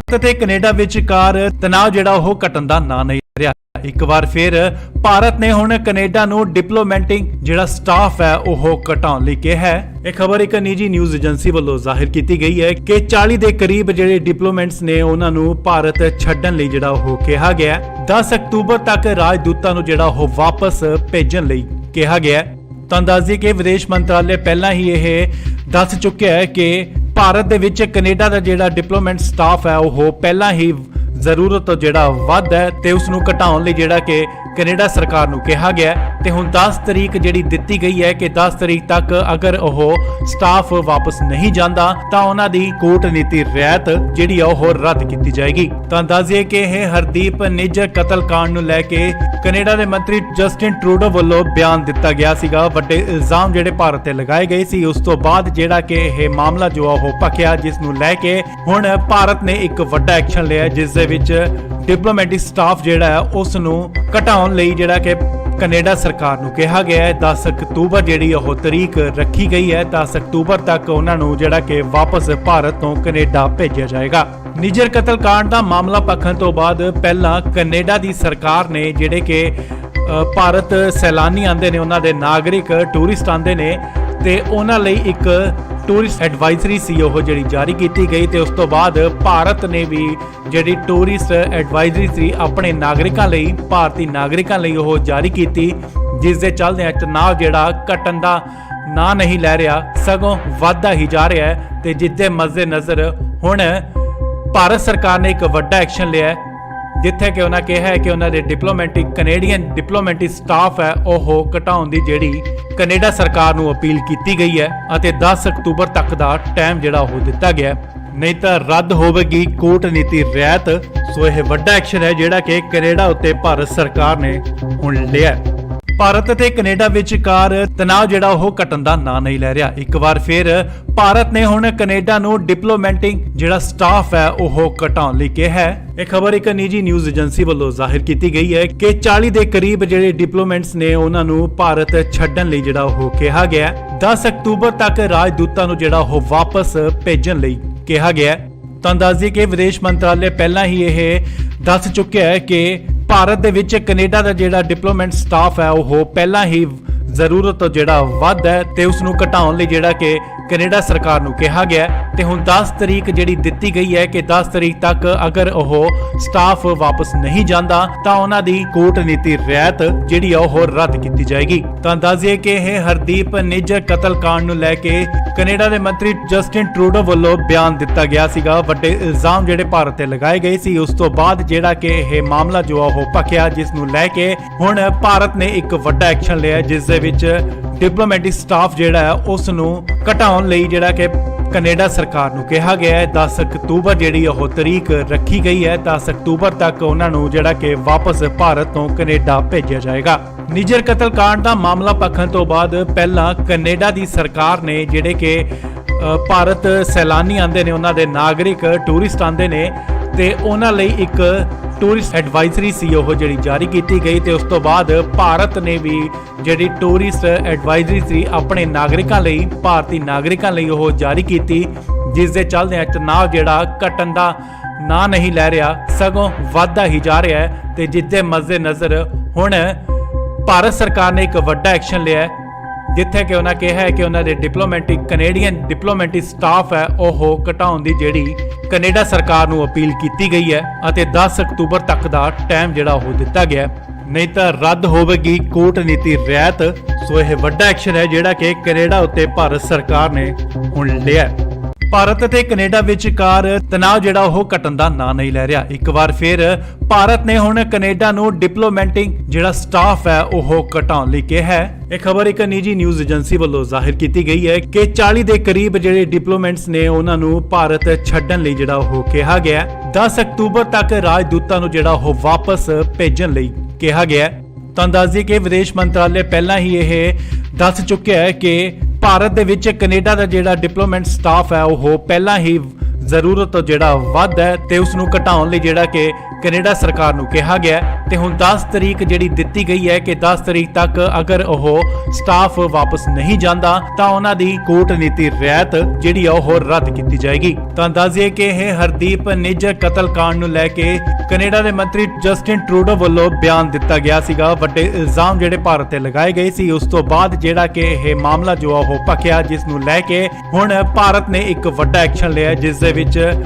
ਤੇ ਕੈਨੇਡਾ ਵਿਚਕਾਰ ਤਣਾਅ ਜਿਹੜਾ ਉਹ ਘਟਣ ਦਾ ਨਾਂ ਨਹੀਂ ਲੈ ਰਿਹਾ। ਇੱਕ ਵਾਰ ਫਿਰ ਭਾਰਤ ਨੇ ਹੁਣ ਕੈਨੇਡਾ ਨੂੰ ਡਿਪਲੋਮੈਟਿਕ ਜਿਹੜਾ ਸਟਾਫ ਹੈ ਉਹ ਘਟਾਉਣ ਲਈ ਕਿਹਾ ਹੈ। ਇਹ ਖਬਰ ਇੱਕ ਨਿੱਜੀ ਨਿਊਜ਼ ਏਜੰਸੀ ਵੱਲੋਂ ਜ਼ਾਹਿਰ ਕੀਤੀ ਗਈ ਹੈ ਕਿ 40 ਦੇ ਕਰੀਬ ਜਿਹੜੇ ਡਿਪਲੋਮੈਟਸ ਨੇ ਉਹਨਾਂ ਨੂੰ ਭਾਰਤ ਛੱਡਣ ਲਈ ਜਿਹੜਾ ਉਹ ਕਿਹਾ ਗਿਆ। 10 ਅਕਤੂਬਰ ਤੱਕ ਰਾਜਦੂਤਾਂ ਨੂੰ ਜਿਹੜਾ ਉਹ ਵਾਪਸ ਭੇਜਣ ਲਈ ਕਿਹਾ ਗਿਆ। ਤਾਂ ਦੱਸ ਦਈਏ ਕਿ ਵਿਦੇਸ਼ ਮੰਤਰਾਲੇ ਪਹਿਲਾਂ ਹੀ ਇਹ ਦੱਸ ਚੁੱਕਿਆ ਹੈ ਕਿ ਭਾਰਤ ਦੇ ਵਿੱਚ ਕੈਨੇਡਾ ਦਾ ਜਿਹੜਾ ਡਿਪਲੋਮੈਟ ਸਟਾਫ ਹੈ ਉਹ ਪਹਿਲਾਂ ਹੀ ਜ਼ਰੂਰਤ ਤੋਂ ਜਿਹੜਾ ਵੱਧ ਹੈ ਤੇ ਉਸ ਨੂੰ ਘਟਾਉਣ ਲਈ ਜਿਹੜਾ ਕਿ ਕੈਨੇਡਾ ਸਰਕਾਰ ਨੂੰ ਕਿਹਾ ਗਿਆ ਤੇ ਹੁਣ 10 ਤਰੀਕ ਜਿਹੜੀ ਦਿੱਤੀ ਗਈ ਹੈ ਕਿ 10 ਤਰੀਕ ਤੱਕ ਅਗਰ ਉਹ ਸਟਾਫ ਵਾਪਸ ਨਹੀਂ ਜਾਂਦਾ ਤਾਂ ਉਹਨਾਂ ਦੀ ਕੂਟਨੀਤੀ ਰਿਆਇਤ ਜਿਹੜੀ ਉਹ ਰੱਦ ਕੀਤੀ ਜਾਏਗੀ। ਤਾਂ ਦੱਸਿਏ ਕਿ ਇਹ ਹਰਦੀਪ ਨਿੱਜਰ ਕਤਲकांड ਨੂੰ ਲੈ ਕੇ ਕੈਨੇਡਾ ਦੇ ਮੰਤਰੀ ਜਸਟਿਨ ਟਰੂਡੋ ਵੱਲੋਂ ਬਿਆਨ ਦਿੱਤਾ ਗਿਆ ਸੀਗਾ। ਵੱਡੇ ਇਲਜ਼ਾਮ ਜਿਹੜੇ ਭਾਰਤ ਤੇ ਲਗਾਏ ਗਏ ਸੀ ਉਸ ਤੋਂ ਬਾਅਦ ਜਿਹੜਾ ਕਿ ਇਹ ਮਾਮਲਾ ਜੋ ਉਹ ਭਖਿਆ, ਜਿਸ ਨੂੰ ਲੈ ਕੇ ਹੁਣ ਭਾਰਤ ਨੇ ਇੱਕ ਵੱਡਾ ਐਕਸ਼ਨ ਲਿਆ ਜਿਸ ਦੇ ਵਿੱਚ ਡਿਪਲੋਮੈਟਿਕ ਸਟਾਫ ਜਿਹੜਾ ਹੈ ਉਸ ਨੂੰ ਘਟਾਉਣ ਲਈ ਜਿਹੜਾ ਕਿ ਕੈਨੇਡਾ ਸਰਕਾਰ ਨੂੰ ਕਿਹਾ ਗਿਆ ਹੈ। 10 ਅਕਤੂਬਰ ਜਿਹੜੀ ਉਹ ਤਰੀਕ ਰੱਖੀ ਗਈ ਹੈ। 10 ਅਕਤੂਬਰ ਤੱਕ ਉਹਨਾਂ ਨੂੰ ਜਿਹੜਾ ਕਿ ਵਾਪਸ ਭਾਰਤ ਤੋਂ ਕੈਨੇਡਾ ਭੇਜਿਆ ਜਾਏਗਾ। ਨਿੱਜਰ ਕਤਲकांड ਦਾ ਮਾਮਲਾ ਭਖਣ ਤੋਂ ਬਾਅਦ ਪਹਿਲਾਂ ਕੈਨੇਡਾ ਦੀ ਸਰਕਾਰ ਨੇ ਜਿਹੜੇ ਕਿ ਭਾਰਤ ਸੈਲਾਨੀ ਆਉਂਦੇ ਨੇ, ਉਹਨਾਂ ਦੇ ਨਾਗਰਿਕ ਟੂਰਿਸਟ ਆਉਂਦੇ ਨੇ ਤੇ ਉਹਨਾਂ ਲਈ ਇੱਕ ਟੂਰਿਸਟ ਐਡਵਾਈਜ਼ਰੀ ਸੀ ਉਹ ਜਿਹੜੀ ਜਾਰੀ ਕੀਤੀ ਗਈ ਤੇ ਉਸ ਤੋਂ ਬਾਅਦ ਭਾਰਤ ਨੇ ਵੀ ਜਿਹੜੀ ਟੂਰਿਸਟ ਐਡਵਾਈਜ਼ਰੀ ਸੀ ਆਪਣੇ ਨਾਗਰਿਕਾਂ ਲਈ, ਭਾਰਤੀ ਨਾਗਰਿਕਾਂ ਲਈ ਉਹ ਜਾਰੀ ਕੀਤੀ, ਜਿਸ ਦੇ ਚੱਲਦਿਆਂ ਤਣਾਅ ਜਿਹੜਾ ਘਟਣ ਦਾ ਨਾਂ ਨਹੀਂ ਲੈ ਰਿਹਾ ਸਗੋਂ ਵੱਧਦਾ ਹੀ ਜਾ ਰਿਹਾ ਹੈ। ਤੇ ਜਿੱਦੇ ਮੱਦੇ ਨਜ਼ਰ ਹੁਣ ਭਾਰਤ ਸਰਕਾਰ ਨੇ ਇੱਕ ਵੱਡਾ ਐਕਸ਼ਨ ਲਿਆ ਜਿੱਥੇ ਕਿ ਉਹਨਾਂ ਕਿਹਾ ਹੈ ਕਿ ਉਹਨਾਂ ਦੇ ਕੈਨੇਡੀਅਨ ਡਿਪਲੋਮੈਟਿਕ ਸਟਾਫ ਹੈ ਉਹ ਘਟਾਉਣ ਦੀ ਜਿਹੜੀ ਕੈਨੇਡਾ ਸਰਕਾਰ ਨੂੰ ਅਪੀਲ ਕੀਤੀ ਗਈ ਹੈ ਅਤੇ 10 ਅਕਤੂਬਰ ਤੱਕ ਦਾ ਟਾਈਮ ਜਿਹੜਾ ਉਹ ਦਿੱਤਾ ਗਿਆ, ਨਹੀਂ ਤਾਂ ਰੱਦ ਹੋਵੇਗੀ ਕੂਟਨੀਤੀ ਰਿਆਇਤ। ਸੋ ਇਹ ਵੱਡਾ ਐਕਸ਼ਨ ਹੈ ਜਿਹੜਾ ਕਿ ਕੈਨੇਡਾ ਉੱਤੇ ਭਾਰਤ ਸਰਕਾਰ ਨੇ ਹੁਣ ਲਿਆ। ਭਾਰਤ ਅਤੇ ਕੈਨੇਡਾ ਵਿਚਕਾਰ ਤਣਾਅ ਜਿਹੜਾ ਉਹ ਘਟਣ ਦਾ ਨਾਂ ਨਹੀਂ ਲੈ ਰਿਹਾ। ਇੱਕ ਵਾਰ ਫਿਰ ਭਾਰਤ ਨੇ ਹੁਣ ਕੈਨੇਡਾ ਨੂੰ ਡਿਪਲੋਮੈਟਿਕ ਜਿਹੜਾ ਸਟਾਫ ਹੈ ਉਹ ਘਟਾਉਣ ਲਈ ਕਿਹਾ ਹੈ। ਇਹ ਖਬਰ ਇੱਕ ਨਿੱਜੀ ਨਿਊਜ਼ ਏਜੰਸੀ ਵੱਲੋਂ ਜ਼ਾਹਿਰ ਕੀਤੀ ਗਈ ਹੈ ਕਿ 40 ਦੇ ਕਰੀਬ ਜਿਹੜੇ ਡਿਪਲੋਮੈਟਸ ਨੇ ਉਹਨਾਂ ਨੂੰ ਭਾਰਤ ਛੱਡਣ ਲਈ ਜਿਹੜਾ ਉਹ ਕਿਹਾ ਗਿਆ। 10 ਅਕਤੂਬਰ ਤੱਕ ਰਾਜਦੂਤਾਂ ਨੂੰ ਜਿਹੜਾ ਉਹ ਵਾਪਸ ਭੇਜਣ ਲਈ ਕਿਹਾ ਗਿਆ। ਤਾਂ ਦੱਸ ਦਈਏ ਕਿ ਵਿਦੇਸ਼ ਮੰਤਰਾਲੇ ਪਹਿਲਾਂ ਹੀ ਇਹ ਦੱਸ ਚੁੱਕਿਆ ਹੈ ਕਿ ਭਾਰਤ ਦੇ ਵਿੱਚ ਕੈਨੇਡਾ ਦਾ ਜਿਹੜਾ ਡਿਪਲੋਮੈਟ ਸਟਾਫ ਹੈ ਉਹ ਪਹਿਲਾਂ ਹੀ ਜ਼ਰੂਰਤ ਤੋਂ ਜਿਹੜਾ ਵੱਧ ਹੈ ਤੇ ਉਸ ਨੂੰ ਘਟਾਉਣ ਲਈ ਜਿਹੜਾ ਕਿ ਕੈਨੇਡਾ ਸਰਕਾਰ ਨੂੰ ਕਿਹਾ ਗਿਆ ਤੇ ਹੁਣ 10 ਤਰੀਕ ਜਿਹੜੀ ਦਿੱਤੀ ਗਈ ਹੈ ਕਿ 10 ਤਰੀਕ ਤੱਕ ਅਗਰ ਉਹ ਸਟਾਫ ਵਾਪਸ ਨਹੀਂ ਜਾਂਦਾ ਤਾਂ ਉਹਨਾਂ ਦੀ ਕੂਟਨੀਤੀ ਰਿਆਇਤ ਜਿਹੜੀ ਉਹ ਰੱਦ ਕੀਤੀ ਜਾਏਗੀ। ਤਾਂ ਦੱਸਿਏ ਕਿ ਇਹ ਹਰਦੀਪ ਨਿੱਜਰ ਕਤਲकांड ਨੂੰ ਲੈ ਕੇ ਕੈਨੇਡਾ ਦੇ ਮੰਤਰੀ ਜਸਟਿਨ ਟਰੂਡੋ ਵੱਲੋਂ ਬਿਆਨ ਦਿੱਤਾ ਗਿਆ ਸੀਗਾ। ਵੱਡੇ ਇਲਜ਼ਾਮ ਜਿਹੜੇ ਭਾਰਤ ਤੇ ਲਗਾਏ ਗਏ ਸੀ ਉਸ ਤੋਂ ਬਾਅਦ ਜਿਹੜਾ ਕਿ ਇਹ ਮਾਮਲਾ ਜੋ ਉਹ ਭਖਿਆ, ਜਿਸ ਨੂੰ ਲੈ ਕੇ ਹੁਣ ਭਾਰਤ ਨੇ ਇੱਕ ਵੱਡਾ ਐਕਸ਼ਨ ਲਿਆ ਜਿਸ ਦੇ ਵਿੱਚ ਡਿਪਲੋਮੈਟਿਕ ਸਟਾਫ ਜਿਹੜਾ ਹੈ ਉਸ ਨੂੰ ਘਟਾਉਣ ਲਈ ਜਿਹੜਾ ਕਿ ਕੈਨੇਡਾ ਸਰਕਾਰ ਨੂੰ ਕਿਹਾ ਗਿਆ ਹੈ। 10 ਅਕਤੂਬਰ ਜਿਹੜੀ ਉਹ ਤਰੀਕ ਰੱਖੀ ਗਈ ਹੈ। 10 ਅਕਤੂਬਰ ਤੱਕ ਉਹਨਾਂ ਨੂੰ ਜਿਹੜਾ ਕਿ ਵਾਪਸ ਭਾਰਤ ਤੋਂ ਕੈਨੇਡਾ ਭੇਜਿਆ ਜਾਏਗਾ। ਨਿੱਜਰ ਕਤਲकांड ਦਾ ਮਾਮਲਾ ਭਖਣ ਤੋਂ ਬਾਅਦ ਪਹਿਲਾਂ ਕੈਨੇਡਾ ਦੀ ਸਰਕਾਰ ਨੇ ਜਿਹੜੇ ਕਿ ਭਾਰਤ ਸੈਲਾਨੀ ਆਉਂਦੇ ਨੇ, ਉਹਨਾਂ ਦੇ ਨਾਗਰਿਕ ਟੂਰਿਸਟ ਆਉਂਦੇ ਨੇ ਤੇ ਉਹਨਾਂ ਲਈ ਇੱਕ ਟੂਰਿਸਟ ਐਡਵਾਈਜ਼ਰੀ ਸੀ ਉਹ ਜਿਹੜੀ ਜਾਰੀ ਕੀਤੀ ਗਈ ਤੇ ਉਸ ਤੋਂ ਬਾਅਦ ਭਾਰਤ ਨੇ ਵੀ ਜਿਹੜੀ ਟੂਰਿਸਟ ਐਡਵਾਈਜ਼ਰੀ ਸੀ ਆਪਣੇ ਨਾਗਰਿਕਾਂ ਲਈ, ਭਾਰਤੀ ਨਾਗਰਿਕਾਂ ਲਈ ਉਹ ਜਾਰੀ ਕੀਤੀ, ਜਿਸ ਦੇ ਚੱਲਦਿਆਂ ਤਣਾਅ ਜਿਹੜਾ ਘਟਣ ਦਾ ਨਾਂ ਨਹੀਂ ਲੈ ਰਿਹਾ ਸਗੋਂ ਵੱਧਦਾ ਹੀ ਜਾ ਰਿਹਾ ਹੈ। ਤੇ ਜਿੱਦੇ ਮੱਦੇ ਨਜ਼ਰ ਹੁਣ ਭਾਰਤ ਸਰਕਾਰ ਨੇ ਇੱਕ ਵੱਡਾ ਐਕਸ਼ਨ ਲਿਆ ਜਿੱਥੇ ਕਿ ਉਹਨਾਂ ਕਿਹਾ ਹੈ ਕਿ ਉਹਨਾਂ ਦੇ ਕੈਨੇਡੀਅਨ ਡਿਪਲੋਮੈਟਿਕ ਸਟਾਫ ਹੈ ਉਹ ਘਟਾਉਣ ਦੀ ਜਿਹੜੀ ਕੈਨੇਡਾ ਸਰਕਾਰ ਨੂੰ ਅਪੀਲ ਕੀਤੀ ਗਈ ਹੈ ਅਤੇ 10 ਅਕਤੂਬਰ ਤੱਕ ਦਾ ਟਾਈਮ ਜਿਹੜਾ ਉਹ ਦਿੱਤਾ ਗਿਆ, ਨਹੀਂ ਤਾਂ ਰੱਦ ਹੋਵੇਗੀ ਕੂਟਨੀਤੀ ਰਿਆਇਤ। ਸੋ ਇਹ ਵੱਡਾ ਐਕਸ਼ਨ ਹੈ ਜਿਹੜਾ ਕਿ ਕੈਨੇਡਾ ਉੱਤੇ ਭਾਰਤ ਸਰਕਾਰ ਨੇ ਹੁਣ ਲਿਆ। ਭਾਰਤ ਅਤੇ ਕੈਨੇਡਾ ਵਿਚਕਾਰ ਤਣਾਅ ਜਿਹੜਾ ਉਹ ਘਟਣ ਦਾ ਨਾਂ ਨਹੀਂ ਲੈ ਰਿਹਾ। ਇੱਕ ਵਾਰ ਫਿਰ ਭਾਰਤ ਨੇ ਹੁਣ ਕੈਨੇਡਾ ਨੂੰ ਡਿਪਲੋਮੈਟਿਕ ਜਿਹੜਾ ਸਟਾਫ ਹੈ ਉਹ ਘਟਾਉਣ ਲਈ ਕਿਹਾ ਹੈ। ਇਹ ਖਬਰ ਇੱਕ ਨਿੱਜੀ ਨਿਊਜ਼ ਏਜੰਸੀ ਵੱਲੋਂ ਜ਼ਾਹਿਰ ਕੀਤੀ ਗਈ ਹੈ ਕਿ 40 ਦੇ ਕਰੀਬ ਜਿਹੜੇ ਡਿਪਲੋਮੈਟਸ ਨੇ ਉਹਨਾਂ ਨੂੰ ਭਾਰਤ ਛੱਡਣ ਲਈ ਜਿਹੜਾ ਉਹ ਕਿਹਾ ਗਿਆ। 10 ਅਕਤੂਬਰ ਤੱਕ ਰਾਜਦੂਤਾਂ ਨੂੰ ਜਿਹੜਾ ਉਹ ਵਾਪਸ ਭੇਜਣ ਲਈ ਕਿਹਾ ਗਿਆ। ਤਾਂ ਦੱਸ ਦਈਏ ਕਿ ਵਿਦੇਸ਼ ਮੰਤਰਾਲੇ ਪਹਿਲਾਂ ਹੀ ਇਹ ਦੱਸ ਚੁੱਕਿਆ ਹੈ ਕਿ ਭਾਰਤ ਦੇ ਵਿੱਚ ਕੈਨੇਡਾ ਦਾ ਜਿਹੜਾ ਡਿਪਲੋਮੈਟ ਸਟਾਫ ਹੈ ਉਹ ਪਹਿਲਾਂ ਹੀ ਜ਼ਰੂਰਤ ਤੋਂ ਜਿਹੜਾ ਵੱਧ ਹੈ ਤੇ ਉਸ ਨੂੰ ਘਟਾਉਣ ਲਈ ਜਿਹੜਾ ਕਿ ਕੈਨੇਡਾ ਸਰਕਾਰ ਨੂੰ ਕਿਹਾ ਗਿਆ ਤੇ ਹੁਣ 10 ਤਰੀਕ ਜਿਹੜੀ ਦਿੱਤੀ ਗਈ ਹੈ ਕਿ 10 ਤਰੀਕ ਤੱਕ ਅਗਰ ਉਹ ਸਟਾਫ ਵਾਪਸ ਨਹੀਂ ਜਾਂਦਾ ਤਾਂ ਉਹਨਾਂ ਦੀ ਕੂਟਨੀਤੀ ਰਿਆਇਤ ਜਿਹੜੀ ਆ ਉਹ ਰੱਦ ਕੀਤੀ ਜਾਏਗੀ। ਤਾਂ ਦੱਸਿਏ ਕਿ ਇਹ ਹਰਦੀਪ ਨਿੱਜਰ ਕਤਲकांड ਨੂੰ ਲੈ ਕੇ ਕੈਨੇਡਾ ਦੇ ਮੰਤਰੀ ਜਸਟਿਨ ਟਰੂਡੋ ਵੱਲੋਂ ਬਿਆਨ ਦਿੱਤਾ ਗਿਆ ਸੀਗਾ। ਵੱਡੇ ਇਲਜ਼ਾਮ ਜਿਹੜੇ ਭਾਰਤ ਤੇ ਲਗਾਏ ਗਏ ਸੀ, ਉਸ ਤੋਂ ਬਾਅਦ ਜਿਹੜਾ ਕਿ ਇਹ ਮਾਮਲਾ ਜੋ ਆ ਉਹ ਭਖਿਆ, ਜਿਸ ਨੂੰ ਲੈ ਕੇ ਹੁਣ ਭਾਰਤ ਨੇ ਇੱਕ ਵੱਡਾ ਐਕਸ਼ਨ ਲਿਆ ਜਿਸ ਦੇ ਵਿੱਚ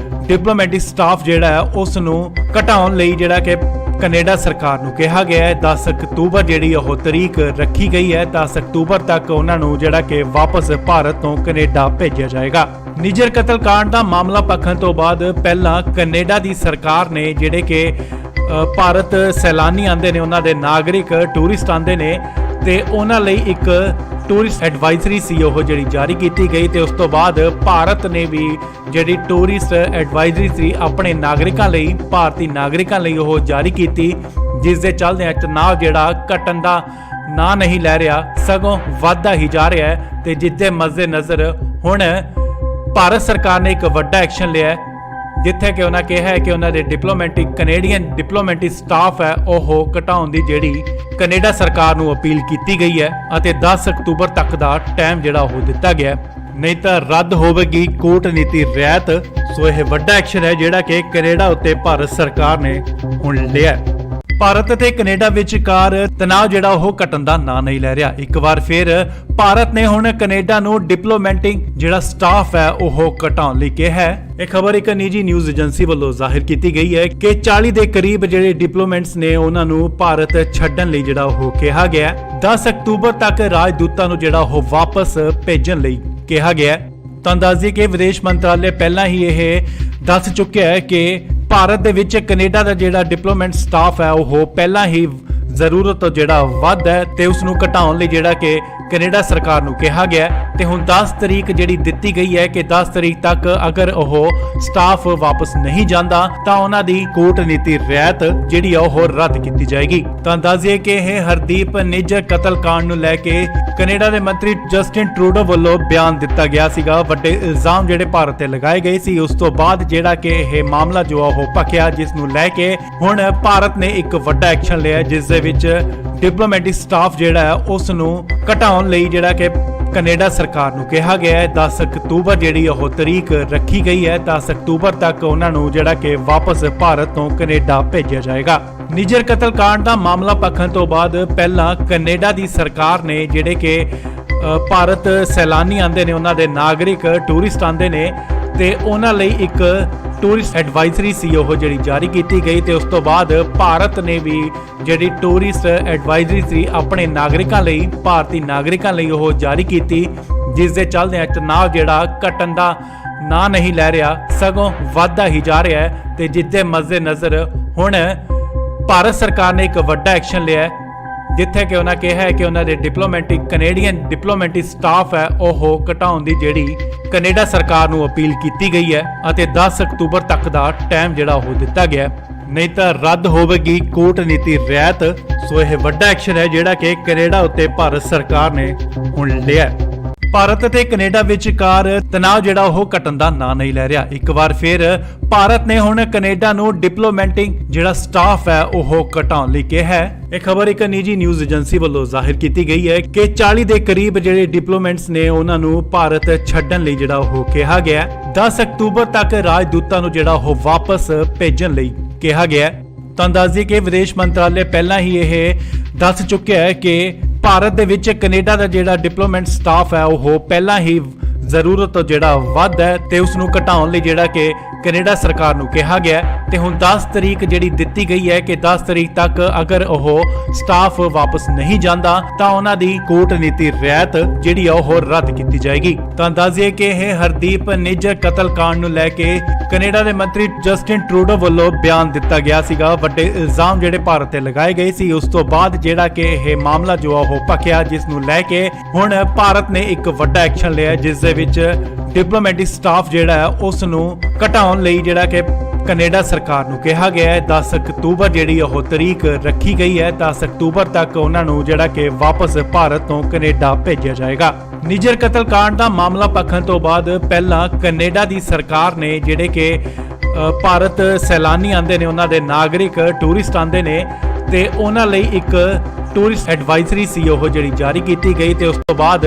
ਡਿਪਲੋਮੈਟਿਕ ਸਟਾਫ ਜਿਹੜਾ ਹੈ ਉਸ ਨੂੰ ਘਟਾਉਣ ਲਈ ਜਿਹੜਾ ਕਿ ਕੈਨੇਡਾ ਸਰਕਾਰ ਨੂੰ ਕਿਹਾ ਗਿਆ ਹੈ 10 ਅਕਤੂਬਰ ਜਿਹੜੀ ਉਹ ਤਰੀਕ ਰੱਖੀ ਗਈ ਹੈ। 10 ਅਕਤੂਬਰ ਤੱਕ ਉਹਨਾਂ ਨੂੰ ਜਿਹੜਾ ਕਿ ਵਾਪਸ ਭਾਰਤ ਤੋਂ ਕੈਨੇਡਾ ਭੇਜਿਆ ਜਾਏਗਾ। ਨਿੱਜਰ ਕਤਲकांड ਦਾ ਮਾਮਲਾ ਭਖਣ ਤੋਂ ਬਾਅਦ ਪਹਿਲਾਂ ਕੈਨੇਡਾ ਦੀ ਸਰਕਾਰ ਨੇ ਜਿਹੜੇ ਕਿ ਭਾਰਤ ਸੈਲਾਨੀ ਆਉਂਦੇ ਨੇ, ਉਹਨਾਂ ਦੇ ਨਾਗਰਿਕ ਟੂਰਿਸਟ ਆਉਂਦੇ ਨੇ ਤੇ ਉਹਨਾਂ ਲਈ ਇੱਕ ਟੂਰਿਸਟ ਐਡਵਾਈਜ਼ਰੀ ਸੀ ਉਹ ਜਿਹੜੀ ਜਾਰੀ ਕੀਤੀ ਗਈ ਤੇ ਉਸ ਤੋਂ ਬਾਅਦ ਭਾਰਤ ਨੇ ਵੀ ਜਿਹੜੀ ਟੂਰਿਸਟ ਐਡਵਾਈਜ਼ਰੀ ਸੀ ਆਪਣੇ ਨਾਗਰਿਕਾਂ ਲਈ, ਭਾਰਤੀ ਨਾਗਰਿਕਾਂ ਲਈ ਉਹ ਜਾਰੀ ਕੀਤੀ, ਜਿਸ ਦੇ ਚੱਲਦਿਆਂ ਤਣਾਅ ਜਿਹੜਾ ਘਟਣ ਦਾ ਨਾਂ ਨਹੀਂ ਲੈ ਰਿਹਾ, ਸਗੋਂ ਵੱਧਦਾ ਹੀ ਜਾ ਰਿਹਾ ਹੈ। ਤੇ ਜਿਸ ਦੇ ਮੱਦੇ ਨਜ਼ਰ ਹੁਣ ਭਾਰਤ ਸਰਕਾਰ ਨੇ ਇੱਕ ਵੱਡਾ ਐਕਸ਼ਨ ਲਿਆ ਜਿੱਥੇ ਕਿ ਉਹਨਾਂ ਕਿਹਾ ਹੈ ਕਿ ਉਹਨਾਂ ਦੇ ਕੈਨੇਡੀਅਨ ਡਿਪਲੋਮੈਟਿਕ ਸਟਾਫ ਹੈ ਉਹ ਘਟਾਉਣ ਦੀ ਜਿਹੜੀ ਕੈਨੇਡਾ ਸਰਕਾਰ ਨੂੰ ਅਪੀਲ ਕੀਤੀ ਗਈ ਹੈ ਅਤੇ 10 ਅਕਤੂਬਰ ਤੱਕ ਦਾ ਟਾਈਮ ਜਿਹੜਾ ਉਹ ਦਿੱਤਾ ਗਿਆ, ਨਹੀਂ ਤਾਂ ਰੱਦ ਹੋਵੇਗੀ ਕੂਟਨੀਤੀ ਰਿਆਇਤ। ਸੋ ਇਹ ਵੱਡਾ ਐਕਸ਼ਨ ਹੈ ਜਿਹੜਾ ਕਿ ਕੈਨੇਡਾ ਉੱਤੇ ਭਾਰਤ ਸਰਕਾਰ ਨੇ ਹੁਣ ਲਿਆ। ਭਾਰਤ ਅਤੇ ਕੈਨੇਡਾ ਵਿਚਕਾਰ ਤਣਾਅ ਜਿਹੜਾ ਉਹ ਘਟਣ ਦਾ ਨਾਂ ਨਹੀਂ ਲੈ ਰਿਹਾ। ਇੱਕ ਵਾਰ ਫਿਰ ਭਾਰਤ ਨੇ ਹੁਣ ਕੈਨੇਡਾ ਨੂੰ ਡਿਪਲੋਮੈਟਿਕ ਜਿਹੜਾ ਸਟਾਫ ਹੈ ਉਹ ਘਟਾਉਣ ਲਈ ਕਿਹਾ ਹੈ। ਇਹ ਖਬਰ ਇੱਕ ਨਿੱਜੀ ਨਿਊਜ਼ ਏਜੰਸੀ ਵੱਲੋਂ ਜ਼ਾਹਿਰ ਕੀਤੀ ਗਈ ਹੈ ਕਿ 40 ਦੇ ਕਰੀਬ ਜਿਹੜੇ ਡਿਪਲੋਮੈਟਸ ਨੇ ਉਹਨਾਂ ਨੂੰ ਭਾਰਤ ਛੱਡਣ ਲਈ ਜਿਹੜਾ ਉਹ ਕਿਹਾ ਗਿਆ। 10 ਅਕਤੂਬਰ ਤੱਕ ਰਾਜਦੂਤਾਂ ਨੂੰ ਜਿਹੜਾ ਉਹ ਵਾਪਸ ਭੇਜਣ ਲਈ ਕਿਹਾ ਗਿਆ। ਤਾਂ ਦੱਸਦੀ ਕਿ ਵਿਦੇਸ਼ ਮੰਤਰਾਲੇ ਪਹਿਲਾਂ ਹੀ ਇਹ ਦੱਸ ਚੁੱਕਿਆ ਹੈ ਕਿ ਭਾਰਤ ਦੇ ਵਿੱਚ ਕੈਨੇਡਾ ਦਾ ਜਿਹੜਾ ਡਿਪਲੋਮੈਟ ਸਟਾਫ ਹੈ ਉਹ ਪਹਿਲਾਂ ਹੀ ਜ਼ਰੂਰਤ ਤੋਂ ਜਿਹੜਾ ਵੱਧ ਹੈ ਤੇ ਉਸ ਨੂੰ ਘਟਾਉਣ ਲਈ ਜਿਹੜਾ ਕਿ ਕੈਨੇਡਾ ਸਰਕਾਰ ਨੂੰ ਕਿਹਾ ਗਿਆ ਤੇ ਹੁਣ 10 ਤਰੀਕ ਜਿਹੜੀ ਦਿੱਤੀ ਗਈ ਹੈ ਕਿ 10 ਤਰੀਕ ਤੱਕ ਅਗਰ ਉਹ ਸਟਾਫ ਵਾਪਸ ਨਹੀਂ ਜਾਂਦਾ ਤਾਂ ਉਹਨਾਂ ਦੀ ਕੂਟਨੀਤੀ ਰਿਆਇਤ ਜਿਹੜੀ ਆ ਉਹ ਰੱਦ ਕੀਤੀ ਜਾਏਗੀ। ਤਾਂ ਦੱਸਿਏ ਕਿ ਇਹ ਹਰਦੀਪ ਨਿੱਜਰ ਕਤਲकांड ਨੂੰ ਲੈ ਕੇ ਕੈਨੇਡਾ ਦੇ ਮੰਤਰੀ ਜਸਟਿਨ ਟਰੂਡੋ ਵੱਲੋਂ ਬਿਆਨ ਦਿੱਤਾ ਗਿਆ ਸੀਗਾ। ਵੱਡੇ ਇਲਜ਼ਾਮ ਜਿਹੜੇ ਭਾਰਤ ਤੇ ਲਗਾਏ ਗਏ ਸੀ, ਉਸ ਤੋਂ ਬਾਅਦ ਜਿਹੜਾ ਕਿ ਇਹ ਮਾਮਲਾ ਜੋ ਆ ਉਹ ਭਖਿਆ, ਜਿਸ ਨੂੰ ਲੈ ਕੇ ਹੁਣ ਭਾਰਤ ਨੇ ਇੱਕ ਵੱਡਾ ਐਕਸ਼ਨ ਲਿਆ ਜਿਸ ਦੇ ਵਿੱਚ ਡਿਪਲੋਮੈਟਿਕ ਸਟਾਫ ਜਿਹੜਾ ਹੈ ਉਸ ਨੂੰ ਘਟਾਉਣ ਲਈ ਜਿਹੜਾ ਕਿ ਕੈਨੇਡਾ ਸਰਕਾਰ ਨੂੰ ਕਿਹਾ ਗਿਆ ਹੈ 10 ਅਕਤੂਬਰ ਜਿਹੜੀ ਉਹ ਤਰੀਕ ਰੱਖੀ ਗਈ ਹੈ। 10 ਅਕਤੂਬਰ ਤੱਕ ਉਹਨਾਂ ਨੂੰ ਜਿਹੜਾ ਕਿ ਵਾਪਸ ਭਾਰਤ ਤੋਂ ਕੈਨੇਡਾ ਭੇਜਿਆ ਜਾਏਗਾ। ਨਿੱਜਰ ਕਤਲकांड ਦਾ ਮਾਮਲਾ ਭਖਣ ਤੋਂ ਬਾਅਦ ਪਹਿਲਾਂ ਕੈਨੇਡਾ ਦੀ ਸਰਕਾਰ ਨੇ ਜਿਹੜੇ ਕਿ ਭਾਰਤ ਸੈਲਾਨੀ ਆਉਂਦੇ ਨੇ, ਉਹਨਾਂ ਦੇ ਨਾਗਰਿਕ ਟੂਰਿਸਟ ਆਉਂਦੇ ਨੇ ਤੇ ਉਹਨਾਂ ਲਈ ਇੱਕ ਟੂਰਿਸਟ ਐਡਵਾਈਜ਼ਰੀ ਸੀ ਉਹ ਜਿਹੜੀ ਜਾਰੀ ਕੀਤੀ ਗਈ ਤੇ ਉਸ ਤੋਂ ਬਾਅਦ ਭਾਰਤ ਨੇ ਵੀ ਜਿਹੜੀ ਟੂਰਿਸਟ ਐਡਵਾਈਜ਼ਰੀ ਸੀ ਆਪਣੇ ਨਾਗਰਿਕਾਂ ਲਈ, ਭਾਰਤੀ ਨਾਗਰਿਕਾਂ ਲਈ ਉਹ ਜਾਰੀ ਕੀਤੀ, ਜਿਸ ਦੇ ਚੱਲਦਿਆਂ ਤਣਾਅ ਜਿਹੜਾ ਘਟਣ ਦਾ ਨਾਂ ਨਹੀਂ ਲੈ ਰਿਹਾ, ਸਗੋਂ ਵੱਧਦਾ ਹੀ ਜਾ ਰਿਹਾ ਹੈ। ਤੇ ਜਿਸ ਦੇ ਮੱਦੇ ਨਜ਼ਰ ਹੁਣ ਭਾਰਤ ਸਰਕਾਰ ਨੇ ਇੱਕ ਵੱਡਾ ਐਕਸ਼ਨ ਲਿਆ ਜਿੱਥੇ ਕਿ ਉਹਨਾਂ ਕਿਹਾ ਹੈ ਕਿ ਉਹਨਾਂ ਦੇ ਕੈਨੇਡੀਅਨ ਡਿਪਲੋਮੈਟਿਕ ਸਟਾਫ ਹੈ ਉਹ ਘਟਾਉਣ ਦੀ ਜਿਹੜੀ ਕੈਨੇਡਾ ਸਰਕਾਰ ਨੂੰ ਅਪੀਲ ਕੀਤੀ ਗਈ ਹੈ ਅਤੇ 10 ਅਕਤੂਬਰ ਤੱਕ ਦਾ ਟਾਈਮ ਜਿਹੜਾ ਉਹ ਦਿੱਤਾ ਗਿਆ, ਨਹੀਂ ਤਾਂ ਰੱਦ ਹੋਵੇਗੀ ਕੂਟਨੀਤੀ ਰਿਆਇਤ। ਸੋ ਇਹ ਵੱਡਾ ਐਕਸ਼ਨ ਹੈ ਜਿਹੜਾ ਕਿ ਕੈਨੇਡਾ ਉੱਤੇ ਭਾਰਤ ਸਰਕਾਰ ਨੇ ਹੁਣ ਲਿਆ। ਭਾਰਤ ਅਤੇ ਕੈਨੇਡਾ ਵਿਚਕਾਰ ਤਣਾਅ ਜਿਹੜਾ ਉਹ ਘਟਣ ਦਾ ਨਾਂ ਨਹੀਂ ਲੈ ਰਿਹਾ। ਇੱਕ ਵਾਰ ਫਿਰ ਭਾਰਤ ਨੇ ਹੁਣ ਕੈਨੇਡਾ ਨੂੰ ਡਿਪਲੋਮੈਟਿਕ ਜਿਹੜਾ ਸਟਾਫ ਹੈ ਉਹ ਘਟਾਉਣ ਲਈ ਕਿਹਾ ਹੈ। ਇਹ ਖਬਰ ਇੱਕ ਨਿੱਜੀ ਨਿਊਜ਼ ਏਜੰਸੀ ਵੱਲੋਂ ਜ਼ਾਹਿਰ ਕੀਤੀ ਗਈ ਹੈ ਕਿ 40 ਦੇ ਕਰੀਬ ਜਿਹੜੇ ਡਿਪਲੋਮੈਟਸ ਨੇ ਉਹਨਾਂ ਨੂੰ ਭਾਰਤ ਛੱਡਣ ਲਈ ਜਿਹੜਾ ਉਹ ਕਿਹਾ ਗਿਆ। 10 ਅਕਤੂਬਰ ਤੱਕ ਰਾਜਦੂਤਾਂ ਨੂੰ ਜਿਹੜਾ ਉਹ ਵਾਪਸ ਭੇਜਣ ਲਈ ਕਿਹਾ ਗਿਆ। ਤਾਂ ਦੱਸਦੀ ਕਿ ਵਿਦੇਸ਼ ਮੰਤਰਾਲੇ ਪਹਿਲਾਂ ਹੀ ਇਹ ਦੱਸ ਚੁੱਕਿਆ ਹੈ ਕਿ ਭਾਰਤ ਦੇ ਵਿੱਚ ਕੈਨੇਡਾ ਦਾ ਜਿਹੜਾ ਡਿਪਲੋਮੈਟ ਸਟਾਫ ਹੈ ਉਹ ਪਹਿਲਾਂ ਹੀ ਜ਼ਰੂਰਤ ਤੋਂ ਜਿਹੜਾ ਵੱਧ ਹੈ ਤੇ ਉਸ ਨੂੰ ਘਟਾਉਣ ਲਈ ਜਿਹੜਾ ਕਿ ਕੈਨੇਡਾ ਸਰਕਾਰ ਨੂੰ ਕਿਹਾ ਗਿਆ ਤੇ ਹੁਣ 10 ਤਰੀਕ ਜਿਹੜੀ ਦਿੱਤੀ ਗਈ ਹੈ ਕਿ 10 ਤਰੀਕ ਤੱਕ ਅਗਰ ਉਹ ਸਟਾਫ ਵਾਪਸ ਨਹੀਂ ਜਾਂਦਾ ਤਾਂ ਉਹਨਾਂ ਦੀ ਕੂਟਨੀਤੀ ਰਿਆਇਤ ਜਿਹੜੀ ਆ ਉਹ ਰੱਦ ਕੀਤੀ ਜਾਏਗੀ। ਤਾਂ ਦੱਸਿਏ ਕਿ ਇਹ ਹਰਦੀਪ ਨਿੱਜਰ ਕਤਲकांड ਨੂੰ ਲੈ ਕੇ ਕੈਨੇਡਾ ਦੇ ਮੰਤਰੀ ਜਸਟਿਨ ਟਰੂਡੋ ਵੱਲੋਂ ਬਿਆਨ ਦਿੱਤਾ ਗਿਆ ਸੀਗਾ। ਵੱਡੇ ਇਲਜ਼ਾਮ ਜਿਹੜੇ ਭਾਰਤ ਤੇ ਲਗਾਏ ਗਏ ਸੀ, ਉਸ ਤੋਂ ਬਾਅਦ ਜਿਹੜਾ ਕਿ ਇਹ ਮਾਮਲਾ ਜੋ ਆ ਉਹ ਭਖਿਆ, ਜਿਸ ਨੂੰ ਲੈ ਕੇ ਹੁਣ ਭਾਰਤ ਨੇ ਇੱਕ ਵੱਡਾ ਐਕਸ਼ਨ ਲਿਆ ਜਿਸ ਦੇ ਵਿੱਚ ਡਿਪਲੋਮੈਟਿਕ ਸਟਾਫ ਜਿਹੜਾ ਹੈ ਉਸ ਨੂੰ ਘਟਾਉਣ ਲਈ ਜਿਹੜਾ ਕਿ ਕੈਨੇਡਾ ਸਰਕਾਰ ਨੂੰ ਕਿਹਾ ਗਿਆ ਹੈ 10 ਅਕਤੂਬਰ ਜਿਹੜੀ ਉਹ ਤਰੀਕ ਰੱਖੀ ਗਈ ਹੈ। 10 ਅਕਤੂਬਰ ਤੱਕ ਉਹਨਾਂ ਨੂੰ ਜਿਹੜਾ ਕਿ ਵਾਪਸ ਭਾਰਤ ਤੋਂ ਕੈਨੇਡਾ ਭੇਜਿਆ ਜਾਏਗਾ। ਨਿੱਜਰ ਕਤਲकांड ਦਾ ਮਾਮਲਾ ਭਖਣ ਤੋਂ ਬਾਅਦ ਪਹਿਲਾਂ ਕੈਨੇਡਾ ਦੀ ਸਰਕਾਰ ਨੇ ਜਿਹੜੇ ਕਿ ਭਾਰਤ ਸੈਲਾਨੀ ਆਉਂਦੇ ਨੇ, ਉਹਨਾਂ ਦੇ ਨਾਗਰਿਕ ਟੂਰਿਸਟ ਆਉਂਦੇ ਨੇ ਤੇ ਉਹਨਾਂ ਲਈ ਇੱਕ ਟੂਰਿਸਟ ਐਡਵਾਈਜ਼ਰੀ ਸੀ ਉਹ ਜਿਹੜੀ ਜਾਰੀ ਕੀਤੀ ਗਈ ਤੇ ਉਸ ਤੋਂ ਬਾਅਦ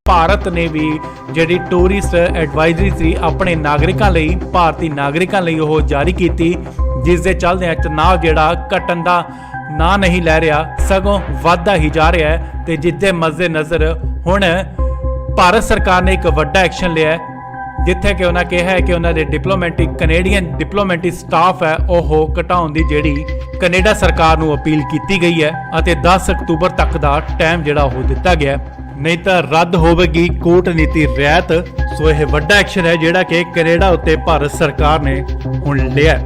ਭਾਰਤ ਨੇ ਵੀ ਜਿਹੜੀ ਟੂਰਿਸਟ ਐਡਵਾਈਜ਼ਰੀ ਸੀ ਆਪਣੇ ਨਾਗਰਿਕਾਂ ਲਈ, ਭਾਰਤੀ ਨਾਗਰਿਕਾਂ ਲਈ ਉਹ ਜਾਰੀ ਕੀਤੀ, ਜਿਸ ਦੇ ਚੱਲਦਿਆਂ ਤਣਾਅ ਜਿਹੜਾ ਘਟਣ ਦਾ ਨਾਂ ਨਹੀਂ ਲੈ ਰਿਹਾ, ਸਗੋਂ ਵੱਧਦਾ ਹੀ ਜਾ ਰਿਹਾ ਹੈ ਤੇ ਜਿਸ ਦੇ ਮੱਦੇ ਨਜ਼ਰ ਹੁਣ ਭਾਰਤ ਸਰਕਾਰ ਨੇ ਇੱਕ ਵੱਡਾ ਐਕਸ਼ਨ ਲਿਆ ਹੈ, ਜਿੱਥੇ ਕਿ ਉਹਨਾਂ ਕਿਹਾ ਹੈ ਕਿ ਉਹਨਾਂ ਦੇ ਕੈਨੇਡੀਅਨ ਡਿਪਲੋਮੈਟਿਕ ਸਟਾਫ ਹੈ ਉਹ ਘਟਾਉਣ ਦੀ ਜਿਹੜੀ ਕੈਨੇਡਾ ਸਰਕਾਰ ਨੂੰ ਅਪੀਲ ਕੀਤੀ ਗਈ ਹੈ ਅਤੇ 10 ਅਕਤੂਬਰ ਤੱਕ ਦਾ ਟਾਈਮ ਜਿਹੜਾ ਉਹ ਦਿੱਤਾ ਗਿਆ, ਨਹੀਂ ਤਾਂ ਰੱਦ ਹੋਵੇਗੀ ਕੂਟਨੀਤੀ ਰਿਆਇਤ। ਸੋ ਇਹ ਵੱਡਾ ਐਕਸ਼ਨ ਹੈ ਜਿਹੜਾ ਕਿ ਕੈਨੇਡਾ ਉੱਤੇ ਭਾਰਤ ਸਰਕਾਰ ਨੇ ਹੁਣ ਲਿਆ।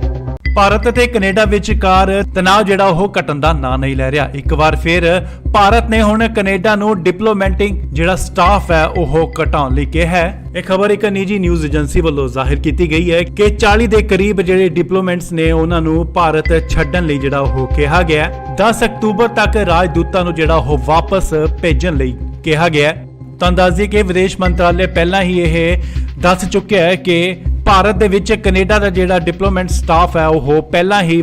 ਭਾਰਤ ਅਤੇ ਕੈਨੇਡਾ ਵਿਚਕਾਰ ਤਣਾਅ ਜਿਹੜਾ ਉਹ ਘਟਣ ਦਾ ਨਾਂ ਨਹੀਂ ਲੈ ਰਿਹਾ। ਇੱਕ ਵਾਰ ਫਿਰ ਭਾਰਤ ਨੇ ਹੁਣ ਕੈਨੇਡਾ ਨੂੰ ਡਿਪਲੋਮੈਟਿਕ ਜਿਹੜਾ ਸਟਾਫ ਹੈ ਉਹ ਘਟਾਉਣ ਲਈ ਕਿਹਾ ਹੈ। ਇਹ ਖਬਰ ਇੱਕ ਨਿੱਜੀ ਨਿਊਜ਼ ਏਜੰਸੀ ਵੱਲੋਂ ਜ਼ਾਹਿਰ ਕੀਤੀ ਗਈ ਹੈ ਕਿ 40 ਦੇ ਕਰੀਬ ਜਿਹੜੇ ਡਿਪਲੋਮੈਟਸ ਨੇ ਉਹਨਾਂ ਨੂੰ ਭਾਰਤ ਛੱਡਣ ਲਈ ਜਿਹੜਾ ਉਹ ਕਿਹਾ ਗਿਆ। 10 ਅਕਤੂਬਰ ਤੱਕ ਰਾਜਦੂਤਾਂ ਨੂੰ ਜਿਹੜਾ ਉਹ ਵਾਪਸ ਭੇਜਣ ਲਈ ਕਿਹਾ ਗਿਆ। ਤਾਂ ਦੱਸ ਦਈਏ ਕਿ ਵਿਦੇਸ਼ ਮੰਤਰਾਲੇ ਪਹਿਲਾਂ ਹੀ ਇਹ ਦੱਸ ਚੁੱਕਿਆ ਹੈ ਕਿ ਭਾਰਤ ਦੇ ਵਿੱਚ ਕੈਨੇਡਾ ਦਾ ਜਿਹੜਾ ਡਿਪਲੋਮੈਟ ਸਟਾਫ ਹੈ ਉਹ ਪਹਿਲਾਂ ਹੀ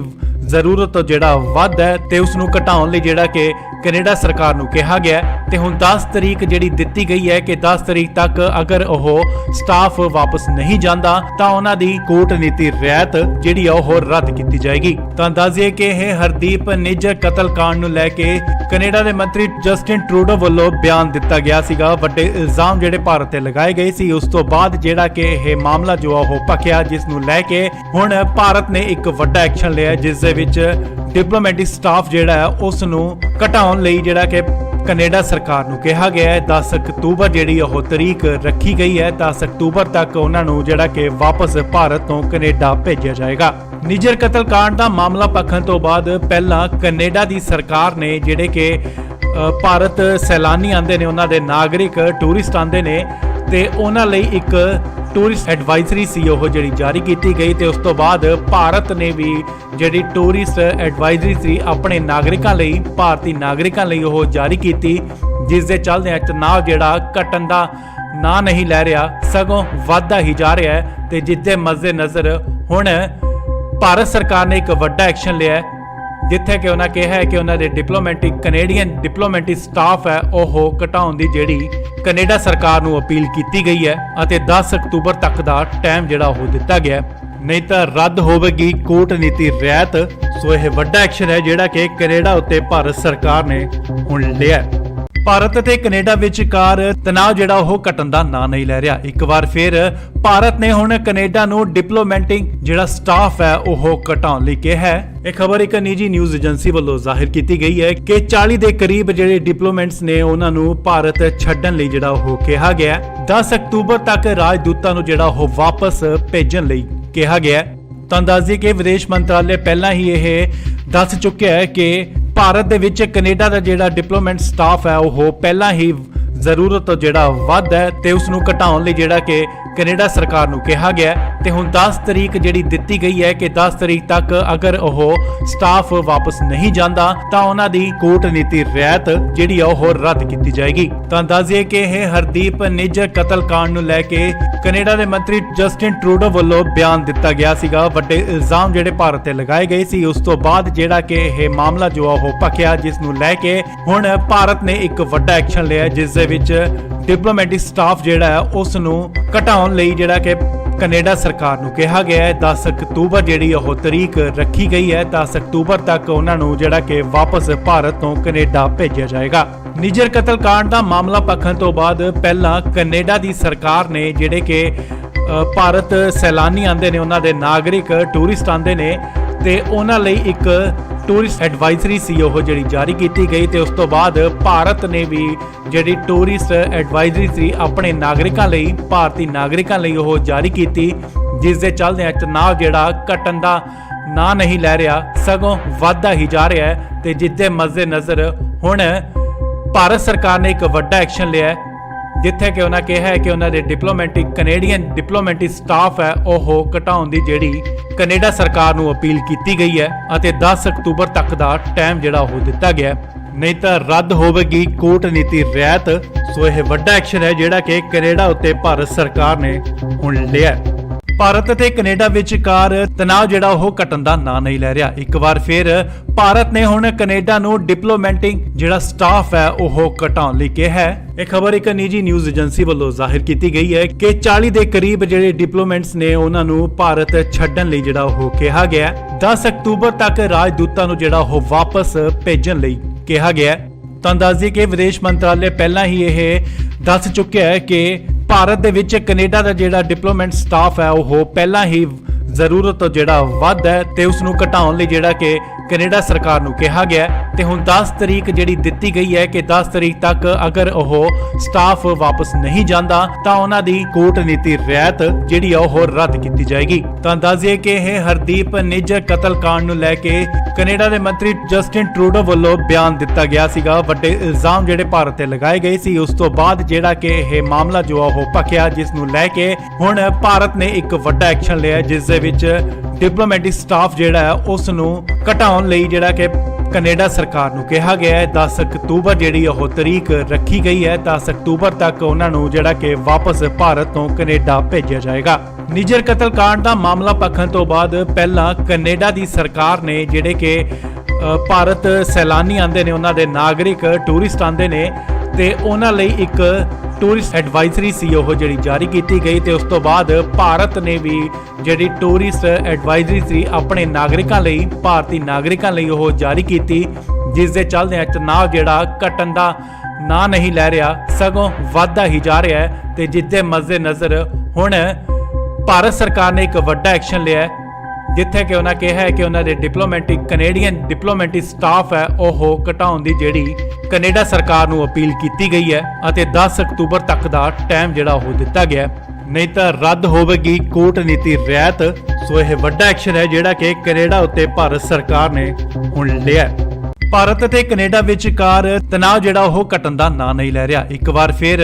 ਜ਼ਰੂਰਤ ਤੋਂ ਜਿਹੜਾ ਵੱਧ ਹੈ ਤੇ ਉਸ ਨੂੰ ਘਟਾਉਣ ਲਈ ਜਿਹੜਾ ਕਿ ਕੈਨੇਡਾ ਸਰਕਾਰ ਨੂੰ ਕਿਹਾ ਗਿਆ ਤੇ ਹੁਣ 10 ਤਰੀਕ ਜਿਹੜੀ ਦਿੱਤੀ ਗਈ ਹੈ ਕਿ 10 ਤਰੀਕ ਤੱਕ ਅਗਰ ਉਹ ਸਟਾਫ ਵਾਪਸ ਨਹੀਂ ਜਾਂਦਾ ਤਾਂ ਉਹਨਾਂ ਦੀ ਕੂਟਨੀਤੀ ਰਿਆਇਤ ਜਿਹੜੀ ਉਹ ਰੱਦ ਕੀਤੀ ਜਾਏਗੀ। ਤਾਂ ਦੱਸਿਏ ਕਿ ਇਹ ਹਰਦੀਪ ਨਿੱਜਰ ਕਤਲकांड ਨੂੰ ਲੈ ਕੇ ਕੈਨੇਡਾ ਦੇ ਮੰਤਰੀ ਜਸਟਿਨ ਟਰੂਡੋ ਵੱਲੋਂ ਬਿਆਨ ਦਿੱਤਾ ਗਿਆ ਸੀਗਾ। ਵੱਡੇ ਇਲਜ਼ਾਮ ਜਿਹੜੇ ਭਾਰਤ ਤੇ ਲਗਾਏ ਗਏ ਸੀ, ਉਸ ਤੋਂ ਬਾਅਦ ਜਿਹੜਾ ਕਿ ਇਹ ਮਾਮਲਾ ਜੋ ਉਹ ਭਖਿਆ, ਜਿਸ ਨੂੰ ਲੈ ਕੇ ਹੁਣ ਭਾਰਤ ਨੇ ਇੱਕ ਵੱਡਾ ਐਕਸ਼ਨ ਲਿਆ, ਜਿਸ ਦੇ ਵਿੱਚ ਡਿਪਲੋਮੈਟਿਕ ਸਟਾਫ ਜਿਹੜਾ ਹੈ ਉਸ ਨੂੰ ਘਟਾਉਣ ਲਈ ਜਿਹੜਾ ਕਿ ਕੈਨੇਡਾ ਸਰਕਾਰ ਨੂੰ ਕਿਹਾ ਗਿਆ ਹੈ। 10 ਅਕਤੂਬਰ ਜਿਹੜੀ ਉਹ ਤਰੀਕ ਰੱਖੀ ਗਈ ਹੈ। 10 ਅਕਤੂਬਰ ਤੱਕ ਉਹਨਾਂ ਨੂੰ ਜਿਹੜਾ ਕਿ ਵਾਪਸ ਭਾਰਤ ਤੋਂ ਕੈਨੇਡਾ ਭੇਜਿਆ ਜਾਏਗਾ। ਨਿੱਜਰ ਕਤਲकांड ਦਾ ਮਾਮਲਾ ਭਖਣ ਤੋਂ ਬਾਅਦ ਪਹਿਲਾਂ ਕੈਨੇਡਾ ਦੀ ਸਰਕਾਰ ਨੇ ਜਿਹੜੇ ਕਿ ਭਾਰਤ ਸੈਲਾਨੀ ਆਉਂਦੇ ਨੇ, ਉਹਨਾਂ ਦੇ ਨਾਗਰਿਕ ਟੂਰਿਸਟ ਆਉਂਦੇ ਨੇ ਤੇ ਉਹਨਾਂ ਲਈ ਇੱਕ ਟੂਰਿਸਟ ਐਡਵਾਈਜ਼ਰੀ ਸੀ ਉਹ ਜਿਹੜੀ ਜਾਰੀ ਕੀਤੀ ਗਈ ਤੇ ਉਸ ਤੋਂ ਬਾਅਦ ਭਾਰਤ ਨੇ ਵੀ ਜਿਹੜੀ ਟੂਰਿਸਟ ਐਡਵਾਈਜ਼ਰੀ ਸੀ ਆਪਣੇ ਨਾਗਰਿਕਾਂ ਲਈ, ਭਾਰਤੀ ਨਾਗਰਿਕਾਂ ਲਈ ਉਹ ਜਾਰੀ ਕੀਤੀ, ਜਿਸ ਦੇ ਚੱਲਦਿਆਂ ਤਣਾਅ ਜਿਹੜਾ ਘਟਣ ਦਾ ਨਾਂ ਨਹੀਂ ਲੈ ਰਿਹਾ, ਸਗੋਂ ਵੱਧਦਾ ਹੀ ਜਾ ਰਿਹਾ ਹੈ ਤੇ ਜਿਸ ਦੇ ਮੱਦੇ ਨਜ਼ਰ ਹੁਣ ਭਾਰਤ ਸਰਕਾਰ ਨੇ ਇੱਕ ਵੱਡਾ ਐਕਸ਼ਨ ਲਿਆ, ਜਿੱਥੇ ਕਿ ਉਹਨਾਂ ਕਿਹਾ ਹੈ ਕਿ ਉਹਨਾਂ ਦੇ ਕੈਨੇਡੀਅਨ ਡਿਪਲੋਮੈਟਿਕ ਸਟਾਫ ਹੈ ਉਹ ਘਟਾਉਣ ਦੀ ਜਿਹੜੀ ਕੈਨੇਡਾ ਸਰਕਾਰ ਨੂੰ ਅਪੀਲ ਕੀਤੀ ਗਈ ਹੈ ਅਤੇ 10 ਅਕਤੂਬਰ ਤੱਕ ਦਾ ਟਾਈਮ ਜਿਹੜਾ ਉਹ ਦਿੱਤਾ ਗਿਆ, ਨਹੀਂ ਤਾਂ ਰੱਦ ਹੋਵੇਗੀ ਕੂਟਨੀਤੀ ਰਿਆਇਤ। ਸੋ ਇਹ ਵੱਡਾ ਐਕਸ਼ਨ ਹੈ ਜਿਹੜਾ ਕਿ ਕੈਨੇਡਾ ਉੱਤੇ ਭਾਰਤ ਸਰਕਾਰ ਨੇ ਹੁਣ ਲਿਆ। ਭਾਰਤ ਅਤੇ ਕੈਨੇਡਾ ਵਿਚਕਾਰ ਤਣਾਅ ਜਿਹੜਾ ਉਹ ਘਟਣ ਦਾ ਨਾਂ ਨਹੀਂ ਲੈ ਰਿਹਾ। ਇੱਕ ਵਾਰ ਫਿਰ ਭਾਰਤ ਨੇ ਹੁਣ ਕੈਨੇਡਾ ਨੂੰ ਡਿਪਲੋਮੈਟਿਕ ਜਿਹੜਾ ਸਟਾਫ ਹੈ ਉਹ ਘਟਾਉਣ ਲਈ ਕਿਹਾ ਹੈ। ਇਹ ਖਬਰ ਇੱਕ ਨਿੱਜੀ ਨਿਊਜ਼ ਏਜੰਸੀ ਵੱਲੋਂ ਜ਼ਾਹਿਰ ਕੀਤੀ ਗਈ ਹੈ ਕਿ 40 ਦੇ ਕਰੀਬ ਜਿਹੜੇ ਡਿਪਲੋਮੈਟਸ ਨੇ ਉਹਨਾਂ ਨੂੰ ਭਾਰਤ ਛੱਡਣ ਲਈ ਜਿਹੜਾ ਉਹ ਕਿਹਾ ਗਿਆ। 10 ਅਕਤੂਬਰ ਤੱਕ ਰਾਜਦੂਤਾਂ ਨੂੰ ਜਿਹੜਾ ਉਹ ਵਾਪਸ ਭੇਜਣ ਲਈ ਕਿਹਾ ਗਿਆ। ਤਾਂ ਦੱਸ ਦਈਏ ਕਿ ਵਿਦੇਸ਼ ਮੰਤਰਾਲੇ ਪਹਿਲਾਂ ਹੀ ਇਹ ਦੱਸ ਚੁੱਕਿਆ ਹੈ ਕਿ ਭਾਰਤ ਦੇ ਵਿੱਚ ਕੈਨੇਡਾ ਦਾ ਜਿਹੜਾ ਡਿਪਲੋਮੈਟ ਸਟਾਫ ਹੈ ਉਹ ਪਹਿਲਾਂ ਹੀ ਜ਼ਰੂਰਤ ਤੋਂ ਜਿਹੜਾ ਵੱਧ ਹੈ ਤੇ ਉਸ ਨੂੰ ਘਟਾਉਣ ਲਈ ਜਿਹੜਾ ਕਿ ਕੈਨੇਡਾ ਸਰਕਾਰ ਨੂੰ ਕਿਹਾ ਗਿਆ ਤੇ ਹੁਣ 10 ਤਰੀਕ ਜਿਹੜੀ ਦਿੱਤੀ ਗਈ ਹੈ ਕਿ 10 ਤਰੀਕ ਤੱਕ ਅਗਰ ਉਹ ਸਟਾਫ ਵਾਪਸ ਨਹੀਂ ਜਾਂਦਾ ਤਾਂ ਉਹਨਾਂ ਦੀ ਕੂਟਨੀਤੀ ਰਿਆਇਤ ਜਿਹੜੀ ਉਹ ਰੱਦ ਕੀਤੀ ਜਾਏਗੀ। ਤਾਂ ਦੱਸਿਏ ਕਿ ਇਹ ਹਰਦੀਪ ਨਿੱਜਰ ਕਤਲकांड ਨੂੰ ਲੈ ਕੇ ਕੈਨੇਡਾ ਦੇ ਮੰਤਰੀ ਜਸਟਿਨ ਟਰੂਡੋ ਵੱਲੋਂ ਬਿਆਨ ਦਿੱਤਾ ਗਿਆ ਸੀਗਾ। ਵੱਡੇ ਇਲਜ਼ਾਮ ਜਿਹੜੇ ਭਾਰਤ ਤੇ ਲਗਾਏ ਗਏ ਸੀ, ਉਸ ਤੋਂ ਬਾਅਦ ਜਿਹੜਾ ਕਿ ਇਹ ਮਾਮਲਾ ਜੋ ਉਹ ਭਖਿਆ, ਜਿਸ ਨੂੰ ਲੈ ਕੇ ਹੁਣ ਭਾਰਤ ਨੇ ਇੱਕ ਵੱਡਾ ਐਕਸ਼ਨ ਲਿਆ, ਜਿਸ ਦੇ ਵਿੱਚ ਡਿਪਲੋਮੈਟਿਕ ਸਟਾਫ ਜਿਹੜਾ ਹੈ ਉਸ ਨੂੰ ਘਟਾਉਣ ਲਈ ਜਿਹੜਾ ਕਿ ਕੈਨੇਡਾ ਸਰਕਾਰ ਨੂੰ ਕਿਹਾ ਗਿਆ ਹੈ। 10 ਅਕਤੂਬਰ ਜਿਹੜੀ ਉਹ ਤਰੀਕ ਰੱਖੀ ਗਈ ਹੈ। 10 ਅਕਤੂਬਰ ਤੱਕ ਉਹਨਾਂ ਨੂੰ ਜਿਹੜਾ ਕਿ ਵਾਪਸ ਭਾਰਤ ਤੋਂ ਕੈਨੇਡਾ ਭੇਜਿਆ ਜਾਏਗਾ। ਨਿੱਜਰ ਕਤਲकांड ਦਾ ਮਾਮਲਾ ਭਖਣ ਤੋਂ ਬਾਅਦ ਪਹਿਲਾਂ ਕੈਨੇਡਾ ਦੀ ਸਰਕਾਰ ਨੇ ਜਿਹੜੇ ਕਿ ਭਾਰਤ ਸੈਲਾਨੀ ਆਉਂਦੇ ਨੇ, ਉਹਨਾਂ ਦੇ ਨਾਗਰਿਕ ਟੂਰਿਸਟ ਆਉਂਦੇ ਨੇ ਤੇ ਉਹਨਾਂ ਲਈ ਇੱਕ ਟੂਰਿਸਟ ਐਡਵਾਈਜ਼ਰੀ ਸੀ ਉਹ ਜਿਹੜੀ ਜਾਰੀ ਕੀਤੀ ਗਈ ਤੇ ਉਸ ਤੋਂ ਬਾਅਦ ਭਾਰਤ ਨੇ ਵੀ ਜਿਹੜੀ ਟੂਰਿਸਟ ਐਡਵਾਈਜ਼ਰੀ ਸੀ ਆਪਣੇ ਨਾਗਰਿਕਾਂ ਲਈ, ਭਾਰਤੀ ਨਾਗਰਿਕਾਂ ਲਈ ਉਹ ਜਾਰੀ ਕੀਤੀ, ਜਿਸ ਦੇ ਚੱਲਦਿਆਂ ਤਣਾਅ ਜਿਹੜਾ ਘਟਣ ਦਾ ਨਾਂ ਨਹੀਂ ਲੈ ਰਿਹਾ, ਸਗੋਂ ਵੱਧਦਾ ਹੀ ਜਾ ਰਿਹਾ ਹੈ ਤੇ ਜਿਸ ਦੇ ਮੱਦੇ ਨਜ਼ਰ ਹੁਣ ਭਾਰਤ ਸਰਕਾਰ ਨੇ ਇੱਕ ਵੱਡਾ ਐਕਸ਼ਨ ਲਿਆ, ਜਿੱਥੇ ਕਿ ਉਹਨਾਂ ਕਿਹਾ ਹੈ ਕਿ ਉਹਨਾਂ ਦੇ ਕੈਨੇਡੀਅਨ ਡਿਪਲੋਮੈਟਿਕ ਸਟਾਫ ਹੈ ਉਹ ਘਟਾਉਣ ਦੀ ਜਿਹੜੀ ਕੈਨੇਡਾ ਸਰਕਾਰ ਨੂੰ ਅਪੀਲ ਕੀਤੀ ਗਈ ਹੈ ਅਤੇ 10 ਅਕਤੂਬਰ ਤੱਕ ਦਾ ਟਾਈਮ ਜਿਹੜਾ ਉਹ ਦਿੱਤਾ ਗਿਆ, ਨਹੀਂ ਤਾਂ ਰੱਦ ਹੋਵੇਗੀ ਕੂਟਨੀਤੀ ਰਿਆਇਤ। ਸੋ ਇਹ ਵੱਡਾ ਐਕਸ਼ਨ ਹੈ ਜਿਹੜਾ ਕਿ ਕੈਨੇਡਾ ਉੱਤੇ ਭਾਰਤ ਸਰਕਾਰ ਨੇ ਹੁਣ ਲਿਆ। ਭਾਰਤ ਅਤੇ ਕੈਨੇਡਾ ਵਿਚਕਾਰ ਤਣਾਅ ਜਿਹੜਾ ਉਹ ਘਟਣ ਦਾ ਨਾਂ ਨਹੀਂ ਲੈ ਰਿਹਾ। ਇੱਕ ਵਾਰ ਫਿਰ ਭਾਰਤ ਨੇ ਹੁਣ ਕੈਨੇਡਾ ਨੂੰ ਡਿਪਲੋਮੈਟਿਕ ਜਿਹੜਾ ਸਟਾਫ ਹੈ ਉਹ ਘਟਾਉਣ ਲਈ ਕਿਹਾ ਹੈ। ਇਹ ਖਬਰ ਇੱਕ ਨਿੱਜੀ ਨਿਊਜ਼ ਏਜੰਸੀ ਵੱਲੋਂ ਜ਼ਾਹਿਰ ਕੀਤੀ ਗਈ ਹੈ ਕਿ 40 ਦੇ ਕਰੀਬ ਜਿਹੜੇ ਡਿਪਲੋਮੈਟਸ ਨੇ ਉਹਨਾਂ ਨੂੰ ਭਾਰਤ ਛੱਡਣ ਲਈ ਜਿਹੜਾ ਉਹ ਕਿਹਾ ਗਿਆ ਹੈ। 10 ਅਕਤੂਬਰ ਤੱਕ ਰਾਜਦੂਤਾਂ ਨੂੰ ਜਿਹੜਾ ਉਹ ਵਾਪਸ ਭੇਜਣ ਲਈ ਕਿਹਾ ਗਿਆ ਹੈ। ਤਾਂ ਦੱਸ ਦਈਏ ਕਿ ਵਿਦੇਸ਼ ਮੰਤਰਾਲੇ ਪਹਿਲਾਂ ਹੀ ਇਹ ਦੱਸ ਚੁੱਕਿਆ ਹੈ ਕਿ ਭਾਰਤ ਦੇ ਵਿੱਚ ਕੈਨੇਡਾ ਦਾ ਜਿਹੜਾ ਡਿਪਲੋਮੈਟ ਸਟਾਫ ਹੈ ਉਹ ਪਹਿਲਾਂ ਹੀ ਜ਼ਰੂਰਤ ਤੋਂ ਜਿਹੜਾ ਵੱਧ ਹੈ ਤੇ ਉਸ ਨੂੰ ਘਟਾਉਣ ਲਈ ਜਿਹੜਾ ਕਿ ਕੈਨੇਡਾ ਸਰਕਾਰ ਨੂੰ ਕਿਹਾ ਗਿਆ ਤੇ ਹੁਣ 10 ਤਰੀਕ ਜਿਹੜੀ ਦਿੱਤੀ ਗਈ ਹੈ ਕਿ 10 ਤਰੀਕ ਤੱਕ ਅਗਰ ਉਹ ਸਟਾਫ ਵਾਪਸ ਨਹੀਂ ਜਾਂਦਾ ਤਾਂ ਉਹਨਾਂ ਦੀ ਕੂਟਨੀਤੀ ਰਿਆਇਤ ਜਿਹੜੀ ਆ ਉਹ ਰੱਦ ਕੀਤੀ ਜਾਏਗੀ। ਤਾਂ ਦੱਸ ਦਈਏ ਕਿ ਇਹ ਹਰਦੀਪ ਨਿੱਜਰ ਕਤਲकांड ਨੂੰ ਲੈ ਕੇ ਕੈਨੇਡਾ ਦੇ ਮੰਤਰੀ ਜਸਟਿਨ ਟਰੂਡੋ ਵੱਲੋਂ ਬਿਆਨ ਦਿੱਤਾ ਗਿਆ ਸੀਗਾ। ਵੱਡੇ ਇਲਜ਼ਾਮ ਜਿਹੜੇ ਭਾਰਤ ਤੇ ਲਗਾਏ ਗਏ ਸੀ ਉਸ ਤੋਂ ਬਾਅਦ ਜਿਹੜਾ ਕਿ ਇਹ ਮਾਮਲਾ ਜੋ ਆ ਉਹ ਭਖਿਆ, ਜਿਸ ਨੂੰ ਲੈ ਕੇ ਹੁਣ ਭਾਰਤ ਨੇ ਇੱਕ ਵੱਡਾ ਐਕਸ਼ਨ ਲਿਆ ਜਿਸ ਦੇ ਵਿੱਚ ਡਿਪਲੋਮੈਟਿਕ ਸਟਾਫ ਜਿਹੜਾ ਹੈ ਉਸ ਨੂੰ ਘਟਾਉਣ ਲਈ ਜਿਹੜਾ ਕਿ ਕੈਨੇਡਾ ਸਰਕਾਰ ਨੂੰ ਕਿਹਾ ਗਿਆ ਹੈ। 10 ਅਕਤੂਬਰ ਜਿਹੜੀ ਉਹ ਤਰੀਕ ਰੱਖੀ ਗਈ ਹੈ। 10 ਅਕਤੂਬਰ ਤੱਕ ਉਹਨਾਂ ਨੂੰ ਜਿਹੜਾ ਕਿ ਵਾਪਸ ਭਾਰਤ ਤੋਂ ਕੈਨੇਡਾ ਭੇਜਿਆ ਜਾਏਗਾ। ਨਿੱਜਰ ਕਤਲकांड ਦਾ ਮਾਮਲਾ ਭਖਣ ਤੋਂ ਬਾਅਦ ਪਹਿਲਾਂ ਕੈਨੇਡਾ ਦੀ ਸਰਕਾਰ ਨੇ ਜਿਹੜੇ ਕਿ ਭਾਰਤ ਸੈਲਾਨੀ ਆਉਂਦੇ ਨੇ, ਉਹਨਾਂ ਦੇ ਨਾਗਰਿਕ ਟੂਰਿਸਟ ਆਉਂਦੇ ਨੇ ਤੇ ਉਹਨਾਂ ਲਈ ਇੱਕ ਟੂਰਿਸਟ ਐਡਵਾਈਜ਼ਰੀ ਸੀ ਉਹ ਜਿਹੜੀ ਜਾਰੀ ਕੀਤੀ ਗਈ ਤੇ ਉਸ ਤੋਂ ਬਾਅਦ ਭਾਰਤ ਨੇ ਵੀ ਜਿਹੜੀ ਟੂਰਿਸਟ ਐਡਵਾਈਜ਼ਰੀ ਸੀ ਆਪਣੇ ਨਾਗਰਿਕਾਂ ਲਈ, ਭਾਰਤੀ ਨਾਗਰਿਕਾਂ ਲਈ ਉਹ ਜਾਰੀ ਕੀਤੀ, ਜਿਸ ਦੇ ਚੱਲਦਿਆਂ ਤਣਾਅ ਜਿਹੜਾ ਘਟਣ ਦਾ ਨਾਂ ਨਹੀਂ ਲੈ ਰਿਹਾ ਸਗੋਂ ਵੱਧਦਾ ਹੀ ਜਾ ਰਿਹਾ ਹੈ। ਤੇ ਜਿਸ ਦੇ ਮੱਦੇ ਨਜ਼ਰ ਹੁਣ ਭਾਰਤ ਸਰਕਾਰ ਨੇ ਇੱਕ ਵੱਡਾ ਐਕਸ਼ਨ ਲਿਆ ਹੈ ਜਿੱਥੇ ਕਿ ਉਹਨਾਂ ਕਿਹਾ ਹੈ ਕਿ ਉਹਨਾਂ ਦੇ ਡਿਪਲੋਮੈਟਿਕ ਕੈਨੇਡੀਅਨ ਡਿਪਲੋਮੈਟਿਕ ਸਟਾਫ ਹੈ ਉਹ ਘਟਾਉਣ ਦੀ ਜਿਹੜੀ ਕੈਨੇਡਾ ਸਰਕਾਰ ਨੂੰ ਅਪੀਲ ਕੀਤੀ ਗਈ ਹੈ ਅਤੇ 10 ਅਕਤੂਬਰ ਤੱਕ ਦਾ ਟਾਈਮ ਜਿਹੜਾ ਉਹ ਦਿੱਤਾ ਗਿਆ, ਨਹੀਂ ਤਾਂ ਰੱਦ ਹੋਵੇਗੀ ਕੂਟਨੀਤੀ ਰਿਆਇਤ। ਸੋ ਇਹ ਵੱਡਾ ਐਕਸ਼ਨ ਹੈ ਜਿਹੜਾ ਕਿ ਕੈਨੇਡਾ ਉੱਤੇ ਭਾਰਤ ਸਰਕਾਰ ਨੇ ਹੁਣ ਲਿਆ। ਭਾਰਤ ਅਤੇ ਕੈਨੇਡਾ ਵਿਚਕਾਰ ਤਣਾਅ ਜਿਹੜਾ ਉਹ ਘਟਣ ਦਾ ਨਾਂ ਨਹੀਂ ਲੈ ਰਿਹਾ। ਇੱਕ ਵਾਰ ਫਿਰ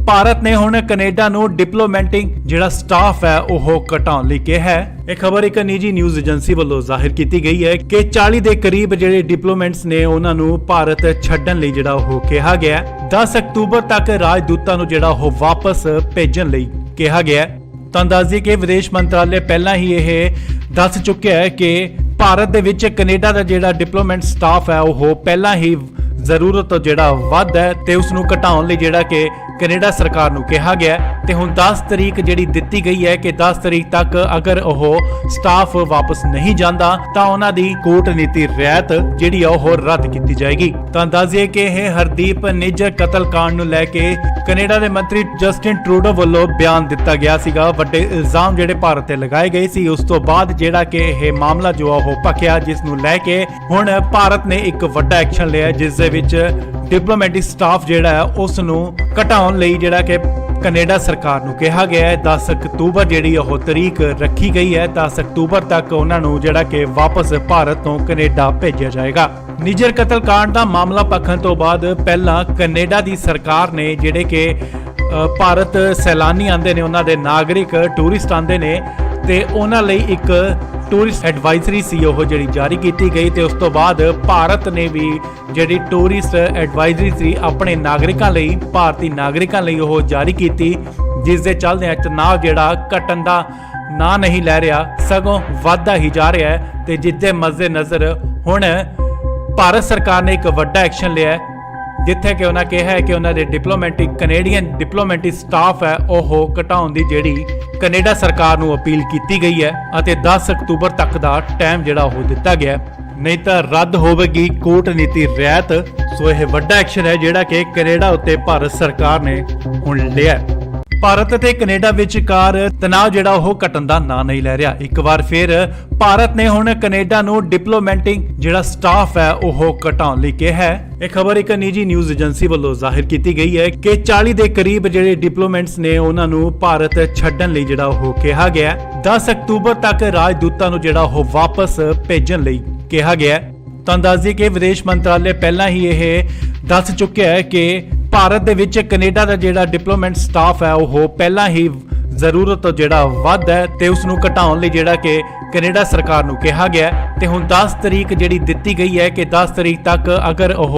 ਭਾਰਤ ਨੇ ਹੁਣ ਕੈਨੇਡਾ ਨੂੰ ਡਿਪਲੋਮੈਟਿਕ ਜਿਹੜਾ ਸਟਾਫ ਹੈ ਉਹ ਘਟਾਉਣ ਲਈ ਕਿਹਾ ਹੈ। ਇਹ ਖਬਰ ਇੱਕ ਨਿੱਜੀ ਨਿਊਜ਼ ਏਜੰਸੀ ਵੱਲੋਂ ਜ਼ਾਹਿਰ ਕੀਤੀ ਗਈ ਹੈ ਕਿ 40 ਦੇ ਕਰੀਬ ਜਿਹੜੇ ਡਿਪਲੋਮੈਟਸ ਨੇ ਉਹਨਾਂ ਨੂੰ ਭਾਰਤ ਛੱਡਣ ਲਈ ਜਿਹੜਾ ਉਹ ਕਿਹਾ ਗਿਆ ਹੈ। 10 ਅਕਤੂਬਰ ਤੱਕ ਰਾਜਦੂਤਾਂ ਨੂੰ ਜਿਹੜਾ ਉਹ ਵਾਪਸ ਭੇਜਣ ਲਈ ਕਿਹਾ ਗਿਆ। ਤਾਂ ਦੱਸ ਦਈਏ ਕਿ ਵਿਦੇਸ਼ ਮੰਤਰਾਲੇ ਪਹਿਲਾਂ ਹੀ ਇਹ ਦੱਸ ਚੁੱਕਿਆ ਹੈ ਕਿ ਭਾਰਤ ਦੇ ਵਿੱਚ ਕੈਨੇਡਾ ਦਾ ਜਿਹੜਾ ਡਿਪਲੋਮੈਟ ਸਟਾਫ ਹੈ ਉਹ ਪਹਿਲਾਂ ਹੀ ਜ਼ਰੂਰਤ ਤੋਂ ਜਿਹੜਾ ਵੱਧ ਹੈ ਤੇ ਉਸ ਨੂੰ ਘਟਾਉਣ ਲਈ ਜਿਹੜਾ ਕਿ ਕੈਨੇਡਾ ਸਰਕਾਰ ਨੂੰ ਕਿਹਾ ਗਿਆ ਤੇ ਹੁਣ 10 ਤਰੀਕ ਜਿਹੜੀ ਦਿੱਤੀ ਗਈ ਹੈ ਕਿ 10 ਤਰੀਕ ਤੱਕ ਅਗਰ ਉਹ ਸਟਾਫ ਵਾਪਸ ਨਹੀਂ ਜਾਂਦਾ ਤਾਂ ਉਹਨਾਂ ਦੀ ਕੂਟਨੀਤੀ ਰਿਆਇਤ ਜਿਹੜੀ ਆ ਉਹ ਰੱਦ ਕੀਤੀ ਜਾਏਗੀ। ਤਾਂ ਦੱਸ ਦਈਏ ਕਿ ਇਹ ਹਰਦੀਪ ਨਿੱਜਰ ਕਤਲकांड ਨੂੰ ਲੈ ਕੇ ਕੈਨੇਡਾ ਦੇ ਮੰਤਰੀ ਜਸਟਿਨ ਟਰੂਡੋ ਵੱਲੋਂ ਬਿਆਨ ਦਿੱਤਾ ਗਿਆ ਸੀਗਾ। ਵੱਡੇ ਇਲਜ਼ਾਮ ਜਿਹੜੇ ਭਾਰਤ ਤੇ ਲਗਾਏ ਗਏ ਸੀ ਉਸ ਤੋਂ ਬਾਅਦ ਜਿਹੜਾ ਕਿ ਇਹ ਮਾਮਲਾ ਜੋ ਆ ਉਹ ਭਖਿਆ, ਜਿਸ ਨੂੰ ਲੈ ਕੇ ਹੁਣ ਭਾਰਤ ਨੇ ਇੱਕ ਵੱਡਾ ਐਕਸ਼ਨ ਲਿਆ ਜਿਸ ਦੇ ਵਿੱਚ ਡਿਪਲੋਮੈਟਿਕ ਸਟਾਫ ਜਿਹੜਾ ਹੈ ਉਸ ਨੂੰ ਘਟਾਉਣ ਲਈ ਜਿਹੜਾ ਕਿ ਕੈਨੇਡਾ ਸਰਕਾਰ ਨੂੰ ਕਿਹਾ ਗਿਆ ਹੈ। 10 ਅਕਤੂਬਰ ਜਿਹੜੀ ਉਹ ਤਰੀਕ ਰੱਖੀ ਗਈ ਹੈ। 10 ਅਕਤੂਬਰ ਤੱਕ ਉਹਨਾਂ ਨੂੰ ਜਿਹੜਾ ਕਿ ਵਾਪਸ ਭਾਰਤ ਤੋਂ ਕੈਨੇਡਾ ਭੇਜਿਆ ਜਾਏਗਾ। ਨਿੱਜਰ ਕਤਲकांड ਦਾ ਮਾਮਲਾ ਭਖਣ ਤੋਂ ਬਾਅਦ ਪਹਿਲਾਂ ਕੈਨੇਡਾ ਦੀ ਸਰਕਾਰ ਨੇ ਜਿਹੜੇ ਕਿ ਭਾਰਤ ਸੈਲਾਨੀ ਆਉਂਦੇ ਨੇ, ਉਹਨਾਂ ਦੇ ਨਾਗਰਿਕ ਟੂਰਿਸਟ ਆਉਂਦੇ ਨੇ ਤੇ ਉਹਨਾਂ ਲਈ ਇੱਕ ਟੂਰਿਸਟ ਐਡਵਾਈਜ਼ਰੀ ਸੀ ਉਹ ਜਿਹੜੀ ਜਾਰੀ ਕੀਤੀ ਗਈ ਤੇ ਉਸ ਤੋਂ ਬਾਅਦ ਭਾਰਤ ਨੇ ਵੀ ਜਿਹੜੀ ਟੂਰਿਸਟ ਐਡਵਾਈਜ਼ਰੀ ਸੀ ਆਪਣੇ ਨਾਗਰਿਕਾਂ ਲਈ, ਭਾਰਤੀ ਨਾਗਰਿਕਾਂ ਲਈ ਉਹ ਜਾਰੀ ਕੀਤੀ, ਜਿਸ ਦੇ ਚੱਲਦਿਆਂ ਤਣਾਅ ਜਿਹੜਾ ਘਟਣ ਦਾ ਨਾਂ ਨਹੀਂ ਲੈ ਰਿਹਾ ਸਗੋਂ ਵੱਧਦਾ ਹੀ ਜਾ ਰਿਹਾ ਹੈ। ਤੇ ਜਿਸ ਦੇ ਮੱਦੇ ਨਜ਼ਰ ਹੁਣ ਭਾਰਤ ਸਰਕਾਰ ਨੇ ਇੱਕ ਵੱਡਾ ਐਕਸ਼ਨ ਲਿਆ ਜਿੱਥੇ ਕਿ ਉਹਨਾਂ ਕਿਹਾ ਹੈ ਕਿ ਉਹਨਾਂ ਦੇ ਡਿਪਲੋਮੈਟਿਕ ਕੈਨੇਡੀਅਨ ਡਿਪਲੋਮੈਟਿਕ ਸਟਾਫ ਹੈ ਉਹ ਘਟਾਉਣ ਦੀ ਜਿਹੜੀ ਕੈਨੇਡਾ ਸਰਕਾਰ ਨੂੰ ਅਪੀਲ ਕੀਤੀ ਗਈ ਹੈ ਅਤੇ 10 ਅਕਤੂਬਰ ਤੱਕ ਦਾ ਟਾਈਮ ਜਿਹੜਾ ਉਹ ਦਿੱਤਾ ਗਿਆ, ਨਹੀਂ ਤਾਂ ਰੱਦ ਹੋਵੇਗੀ ਕੂਟਨੀਤੀ ਰਿਆਇਤ। ਸੋ ਇਹ ਵੱਡਾ ਐਕਸ਼ਨ ਹੈ ਜਿਹੜਾ ਕਿ ਕੈਨੇਡਾ ਉੱਤੇ ਭਾਰਤ ਸਰਕਾਰ ਨੇ ਹੁਣ ਲਿਆ। ਭਾਰਤ ਅਤੇ ਕੈਨੇਡਾ ਵਿਚਕਾਰ ਤਣਾਅ ਜਿਹੜਾ ਉਹ ਘਟਣ ਦਾ ਨਾਂ ਨਹੀਂ ਲੈ ਰਿਹਾ। ਇੱਕ ਵਾਰ ਫਿਰ ਭਾਰਤ ਨੇ ਹੁਣ ਕੈਨੇਡਾ ਨੂੰ ਡਿਪਲੋਮੈਟਿਕ ਜਿਹੜਾ ਸਟਾਫ ਹੈ ਉਹ ਘਟਾਉਣ ਲਈ ਕਿਹਾ ਹੈ। ਇਹ ਖਬਰ ਇੱਕ ਨਿੱਜੀ ਨਿਊਜ਼ ਏਜੰਸੀ ਵੱਲੋਂ ਜ਼ਾਹਿਰ ਕੀਤੀ ਗਈ ਹੈ ਕਿ 40 ਦੇ ਕਰੀਬ ਜਿਹੜੇ ਡਿਪਲੋਮੈਟਸ ਨੇ ਉਹਨਾਂ ਨੂੰ ਭਾਰਤ ਛੱਡਣ ਲਈ ਜਿਹੜਾ ਉਹ ਕਿਹਾ ਗਿਆ। 10 ਅਕਤੂਬਰ ਤੱਕ ਰਾਜਦੂਤਾਂ ਨੂੰ ਜਿਹੜਾ ਉਹ ਵਾਪਸ ਭੇਜਣ ਲਈ ਕਿਹਾ ਗਿਆ। ਤਾਂ ਦੱਸ ਦਈਏ ਕਿ ਵਿਦੇਸ਼ ਮੰਤਰਾਲੇ ਪਹਿਲਾਂ ਹੀ ਇਹ ਦੱਸ ਚੁੱਕਿਆ ਹੈ ਕਿ ਭਾਰਤ ਦੇ ਵਿੱਚ ਕੈਨੇਡਾ ਦਾ ਜਿਹੜਾ ਡਿਪਲੋਮੈਟ ਸਟਾਫ ਹੈ ਉਹ ਪਹਿਲਾਂ ਹੀ ਜ਼ਰੂਰਤ ਤੋਂ ਜਿਹੜਾ ਵੱਧ ਹੈ ਤੇ ਉਸ ਨੂੰ ਘਟਾਉਣ ਲਈ ਜਿਹੜਾ ਕਿ ਕੈਨੇਡਾ ਸਰਕਾਰ ਨੂੰ ਕਿਹਾ ਗਿਆ ਤੇ ਹੁਣ 10 ਤਰੀਕ ਜਿਹੜੀ ਦਿੱਤੀ ਗਈ ਹੈ ਕਿ 10 ਤਰੀਕ ਤੱਕ ਅਗਰ ਉਹ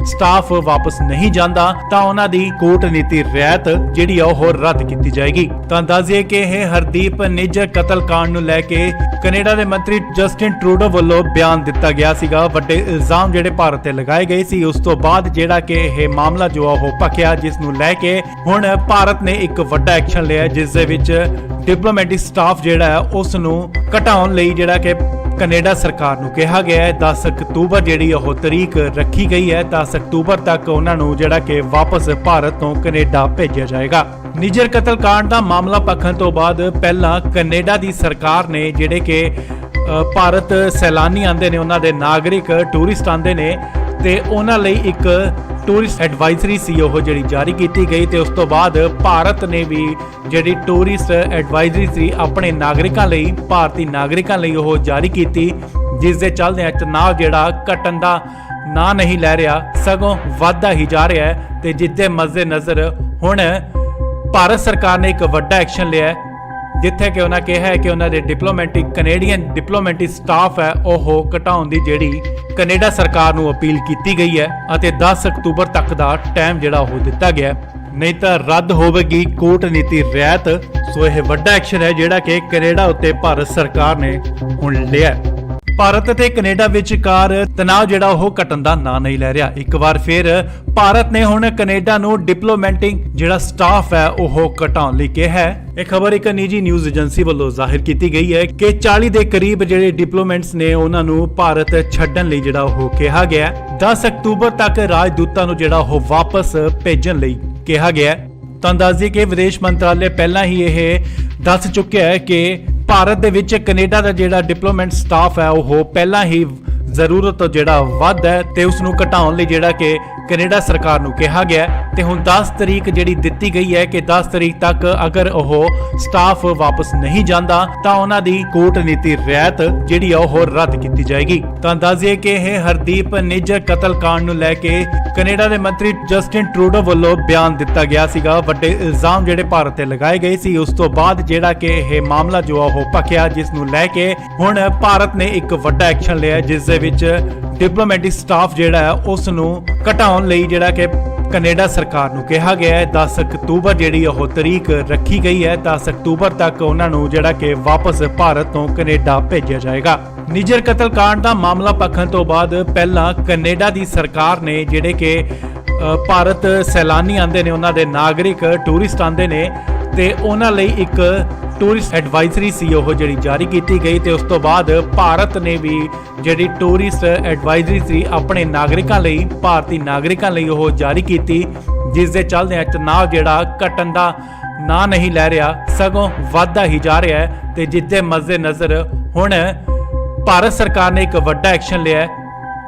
ਸਟਾਫ ਵਾਪਸ ਨਹੀਂ ਜਾਂਦਾ ਤਾਂ ਉਹਨਾਂ ਦੀ ਕੂਟਨੀਤੀ ਰਿਆਇਤ ਜਿਹੜੀ ਆ ਉਹ ਰੱਦ ਕੀਤੀ ਜਾਏਗੀ। ਤਾਂ ਦੱਸ ਦਈਏ ਕਿ ਇਹ ਹਰਦੀਪ ਨਿੱਜਰ ਕਤਲकांड ਨੂੰ ਲੈ ਕੇ ਕੈਨੇਡਾ ਦੇ ਮੰਤਰੀ ਜਸਟਿਨ ਟਰੂਡੋ ਵੱਲੋਂ ਬਿਆਨ ਦਿੱਤਾ ਗਿਆ ਸੀਗਾ। ਵੱਡੇ ਇਲਜ਼ਾਮ ਜਿਹੜੇ ਭਾਰਤ ਤੇ ਲਗਾਏ ਗਏ ਸੀ, ਉਸ ਤੋਂ ਬਾਅਦ ਜਿਹੜਾ ਕਿ ਇਹ ਮਾਮਲਾ ਜੋ ਆ ਉਹ ਭਖਿਆ, ਜਿਸ ਨੂੰ ਲੈ ਕੇ ਹੁਣ ਭਾਰਤ ਨੇ ਇੱਕ ਵੱਡਾ ਐਕਸ਼ਨ ਲਿਆ, ਜਿਸ ਦੇ ਵਿੱਚ ਡਿਪਲੋਮੈਟਿਕ ਸਟਾਫ ਜਿਹੜਾ ਹੈ ਉਸ ਨੂੰ ਘਟਾਉਣ ਲਈ ਜਿਹੜਾ ਕਿ ਕੈਨੇਡਾ ਸਰਕਾਰ ਨੂੰ ਕਿਹਾ ਗਿਆ ਹੈ 10 ਅਕਤੂਬਰ ਜਿਹੜੀ ਉਹ ਤਰੀਕ ਰੱਖੀ ਗਈ ਹੈ। 10 ਅਕਤੂਬਰ ਤੱਕ ਉਹਨਾਂ ਨੂੰ ਜਿਹੜਾ ਕਿ ਵਾਪਸ ਭਾਰਤ ਤੋਂ ਕੈਨੇਡਾ ਭੇਜਿਆ ਜਾਏਗਾ। ਨਿੱਜਰ ਕਤਲकांड ਦਾ ਮਾਮਲਾ ਭਖਣ ਤੋਂ ਬਾਅਦ ਪਹਿਲਾਂ ਕੈਨੇਡਾ ਦੀ ਸਰਕਾਰ ਨੇ ਜਿਹੜੇ ਕਿ ਭਾਰਤ ਸੈਲਾਨੀ ਆਉਂਦੇ ਨੇ, ਉਹਨਾਂ ਦੇ ਨਾਗਰਿਕ ਟੂਰਿਸਟ ਆਉਂਦੇ ਨੇ ਤੇ ਉਹਨਾਂ ਲਈ ਇੱਕ ਟੂਰਿਸਟ ਐਡਵਾਈਜ਼ਰੀ ਸੀ ਉਹ ਜਿਹੜੀ ਜਾਰੀ ਕੀਤੀ ਗਈ ਤੇ ਉਸ ਤੋਂ ਬਾਅਦ ਭਾਰਤ ਨੇ ਵੀ ਜਿਹੜੀ ਟੂਰਿਸਟ ਐਡਵਾਈਜ਼ਰੀ ਸੀ ਆਪਣੇ ਨਾਗਰਿਕਾਂ ਲਈ, ਭਾਰਤੀ ਨਾਗਰਿਕਾਂ ਲਈ ਉਹ ਜਾਰੀ ਕੀਤੀ, ਜਿਸ ਦੇ ਚੱਲਦਿਆਂ ਤਣਾਅ ਜਿਹੜਾ ਘਟਣ ਦਾ ਨਾਂ ਨਹੀਂ ਲੈ ਰਿਹਾ, ਸਗੋਂ ਵੱਧਦਾ ਹੀ ਜਾ ਰਿਹਾ ਹੈ। ਤੇ ਜਿੱਦੇ ਮੱਦੇ ਨਜ਼ਰ ਹੁਣ ਭਾਰਤ ਸਰਕਾਰ ਨੇ ਇੱਕ ਵੱਡਾ ਐਕਸ਼ਨ ਲਿਆ, ਜਿੱਥੇ ਕਿ ਉਹਨਾਂ ਕਿਹਾ ਹੈ ਕਿ ਉਹਨਾਂ ਦੇ ਕੈਨੇਡੀਅਨ ਡਿਪਲੋਮੈਟਿਕ ਸਟਾਫ ਹੈ ਉਹ ਘਟਾਉਣ ਦੀ ਜਿਹੜੀ ਕੈਨੇਡਾ ਸਰਕਾਰ ਨੂੰ ਅਪੀਲ ਕੀਤੀ ਗਈ ਹੈ ਅਤੇ 10 ਅਕਤੂਬਰ ਤੱਕ ਦਾ ਟਾਈਮ ਜਿਹੜਾ ਉਹ ਦਿੱਤਾ ਗਿਆ, ਨਹੀਂ ਤਾਂ ਰੱਦ ਹੋਵੇਗੀ ਕੂਟਨੀਤੀ ਰਿਆਇਤ। ਸੋ ਇਹ ਵੱਡਾ ਐਕਸ਼ਨ ਹੈ ਜਿਹੜਾ ਕਿ ਕੈਨੇਡਾ ਉੱਤੇ ਭਾਰਤ ਸਰਕਾਰ ਨੇ ਹੁਣ ਲਿਆ। ਭਾਰਤ ਅਤੇ ਕੈਨੇਡਾ ਵਿਚਕਾਰ ਤਣਾਅ ਜਿਹੜਾ ਉਹ ਘਟਣ ਦਾ ਨਾਂ ਨਹੀਂ ਲੈ ਰਿਹਾ। ਇੱਕ ਵਾਰ ਫਿਰ ਭਾਰਤ ਨੇ ਹੁਣ ਕੈਨੇਡਾ ਨੂੰ ਡਿਪਲੋਮੈਟਿਕ ਜਿਹੜਾ ਸਟਾਫ ਹੈ ਉਹ ਘਟਾਉਣ ਲਈ ਕਿਹਾ ਹੈ। ਇਹ ਖਬਰ ਇੱਕ ਨਿੱਜੀ ਨਿਊਜ਼ ਏਜੰਸੀ ਵੱਲੋਂ ਜ਼ਾਹਿਰ ਕੀਤੀ ਗਈ ਹੈ ਕਿ 40 ਦੇ ਕਰੀਬ ਜਿਹੜੇ ਡਿਪਲੋਮੈਟਸ ਨੇ ਉਹਨਾਂ ਨੂੰ ਭਾਰਤ ਛੱਡਣ ਲਈ ਜਿਹੜਾ ਉਹ ਕਿਹਾ ਗਿਆ। 10 ਅਕਤੂਬਰ ਤੱਕ ਰਾਜਦੂਤਾਂ ਨੂੰ ਜਿਹੜਾ ਉਹ ਵਾਪਸ ਭੇਜਣ ਲਈ ਕਿਹਾ ਗਿਆ। ਤਾਂ ਦੱਸ ਦਈਏ ਕਿ ਵਿਦੇਸ਼ ਮੰਤਰਾਲੇ ਪਹਿਲਾਂ ਹੀ ਇਹ ਦੱਸ ਚੁੱਕਿਆ ਹੈ ਕਿ ਭਾਰਤ ਦੇ ਵਿੱਚ ਕੈਨੇਡਾ ਦਾ ਜਿਹੜਾ ਡਿਪਲੋਮੈਟ ਸਟਾਫ ਹੈ ਉਹ ਪਹਿਲਾਂ ਹੀ ਜ਼ਰੂਰਤ ਤੋਂ ਜਿਹੜਾ ਵੱਧ ਹੈ ਤੇ ਉਸ ਨੂੰ ਘਟਾਉਣ ਲਈ ਜਿਹੜਾ ਕਿ ਕੈਨੇਡਾ ਸਰਕਾਰ ਨੂੰ ਕਿਹਾ ਗਿਆ। ਤੇ ਹੁਣ 10 ਤਰੀਕ ਜਿਹੜੀ ਦਿੱਤੀ ਗਈ ਹੈ ਕਿ 10 ਤਰੀਕ ਤੱਕ ਅਗਰ ਉਹ ਸਟਾਫ ਵਾਪਸ ਨਹੀਂ ਜਾਂਦਾ ਤਾਂ ਉਹਨਾਂ ਦੀ ਕੂਟਨੀਤੀ ਰਿਆਇਤ ਜਿਹੜੀ ਆ ਉਹ ਰੱਦ ਕੀਤੀ ਜਾਏਗੀ। ਤਾਂ ਦੱਸ ਦਈਏ ਕਿ ਇਹ ਹਰਦੀਪ ਨਿੱਜਰ ਕਤਲकांड ਨੂੰ ਲੈ ਕੇ ਕੈਨੇਡਾ ਦੇ ਮੰਤਰੀ ਜਸਟਿਨ ਟਰੂਡੋ ਵੱਲੋਂ ਬਿਆਨ ਦਿੱਤਾ ਗਿਆ ਸੀਗਾ। ਵੱਡੇ ਇਲਜ਼ਾਮ ਜਿਹੜੇ ਭਾਰਤ ਤੇ ਲਗਾਏ ਗਏ ਸੀ, ਉਸ ਤੋਂ ਬਾਅਦ ਜਿਹੜਾ ਕਿ ਇਹ ਮਾਮਲਾ ਜੋ ਆ ਉਹ ਭਖਿਆ, ਜਿਸ ਨੂੰ ਲੈ ਕੇ ਹੁਣ ਭਾਰਤ ਨੇ ਇੱਕ ਵੱਡਾ ਐਕਸ਼ਨ ਲਿਆ, ਜਿਸ ਦੇ ਵਿੱਚ ਡਿਪਲੋਮੈਟਿਕ ਸਟਾਫ ਜਿਹੜਾ ਹੈ ਉਸ ਨੂੰ ਘਟਾਉਣ ਲਈ ਜਿਹੜਾ ਕਿ ਕੈਨੇਡਾ ਸਰਕਾਰ ਨੂੰ ਕਿਹਾ ਗਿਆ ਹੈ 10 ਅਕਤੂਬਰ ਜਿਹੜੀ ਉਹ ਤਰੀਕ ਰੱਖੀ ਗਈ ਹੈ। 10 ਅਕਤੂਬਰ ਤੱਕ ਉਹਨਾਂ ਨੂੰ ਜਿਹੜਾ ਕਿ ਵਾਪਸ ਭਾਰਤ ਤੋਂ ਕੈਨੇਡਾ ਭੇਜਿਆ ਜਾਏਗਾ। ਨਿੱਜਰ ਕਤਲकांड ਦਾ ਮਾਮਲਾ ਭਖਣ ਤੋਂ ਬਾਅਦ ਪਹਿਲਾਂ ਕੈਨੇਡਾ ਦੀ ਸਰਕਾਰ ਨੇ ਜਿਹੜੇ ਕਿ ਭਾਰਤ ਸੈਲਾਨੀ ਆਉਂਦੇ ਨੇ, ਉਹਨਾਂ ਦੇ ਨਾਗਰਿਕ ਟੂਰਿਸਟ ਆਉਂਦੇ ਨੇ ਤੇ ਉਹਨਾਂ ਲਈ ਇੱਕ ਟੂਰਿਸਟ ਐਡਵਾਈਜ਼ਰੀ ਸੀ ਉਹ ਜਿਹੜੀ ਜਾਰੀ ਕੀਤੀ ਗਈ ਤੇ ਉਸ ਤੋਂ ਬਾਅਦ ਭਾਰਤ ਨੇ ਵੀ ਜਿਹੜੀ ਟੂਰਿਸਟ ਐਡਵਾਈਜ਼ਰੀ ਸੀ ਆਪਣੇ ਨਾਗਰਿਕਾਂ ਲਈ, ਭਾਰਤੀ ਨਾਗਰਿਕਾਂ ਲਈ ਉਹ ਜਾਰੀ ਕੀਤੀ, ਜਿਸ ਦੇ ਚੱਲਦਿਆਂ ਤਣਾਅ ਜਿਹੜਾ ਘਟਣ ਦਾ ਨਾਂ ਨਹੀਂ ਲੈ ਰਿਹਾ, ਸਗੋਂ ਵੱਧਦਾ ਹੀ ਜਾ ਰਿਹਾ ਹੈ। ਤੇ ਜਿੱਦੇ ਮੱਦੇ ਨਜ਼ਰ ਹੁਣ ਭਾਰਤ ਸਰਕਾਰ ਨੇ ਇੱਕ ਵੱਡਾ ਐਕਸ਼ਨ ਲਿਆ,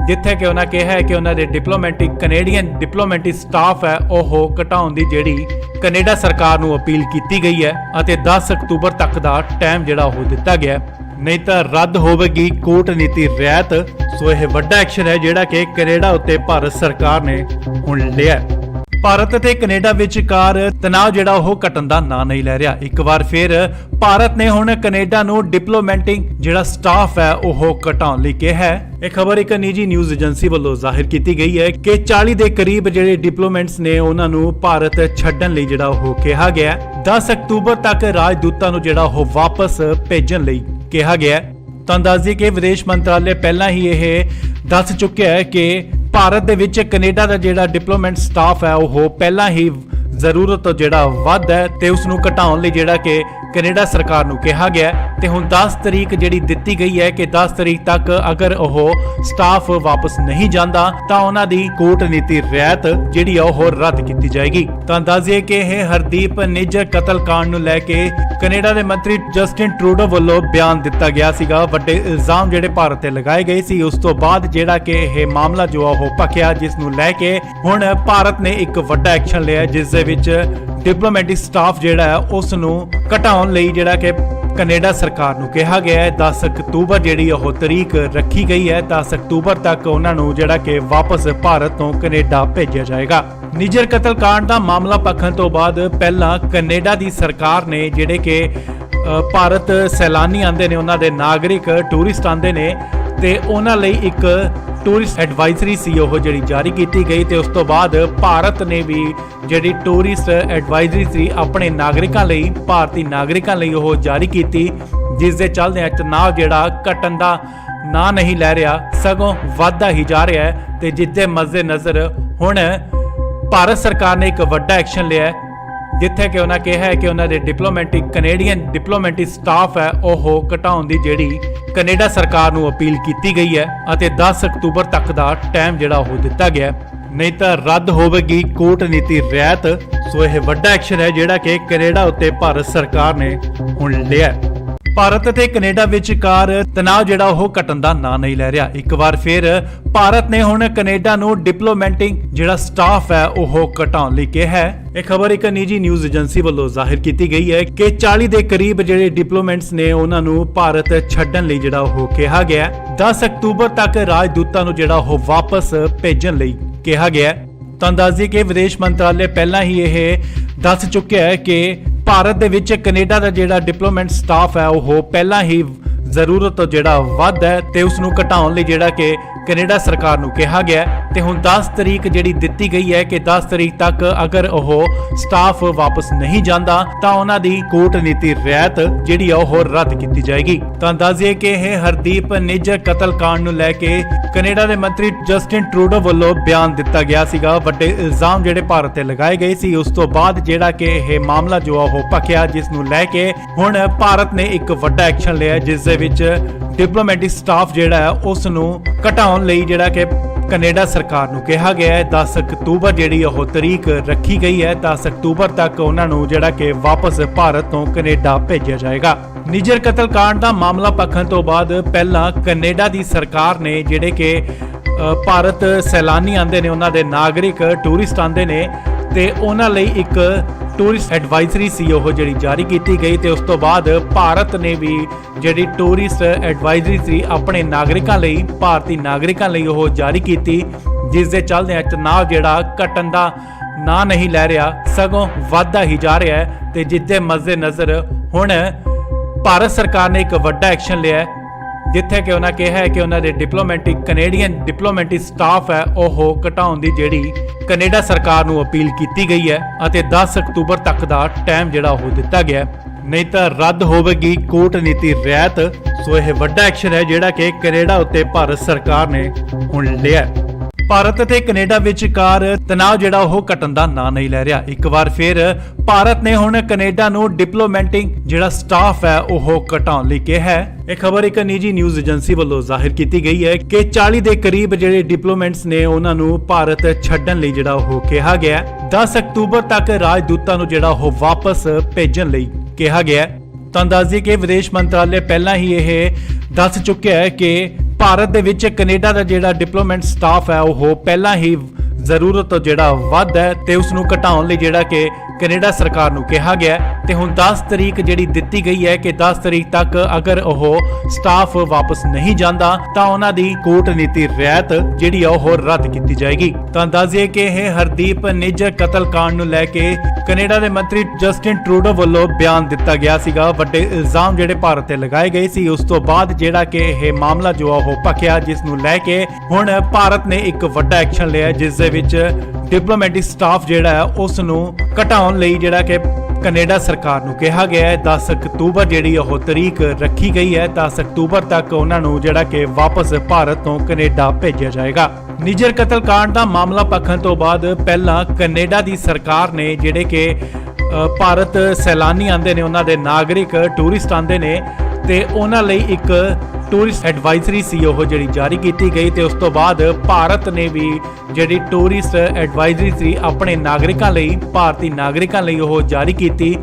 ਜਿੱਥੇ ਕਿ ਉਹਨਾਂ ਕਿਹਾ ਹੈ ਕਿ ਉਹਨਾਂ ਦੇ ਕੈਨੇਡੀਅਨ ਡਿਪਲੋਮੈਟਿਕ ਸਟਾਫ ਹੈ ਉਹ ਘਟਾਉਣ ਦੀ ਜਿਹੜੀ ਕੈਨੇਡਾ ਸਰਕਾਰ ਨੂੰ ਅਪੀਲ ਕੀਤੀ ਗਈ ਹੈ ਅਤੇ 10 ਅਕਤੂਬਰ ਤੱਕ ਦਾ ਟਾਈਮ ਜਿਹੜਾ ਉਹ ਦਿੱਤਾ ਗਿਆ, ਨਹੀਂ ਤਾਂ ਰੱਦ ਹੋਵੇਗੀ ਕੂਟਨੀਤੀ ਰਿਆਇਤ। ਸੋ ਇਹ ਵੱਡਾ ਐਕਸ਼ਨ ਹੈ ਜਿਹੜਾ ਕਿ ਕੈਨੇਡਾ ਉੱਤੇ ਭਾਰਤ ਸਰਕਾਰ ਨੇ ਹੁਣ ਲਿਆ। ਭਾਰਤ ਅਤੇ ਕੈਨੇਡਾ ਵਿਚਕਾਰ ਤਣਾਅ ਜਿਹੜਾ ਉਹ ਘਟਣ ਦਾ ਨਾਂ ਨਹੀਂ ਲੈ ਰਿਹਾ। ਇੱਕ ਵਾਰ ਫਿਰ ਭਾਰਤ ਨੇ ਹੁਣ ਕੈਨੇਡਾ ਨੂੰ ਡਿਪਲੋਮੈਟਿਕ ਜਿਹੜਾ ਸਟਾਫ ਹੈ ਉਹ ਘਟਾਉਣ ਲਈ ਕਿਹਾ ਹੈ। ਇਹ ਖਬਰ ਇੱਕ ਨਿੱਜੀ ਨਿਊਜ਼ ਏਜੰਸੀ ਵੱਲੋਂ ਜ਼ਾਹਿਰ ਕੀਤੀ ਗਈ ਹੈ ਕਿ 40 ਦੇ ਕਰੀਬ ਜਿਹੜੇ ਡਿਪਲੋਮੈਟਸ ਨੇ ਉਹਨਾਂ ਨੂੰ ਭਾਰਤ ਛੱਡਣ ਲਈ ਜਿਹੜਾ ਉਹ ਕਿਹਾ ਗਿਆ। 10 ਅਕਤੂਬਰ ਤੱਕ ਰਾਜਦੂਤਾਂ ਨੂੰ ਜਿਹੜਾ ਉਹ ਵਾਪਸ ਭੇਜਣ ਲਈ ਕਿਹਾ ਗਿਆ। ਤਾਂ ਦੱਸ ਦਈਏ ਕਿ ਵਿਦੇਸ਼ ਮੰਤਰਾਲੇ ਪਹਿਲਾਂ ਹੀ ਇਹ ਦੱਸ ਚੁੱਕਿਆ ਹੈ ਕਿ ਭਾਰਤ ਦੇ ਵਿੱਚ ਕੈਨੇਡਾ ਦਾ ਜਿਹੜਾ ਡਿਪਲੋਮੈਟ ਸਟਾਫ ਹੈ ਉਹ ਪਹਿਲਾਂ ਹੀ ਜ਼ਰੂਰਤ ਤੋਂ ਜਿਹੜਾ ਵੱਧ ਹੈ ਤੇ ਉਸ ਨੂੰ ਘਟਾਉਣ ਲਈ ਜਿਹੜਾ ਕਿ ਕੈਨੇਡਾ ਸਰਕਾਰ ਨੂੰ ਕਿਹਾ ਗਿਆ। ਤੇ ਹੁਣ 10 ਤਰੀਕ ਜਿਹੜੀ ਦਿੱਤੀ ਗਈ ਹੈ ਕਿ 10 ਤਰੀਕ ਤੱਕ ਅਗਰ ਉਹ ਸਟਾਫ ਵਾਪਸ ਨਹੀਂ ਜਾਂਦਾ ਤਾਂ ਉਹਨਾਂ ਦੀ ਕੂਟਨੀਤੀ ਰਿਆਇਤ ਜਿਹੜੀ ਆ ਉਹ ਰੱਦ ਕੀਤੀ ਜਾਏਗੀ। ਤਾਂ ਦੱਸ ਦਈਏ ਕਿ ਇਹ ਹਰਦੀਪ ਨਿੱਜਰ ਕਤਲकांड ਨੂੰ ਲੈ ਕੇ ਕੈਨੇਡਾ ਦੇ ਮੰਤਰੀ ਜਸਟਿਨ ਟਰੂਡੋ ਵੱਲੋਂ ਬਿਆਨ ਦਿੱਤਾ ਗਿਆ ਸੀਗਾ। ਵੱਡੇ ਇਲਜ਼ਾਮ ਜਿਹੜੇ ਭਾਰਤ ਤੇ ਲਗਾਏ ਗਏ ਸੀ, ਉਸ ਤੋਂ ਬਾਅਦ ਜਿਹੜਾ ਕਿ ਇਹ ਮਾਮਲਾ ਜੋ ਆ ਉਹ ਭਖਿਆ, ਜਿਸ ਨੂੰ ਲੈ ਕੇ ਹੁਣ ਭਾਰਤ ਨੇ ਇੱਕ ਵੱਡਾ ਐਕਸ਼ਨ ਲਿਆ, ਜਿਸ ਦੇ ਵਿੱਚ ਡਿਪਲੋਮੈਟਿਕ ਸਟਾਫ ਜਿਹੜਾ ਹੈ ਉਸ ਨੂੰ ਘਟਾਉਣ ਲਈ ਜਿਹੜਾ ਕਿ ਕੈਨੇਡਾ ਸਰਕਾਰ ਨੂੰ ਕਿਹਾ ਗਿਆ ਹੈ 10 ਅਕਤੂਬਰ ਜਿਹੜੀ ਉਹ ਤਰੀਕ ਰੱਖੀ ਗਈ ਹੈ। 10 ਅਕਤੂਬਰ ਤੱਕ ਉਹਨਾਂ ਨੂੰ ਜਿਹੜਾ ਕਿ ਵਾਪਸ ਭਾਰਤ ਤੋਂ ਕੈਨੇਡਾ ਭੇਜਿਆ ਜਾਏਗਾ। ਨਿੱਜਰ ਕਤਲकांड ਦਾ ਮਾਮਲਾ ਭਖਣ ਤੋਂ ਬਾਅਦ ਪਹਿਲਾਂ ਕੈਨੇਡਾ ਦੀ ਸਰਕਾਰ ਨੇ ਜਿਹੜੇ ਕਿ ਭਾਰਤ ਸੈਲਾਨੀ ਆਉਂਦੇ ਨੇ, ਉਹਨਾਂ ਦੇ ਨਾਗਰਿਕ ਟੂਰਿਸਟ ਆਉਂਦੇ ਨੇ ਤੇ ਉਹਨਾਂ ਲਈ ਇੱਕ ਟੂਰਿਸਟ ਐਡਵਾਈਜ਼ਰੀ ਸੀ ਉਹ ਜਿਹੜੀ ਜਾਰੀ ਕੀਤੀ ਗਈ ਤੇ ਉਸ ਤੋਂ ਬਾਅਦ ਭਾਰਤ ਨੇ ਵੀ ਜਿਹੜੀ ਟੂਰਿਸਟ ਐਡਵਾਈਜ਼ਰੀ ਸੀ ਆਪਣੇ ਨਾਗਰਿਕਾਂ ਲਈ, ਭਾਰਤੀ ਨਾਗਰਿਕਾਂ ਲਈ ਉਹ ਜਾਰੀ ਕੀਤੀ, ਜਿਸ ਦੇ ਚੱਲਦਿਆਂ ਤਣਾਅ ਜਿਹੜਾ ਘਟਣ ਦਾ ਨਾਂ ਨਹੀਂ ਲੈ ਰਿਹਾ, ਸਗੋਂ ਵੱਧਦਾ ਹੀ ਜਾ ਰਿਹਾ ਹੈ। ਤੇ ਜਿਸ ਦੇ ਮੱਦੇ ਨਜ਼ਰ ਹੁਣ ਭਾਰਤ ਸਰਕਾਰ ਨੇ ਇੱਕ ਵੱਡਾ ਐਕਸ਼ਨ ਲਿਆ ਹੈ, ਜਿੱਥੇ ਕਿ ਉਹਨਾਂ ਕਿਹਾ ਹੈ ਕਿ ਉਹਨਾਂ ਦੇ ਕੈਨੇਡੀਅਨ ਡਿਪਲੋਮੈਟਿਕ ਸਟਾਫ ਹੈ ਉਹ ਘਟਾਉਣ ਦੀ ਜਿਹੜੀ ਕੈਨੇਡਾ ਸਰਕਾਰ ਨੂੰ ਅਪੀਲ ਕੀਤੀ ਗਈ ਹੈ ਅਤੇ 10 ਅਕਤੂਬਰ ਤੱਕ ਦਾ ਟਾਈਮ ਜਿਹੜਾ ਉਹ ਦਿੱਤਾ ਗਿਆ, ਨਹੀਂ ਤਾਂ ਰੱਦ ਹੋਵੇਗੀ ਕੂਟਨੀਤੀ ਰਿਆਇਤ। ਸੋ ਇਹ ਵੱਡਾ ਐਕਸ਼ਨ ਹੈ ਜਿਹੜਾ ਕਿ ਕੈਨੇਡਾ ਉੱਤੇ ਭਾਰਤ ਸਰਕਾਰ ਨੇ ਹੁਣ ਲਿਆ। ਭਾਰਤ ਅਤੇ ਕੈਨੇਡਾ ਵਿਚਕਾਰ ਤਣਾਅ ਜਿਹੜਾ ਉਹ ਘਟਣ ਦਾ ਨਾਂ ਨਹੀਂ ਲੈ ਰਿਹਾ। ਇੱਕ ਵਾਰ ਫਿਰ ਭਾਰਤ ਨੇ ਹੁਣ ਕੈਨੇਡਾ ਨੂੰ ਡਿਪਲੋਮੈਟਿਕ ਜਿਹੜਾ ਸਟਾਫ ਹੈ ਉਹ ਘਟਾਉਣ ਲਈ ਕਿਹਾ ਹੈ। ਇਹ ਖਬਰ ਇੱਕ ਨਿੱਜੀ ਨਿਊਜ਼ ਏਜੰਸੀ ਵੱਲੋਂ ਜ਼ਾਹਿਰ ਕੀਤੀ ਗਈ ਹੈ ਕਿ 40 ਦੇ ਕਰੀਬ ਜਿਹੜੇ ਡਿਪਲੋਮੈਟਸ ਨੇ ਉਹਨਾਂ ਨੂੰ ਭਾਰਤ ਛੱਡਣ ਲਈ ਜਿਹੜਾ ਉਹ ਕਿਹਾ ਗਿਆ। 10 ਅਕਤੂਬਰ ਤੱਕ ਰਾਜਦੂਤਾਂ ਨੂੰ ਜਿਹੜਾ ਉਹ ਵਾਪਸ ਭੇਜਣ ਲਈ ਕਿਹਾ ਗਿਆ। ਤਾਂ ਦੱਸਦੀ ਕਿ ਵਿਦੇਸ਼ ਮੰਤਰਾਲੇ ਪਹਿਲਾਂ ਹੀ ਇਹ ਦੱਸ ਚੁੱਕਿਆ ਹੈ ਕਿ ਭਾਰਤ ਦੇ ਵਿੱਚ ਕੈਨੇਡਾ ਦਾ ਜਿਹੜਾ ਡਿਪਲੋਮੈਟ ਸਟਾਫ ਹੈ ਉਹ ਪਹਿਲਾਂ ਹੀ ਜ਼ਰੂਰਤ ਤੋਂ ਜਿਹੜਾ ਵੱਧ ਹੈ ਤੇ ਉਸ ਨੂੰ ਘਟਾਉਣ ਲਈ ਜਿਹੜਾ ਕਿ ਕੈਨੇਡਾ ਸਰਕਾਰ ਨੂੰ ਕਿਹਾ ਗਿਆ ਤੇ ਹੁਣ 10 ਤਰੀਕ ਜਿਹੜੀ ਦਿੱਤੀ ਗਈ ਹੈ ਕਿ 10 ਤਰੀਕ ਤੱਕ ਅਗਰ ਉਹ ਸਟਾਫ ਵਾਪਸ ਨਹੀਂ ਜਾਂਦਾ ਤਾਂ ਉਹਨਾਂ ਦੀ ਕੂਟਨੀਤੀ ਰਿਆਇਤ ਜਿਹੜੀ ਉਹ ਰੱਦ ਕੀਤੀ ਜਾਏਗੀ। ਤਾਂ ਦੱਸਦੇ ਕਿ ਇਹ ਹਰਦੀਪ ਨਿੱਜਰ ਕਤਲकांड ਨੂੰ ਲੈ ਕੇ ਕੈਨੇਡਾ ਦੇ ਮੰਤਰੀ ਜਸਟਿਨ ਟਰੂਡੋ ਵੱਲੋਂ ਬਿਆਨ ਦਿੱਤਾ ਗਿਆ ਸੀਗਾ। ਵੱਡੇ ਇਲਜ਼ਾਮ ਜਿਹੜੇ ਭਾਰਤ ਤੇ ਲਗਾਏ ਗਏ ਸੀ, ਉਸ ਤੋਂ ਬਾਅਦ ਜਿਹੜਾ ਕਿ ਇਹ ਮਾਮਲਾ ਜੋ ਉਹ ਭਖਿਆ, ਜਿਸ ਨੂੰ ਲੈ ਕੇ ਹੁਣ ਭਾਰਤ ਨੇ ਇੱਕ ਵੱਡਾ ਐਕਸ਼ਨ ਲਿਆ, ਜਿਸ ਦੇ ਵਿੱਚ ਡਿਪਲੋਮੈਟਿਕ ਸਟਾਫ ਜਿਹੜਾ ਹੈ ਉਸ ਨੂੰ ਘਟਾਉਣ ਲਈ ਜਿਹੜਾ ਕਿ ਕੈਨੇਡਾ ਸਰਕਾਰ ਨੂੰ ਕਿਹਾ ਗਿਆ ਹੈ। 10 ਅਕਤੂਬਰ ਜਿਹੜੀ ਉਹ ਤਰੀਕ ਰੱਖੀ ਗਈ ਹੈ। 10 ਅਕਤੂਬਰ ਤੱਕ ਉਹਨਾਂ ਨੂੰ ਜਿਹੜਾ ਕਿ ਵਾਪਸ ਭਾਰਤ ਤੋਂ ਕੈਨੇਡਾ ਭੇਜਿਆ ਜਾਏਗਾ। ਨਿੱਜਰ ਕਤਲकांड ਦਾ ਮਾਮਲਾ ਭਖਣ ਤੋਂ ਬਾਅਦ ਪਹਿਲਾਂ ਕੈਨੇਡਾ ਦੀ ਸਰਕਾਰ ਨੇ ਜਿਹੜੇ ਕਿ ਭਾਰਤ ਸੈਲਾਨੀ ਆਉਂਦੇ ਨੇ, ਉਹਨਾਂ ਦੇ ਨਾਗਰਿਕ ਟੂਰਿਸਟ ਆਉਂਦੇ ਨੇ ਤੇ ਉਹਨਾਂ ਲਈ ਇੱਕ ਟੂਰਿਸਟ ਐਡਵਾਈਜ਼ਰੀ ਸੀ ਉਹ ਜਿਹੜੀ ਜਾਰੀ ਕੀਤੀ ਗਈ ਤੇ ਉਸ ਤੋਂ ਬਾਅਦ ਭਾਰਤ ਨੇ ਵੀ ਜਿਹੜੀ ਟੂਰਿਸਟ ਐਡਵਾਈਜ਼ਰੀ ਸੀ ਆਪਣੇ ਨਾਗਰਿਕਾਂ ਲਈ, ਭਾਰਤੀ ਨਾਗਰਿਕਾਂ ਲਈ ਉਹ ਜਾਰੀ ਕੀਤੀ, ਜਿਸ ਦੇ ਚੱਲਦਿਆਂ ਤਣਾਅ ਜਿਹੜਾ ਘਟਣ ਦਾ ਨਾਂ ਨਹੀਂ ਲੈ ਰਿਹਾ, ਸਗੋਂ ਵੱਧਦਾ ਹੀ ਜਾ ਰਿਹਾ ਹੈ। ਤੇ ਜਿਸ ਦੇ ਮੱਦੇ ਨਜ਼ਰ ਹੁਣ ਭਾਰਤ ਸਰਕਾਰ ਨੇ ਇੱਕ ਵੱਡਾ ਐਕਸ਼ਨ ਲਿਆ, ਜਿੱਥੇ ਕਿ ਉਹਨਾਂ ਕਿਹਾ ਹੈ ਕਿ ਉਹਨਾਂ ਦੇ ਕੈਨੇਡੀਅਨ ਡਿਪਲੋਮੈਟਿਕ ਸਟਾਫ ਹੈ ਉਹ ਘਟਾਉਣ ਦੀ ਜਿਹੜੀ ਕੈਨੇਡਾ ਸਰਕਾਰ ਨੂੰ ਅਪੀਲ ਕੀਤੀ ਗਈ ਹੈ ਅਤੇ 10 ਅਕਤੂਬਰ ਤੱਕ ਦਾ ਟਾਈਮ ਜਿਹੜਾ ਉਹ ਦਿੱਤਾ ਗਿਆ, ਨਹੀਂ ਤਾਂ ਰੱਦ ਹੋਵੇਗੀ ਕੂਟਨੀਤੀ ਰਿਆਇਤ। ਸੋ ਇਹ ਵੱਡਾ ਐਕਸ਼ਨ ਹੈ ਜਿਹੜਾ ਕਿ ਕੈਨੇਡਾ ਉੱਤੇ ਭਾਰਤ ਸਰਕਾਰ ਨੇ ਹੁਣ ਲਿਆ। ਭਾਰਤ ਅਤੇ ਕੈਨੇਡਾ ਵਿਚਕਾਰ ਤਣਾਅ ਜਿਹੜਾ ਉਹ ਘਟਣ ਦਾ ਨਾਂ ਨਹੀਂ ਲੈ ਰਿਹਾ। ਇੱਕ ਵਾਰ ਫਿਰ ਭਾਰਤ ਨੇ ਹੁਣ ਕੈਨੇਡਾ ਨੂੰ ਡਿਪਲੋਮੈਟਿਕ ਜਿਹੜਾ ਸਟਾਫ ਹੈ ਉਹ ਘਟਾਉਣ ਲਈ ਕਿਹਾ ਹੈ। ਇਹ ਖਬਰ ਇੱਕ ਨਿੱਜੀ ਨਿਊਜ਼ ਏਜੰਸੀ ਵੱਲੋਂ ਜ਼ਾਹਿਰ ਕੀਤੀ ਗਈ ਹੈ ਕਿ 40 ਦੇ ਕਰੀਬ ਜਿਹੜੇ ਡਿਪਲੋਮੈਟਸ ਨੇ ਉਹਨਾਂ ਨੂੰ ਭਾਰਤ ਛੱਡਣ ਲਈ ਜਿਹੜਾ ਉਹ ਕਿਹਾ ਗਿਆ। 10 ਅਕਤੂਬਰ ਤੱਕ ਰਾਜਦੂਤਾਂ ਨੂੰ ਜਿਹੜਾ ਉਹ ਵਾਪਸ ਭੇਜਣ ਲਈ ਕਿਹਾ ਗਿਆ। ਤਾਂ ਦੱਸਦੀ ਕਿ ਵਿਦੇਸ਼ ਮੰਤਰਾਲੇ ਪਹਿਲਾਂ ਹੀ ਇਹ ਦੱਸ ਚੁੱਕਿਆ ਹੈ ਕਿ ਭਾਰਤ ਦੇ ਵਿੱਚ ਕੈਨੇਡਾ ਦਾ ਜਿਹੜਾ ਡਿਪਲੋਮੈਟ ਸਟਾਫ ਹੈ ਉਹ ਪਹਿਲਾਂ ਹੀ ਜ਼ਰੂਰਤ ਤੋਂ ਜਿਹੜਾ ਵੱਧ ਹੈ ਤੇ ਉਸ ਨੂੰ ਘਟਾਉਣ ਲਈ ਜਿਹੜਾ ਕਿ ਕੈਨੇਡਾ ਸਰਕਾਰ ਨੂੰ ਕਿਹਾ ਗਿਆ ਤੇ ਹੁਣ 10 ਤਰੀਕ ਜਿਹੜੀ ਦਿੱਤੀ ਗਈ ਹੈ ਕਿ 10 ਤਰੀਕ ਤੱਕ ਅਗਰ ਉਹ ਸਟਾਫ ਵਾਪਸ ਨਹੀਂ ਜਾਂਦਾ ਤਾਂ ਉਹਨਾਂ ਦੀ ਕੂਟਨੀਤੀ ਰਿਆਇਤ ਜਿਹੜੀ ਉਹ ਰੱਦ ਕੀਤੀ ਜਾਏਗੀ। ਤਾਂ ਦੱਸਦੇ ਕਿ ਇਹ ਹਰਦੀਪ ਨਿੱਜਰ ਕਤਲकांड ਨੂੰ ਲੈ ਕੇ ਕੈਨੇਡਾ ਦੇ ਮੰਤਰੀ ਜਸਟਿਨ ਟਰੂਡੋ ਵੱਲੋਂ ਬਿਆਨ ਦਿੱਤਾ ਗਿਆ ਸੀਗਾ। ਵੱਡੇ ਇਲਜ਼ਾਮ ਜਿਹੜੇ ਭਾਰਤ ਤੇ ਲਗਾਏ ਗਏ ਸੀ, ਉਸ ਤੋਂ ਬਾਅਦ ਜਿਹੜਾ ਕਿ ਇਹ ਮਾਮਲਾ ਜੋ ਉਹ ਭਖਿਆ, ਜਿਸ ਨੂੰ ਲੈ ਕੇ ਹੁਣ ਭਾਰਤ ਨੇ ਇੱਕ ਵੱਡਾ ਐਕਸ਼ਨ ਲਿਆ, ਜਿਸ ਦੇ ਵਿੱਚ ਡਿਪਲੋਮੈਟਿਕ ਸਟਾਫ ਜਿਹੜਾ ਹੈ ਉਸ ਨੂੰ ਘਟਾਉਣ ਲਈ ਜਿਹੜਾ ਕਿ ਕੈਨੇਡਾ ਸਰਕਾਰ ਨੂੰ ਕਿਹਾ ਗਿਆ ਹੈ। 10 ਅਕਤੂਬਰ ਜਿਹੜੀ ਉਹ ਤਰੀਕ ਰੱਖੀ ਗਈ ਹੈ। 10 ਅਕਤੂਬਰ ਤੱਕ ਉਹਨਾਂ ਨੂੰ ਜਿਹੜਾ ਕਿ ਵਾਪਸ ਭਾਰਤ ਤੋਂ ਕੈਨੇਡਾ ਭੇਜਿਆ ਜਾਏਗਾ। ਨਿੱਜਰ ਕਤਲकांड ਦਾ ਮਾਮਲਾ ਭਖਣ ਤੋਂ ਬਾਅਦ ਪਹਿਲਾਂ ਕੈਨੇਡਾ ਦੀ ਸਰਕਾਰ ਨੇ ਜਿਹੜੇ ਕਿ ਭਾਰਤ ਸੈਲਾਨੀ ਆਉਂਦੇ ਨੇ, ਉਹਨਾਂ ਦੇ ਨਾਗਰਿਕ ਟੂਰਿਸਟ ਆਉਂਦੇ ਨੇ ਤੇ ਉਹਨਾਂ ਲਈ ਇੱਕ ਟੂਰਿਸਟ ਐਡਵਾਈਜ਼ਰੀ ਸੀ ਉਹ ਜਿਹੜੀ ਜਾਰੀ ਕੀਤੀ ਗਈ ਤੇ ਉਸ ਤੋਂ ਬਾਅਦ ਭਾਰਤ ਨੇ ਵੀ ਜਿਹੜੀ ਟੂਰਿਸਟ ਐਡਵਾਈਜ਼ਰੀ ਸੀ ਆਪਣੇ ਨਾਗਰਿਕਾਂ ਲਈ, ਭਾਰਤੀ ਨਾਗਰਿਕਾਂ ਲਈ ਉਹ ਜਾਰੀ ਕੀਤੀ,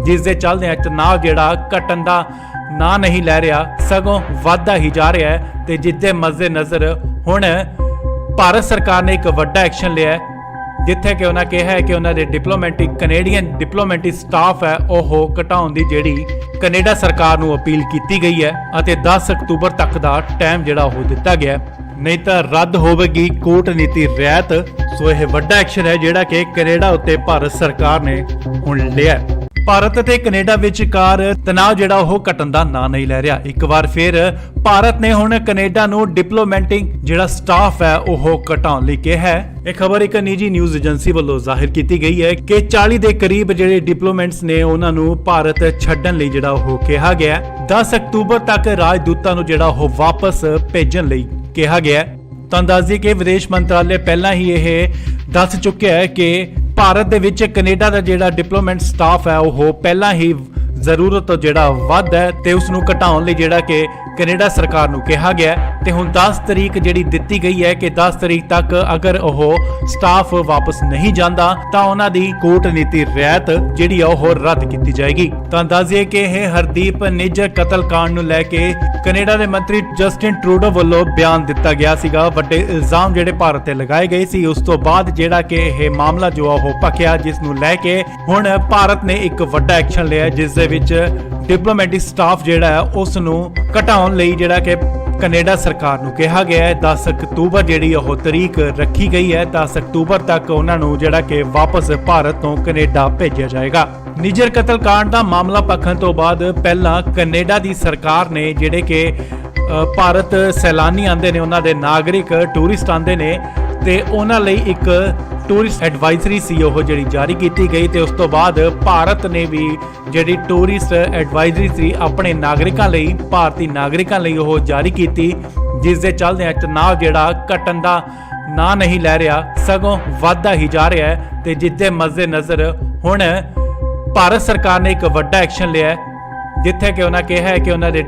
ਜਿਸ ਦੇ ਚੱਲਦਿਆਂ ਤਣਾਅ ਜਿਹੜਾ ਘਟਣ ਦਾ ਨਾਂ ਨਹੀਂ ਲੈ ਰਿਹਾ, ਸਗੋਂ ਵੱਧਦਾ ਹੀ ਜਾ ਰਿਹਾ ਹੈ। ਤੇ ਜਿਸ ਦੇ ਮੱਦੇ ਨਜ਼ਰ ਹੁਣ ਭਾਰਤ ਸਰਕਾਰ ਨੇ ਇੱਕ ਵੱਡਾ ਐਕਸ਼ਨ ਲਿਆ, ਜਿੱਥੇ ਕਿ ਉਹਨਾਂ ਕਿਹਾ ਹੈ ਕਿ ਉਹਨਾਂ ਦੇ ਕੈਨੇਡੀਅਨ ਡਿਪਲੋਮੈਟਿਕ ਸਟਾਫ ਹੈ ਉਹ ਘਟਾਉਣ ਦੀ ਜਿਹੜੀ ਕੈਨੇਡਾ ਸਰਕਾਰ ਨੂੰ ਅਪੀਲ ਕੀਤੀ ਗਈ ਹੈ ਅਤੇ 10 ਅਕਤੂਬਰ ਤੱਕ ਦਾ ਟਾਈਮ ਜਿਹੜਾ ਉਹ ਦਿੱਤਾ ਗਿਆ, ਨਹੀਂ ਤਾਂ ਰੱਦ ਹੋਵੇਗੀ ਕੂਟਨੀਤੀ ਰਿਆਇਤ। ਸੋ ਇਹ ਵੱਡਾ ਐਕਸ਼ਨ ਹੈ ਜਿਹੜਾ ਕਿ ਕੈਨੇਡਾ ਉੱਤੇ ਭਾਰਤ ਸਰਕਾਰ ਨੇ ਹੁਣ ਲਿਆ। ਭਾਰਤ ਅਤੇ ਕੈਨੇਡਾ ਵਿਚਕਾਰ ਤਣਾਅ ਜਿਹੜਾ ਉਹ ਘਟਣ ਦਾ ਨਾਂ ਨਹੀਂ ਲੈ ਰਿਹਾ। ਇੱਕ ਵਾਰ ਫਿਰ ਭਾਰਤ ਨੇ ਹੁਣ ਕੈਨੇਡਾ ਨੂੰ ਡਿਪਲੋਮੈਟਿਕ ਜਿਹੜਾ ਸਟਾਫ ਹੈ ਉਹ ਘਟਾਉਣ ਲਈ ਕਿਹਾ ਹੈ। ਇਹ ਖਬਰ ਇੱਕ ਨਿੱਜੀ ਨਿਊਜ਼ ਏਜੰਸੀ ਵੱਲੋਂ ਜ਼ਾਹਿਰ ਕੀਤੀ ਗਈ ਹੈ ਕਿ 40 ਦੇ ਕਰੀਬ ਜਿਹੜੇ ਡਿਪਲੋਮੈਟਸ ਨੇ ਉਹਨਾਂ ਨੂੰ ਭਾਰਤ ਛੱਡਣ ਲਈ ਜਿਹੜਾ ਉਹ ਕਿਹਾ ਗਿਆ ਹੈ। 10 ਅਕਤੂਬਰ ਤੱਕ ਰਾਜਦੂਤਾਂ ਨੂੰ ਜਿਹੜਾ ਉਹ ਵਾਪਸ ਭੇਜਣ ਲਈ ਕਿਹਾ ਗਿਆ ਹੈ। ਤਾਂ ਦੱਸ ਦਈਏ ਕਿ ਵਿਦੇਸ਼ ਮੰਤਰਾਲੇ ਪਹਿਲਾਂ ਹੀ ਇਹ ਦੱਸ ਚੁੱਕਿਆ ਹੈ ਕਿ ਭਾਰਤ ਦੇ ਵਿੱਚ ਕੈਨੇਡਾ ਦਾ ਜਿਹੜਾ ਡਿਪਲੋਮੈਟ ਸਟਾਫ ਹੈ ਉਹ ਪਹਿਲਾਂ ਹੀ ਜ਼ਰੂਰਤ ਤੋਂ ਜਿਹੜਾ ਵੱਧ ਹੈ ਤੇ ਉਸ ਨੂੰ ਘਟਾਉਣ ਲਈ ਜਿਹੜਾ ਕਿ ਕੈਨੇਡਾ ਸਰਕਾਰ ਨੂੰ ਕਿਹਾ ਗਿਆ ਹੈ। ਤੇ ਹੁਣ 10 ਤਰੀਕ ਜਿਹੜੀ ਦਿੱਤੀ ਗਈ ਹੈ ਕਿ 10 ਤਰੀਕ ਤੱਕ ਅਗਰ ਉਹ ਸਟਾਫ ਵਾਪਸ ਨਹੀਂ ਜਾਂਦਾ ਤਾਂ ਉਹਨਾਂ ਦੀ ਕੂਟਨੀਤੀ ਰਿਆਇਤ ਜਿਹੜੀ ਆ ਉਹ ਰੱਦ ਕੀਤੀ ਜਾਏਗੀ। ਤਾਂ ਦੱਸ ਦਈਏ ਕਿ ਇਹ ਹਰਦੀਪ ਨਿੱਜਰ ਕਤਲकांड ਨੂੰ ਲੈ ਕੇ ਕੈਨੇਡਾ ਦੇ ਮੰਤਰੀ ਜਸਟਿਨ ਟਰੂਡੋ ਵੱਲੋਂ ਬਿਆਨ ਦਿੱਤਾ ਗਿਆ ਸੀਗਾ। ਵੱਡੇ ਇਲਜ਼ਾਮ ਜਿਹੜੇ ਭਾਰਤ ਤੇ ਲਗਾਏ ਗਏ ਸੀ, ਉਸ ਤੋਂ ਬਾਅਦ ਜਿਹੜਾ ਕਿ ਇਹ ਮਾਮਲਾ ਜੋ ਆ ਉਹ ਭਖਿਆ, ਜਿਸ ਨੂੰ ਲੈ ਕੇ ਹੁਣ ਭਾਰਤ ਨੇ ਇੱਕ ਵੱਡਾ ਐਕਸ਼ਨ ਲਿਆ ਜਿਸ ਦੇ ਵਿੱਚ ਡਿਪਲੋਮੈਟਿਕ ਸਟਾਫ ਜਿਹੜਾ ਹੈ ਉਸ ਨੂੰ ਘਟਾਉਣ ਲਈ ਜਿਹੜਾ ਕਿ ਕੈਨੇਡਾ ਸਰਕਾਰ ਨੂੰ ਕਿਹਾ ਗਿਆ ਹੈ। 10 ਅਕਤੂਬਰ ਜਿਹੜੀ ਉਹ ਤਰੀਕ ਰੱਖੀ ਗਈ ਹੈ। 10 ਅਕਤੂਬਰ ਤੱਕ ਉਹਨਾਂ ਨੂੰ ਜਿਹੜਾ ਕਿ ਵਾਪਸ ਭਾਰਤ ਤੋਂ ਕੈਨੇਡਾ ਭੇਜਿਆ ਜਾਏਗਾ। ਨਿੱਜਰ ਕਤਲकांड ਦਾ ਮਾਮਲਾ ਭਖਣ ਤੋਂ ਬਾਅਦ ਪਹਿਲਾਂ ਕੈਨੇਡਾ ਦੀ ਸਰਕਾਰ ਨੇ ਜਿਹੜੇ ਕਿ ਭਾਰਤ ਸੈਲਾਨੀ ਆਉਂਦੇ ਨੇ, ਉਹਨਾਂ ਦੇ ਨਾਗਰਿਕ ਟੂਰਿਸਟ ਆਉਂਦੇ ਨੇ ਤੇ ਉਹਨਾਂ ਲਈ ਇੱਕ ਟੂਰਿਸਟ ਐਡਵਾਈਜ਼ਰੀ ਸੀ ਉਹ ਜਿਹੜੀ ਜਾਰੀ ਕੀਤੀ ਗਈ ਤੇ ਉਸ ਤੋਂ ਬਾਅਦ ਭਾਰਤ ਨੇ ਵੀ ਜਿਹੜੀ ਟੂਰਿਸਟ ਐਡਵਾਈਜ਼ਰੀ ਸੀ ਆਪਣੇ ਨਾਗਰਿਕਾਂ ਲਈ, ਭਾਰਤੀ ਨਾਗਰਿਕਾਂ ਲਈ ਉਹ ਜਾਰੀ ਕੀਤੀ, ਜਿਸ ਦੇ ਚੱਲਦਿਆਂ ਤਣਾਅ ਜਿਹੜਾ ਘਟਣ ਦਾ ਨਾਂ ਨਹੀਂ ਲੈ ਰਿਹਾ, ਸਗੋਂ ਵੱਧਦਾ ਹੀ ਜਾ ਰਿਹਾ ਹੈ। ਤੇ ਜਿੱਦੇ ਮੱਦੇ ਨਜ਼ਰ ਹੁਣ ਭਾਰਤ ਸਰਕਾਰ ਨੇ ਇੱਕ ਵੱਡਾ ਐਕਸ਼ਨ ਲਿਆ ਜਿੱਥੇ ਕਿ ਉਹਨਾਂ ਕਿਹਾ ਹੈ ਕਿ ਉਹਨਾਂ ਦੇ